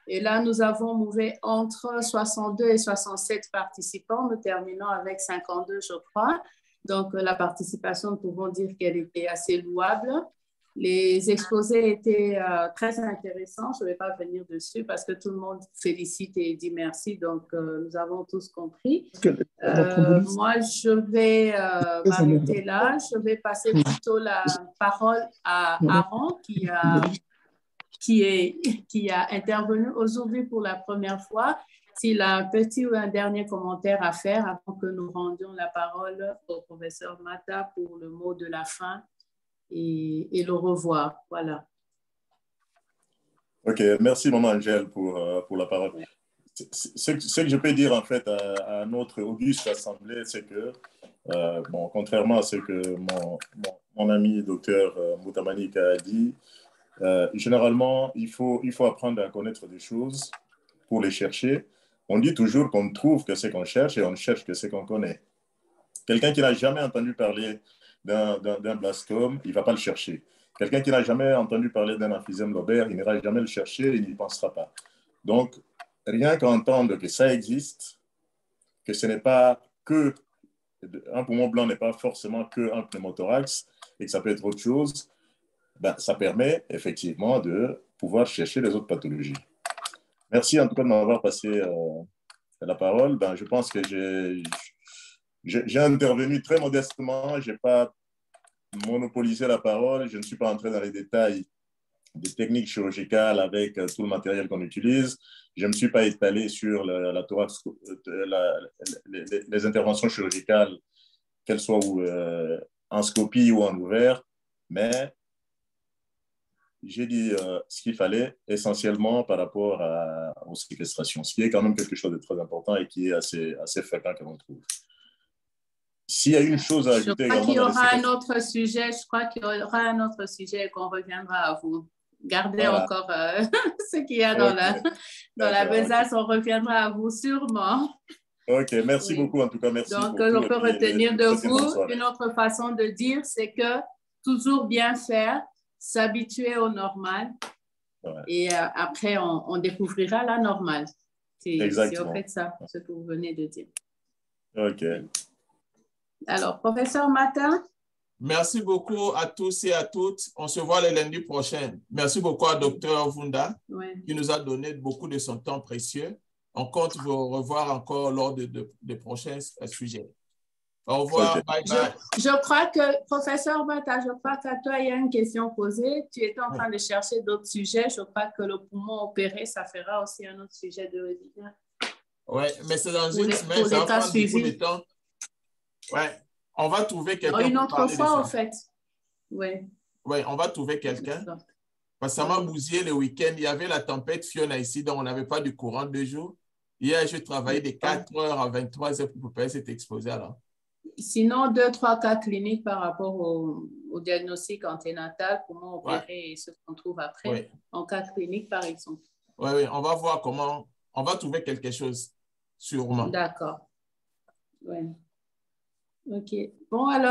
S2: et là, nous avons mouvé entre 62 et 67 participants. Nous terminons avec 52, je crois. Donc, la participation, nous pouvons dire qu'elle était assez louable. Les exposés étaient très intéressants. Je ne vais pas venir dessus parce que tout le monde félicite et dit merci. Donc, nous avons tous compris. Moi, je vais m'arrêter là. Je vais passer plutôt la parole à Aaron qui a intervenu aujourd'hui pour la première fois. S'il a un petit ou un dernier commentaire à faire avant que nous rendions la parole au professeur Mata pour le mot de la fin et le revoir. Voilà.
S3: OK, merci Maman Angèle pour la parole. Ouais. Ce que je peux dire en fait à notre auguste assemblée, c'est que, bon, contrairement à ce que mon ami docteur Moutamanika a dit, généralement, il faut apprendre à connaître des choses pour les chercher. On dit toujours qu'on trouve que c'est qu'on cherche et on cherche que c'est qu'on connaît. Quelqu'un qui n'a jamais entendu parler d'un blastome, il ne va pas le chercher. Quelqu'un qui n'a jamais entendu parler d'un emphysème lobaire, il n'ira jamais le chercher, il n'y pensera pas. Donc, rien qu'entendre que ça existe, que ce n'est pas que un poumon blanc n'est pas forcément qu'un pneumothorax et que ça peut être autre chose, ben, ça permet effectivement de pouvoir chercher les autres pathologies. Merci en tout cas de m'avoir passé la parole. Ben, je pense que j'ai intervenu très modestement, je n'ai pas monopolisé la parole, je ne suis pas entré dans les détails des techniques chirurgicales avec tout le matériel qu'on utilise. Je ne me suis pas étalé sur les interventions chirurgicales, qu'elles soient en scopie ou en ouvert, mais j'ai dit ce qu'il fallait essentiellement par rapport aux séquestrations, ce qui est quand même quelque chose de très important et qui est assez fréquent que l'on trouve. S'il y a une chose à ajouter également...
S2: Je crois qu'il y aura un autre sujet et qu'on reviendra à vous. Gardez encore ce qu'il y a dans la besace, on reviendra à vous sûrement.
S3: OK, merci beaucoup en tout cas, merci.
S2: Donc, on peut retenir de vous une autre façon de dire, c'est que toujours bien faire, s'habituer au normal et après, on découvrira la normale. C'est en fait ça, ce que vous venez de dire.
S3: OK.
S2: Alors, professeur Mata.
S1: Merci beaucoup à tous et à toutes. On se voit le lundi prochain. Merci beaucoup à Dr Vunda qui nous a donné beaucoup de son temps précieux. On compte vous revoir encore lors de prochains sujets. Au revoir. Bye bye.
S2: Je crois que, professeur Mata, je crois qu'à toi, il y a une question posée. Tu étais en train de chercher d'autres sujets. Je crois que le poumon opéré, ça fera aussi un autre sujet de webinaire.
S1: Oui, mais c'est dans une semaine, ça va prendre beaucoup de temps. Oui, on va trouver quelqu'un.
S2: Une autre fois, en fait. Oui.
S1: Oui, on va trouver quelqu'un. Parce que ça m'a bousillé le week-end. Il y avait la tempête Fiona ici, donc on n'avait pas du courant 2 jours. Hier, je travaillais de 4h à 23h pour préparer cet exposé. Alors.
S2: Sinon, 2-3 cas cliniques par rapport au diagnostic anténatal, comment opérer et ce qu'on trouve après, en cas clinique, par exemple.
S1: Oui, on va voir comment. On va trouver quelque chose, sûrement.
S2: D'accord. Oui. OK. Bon, alors.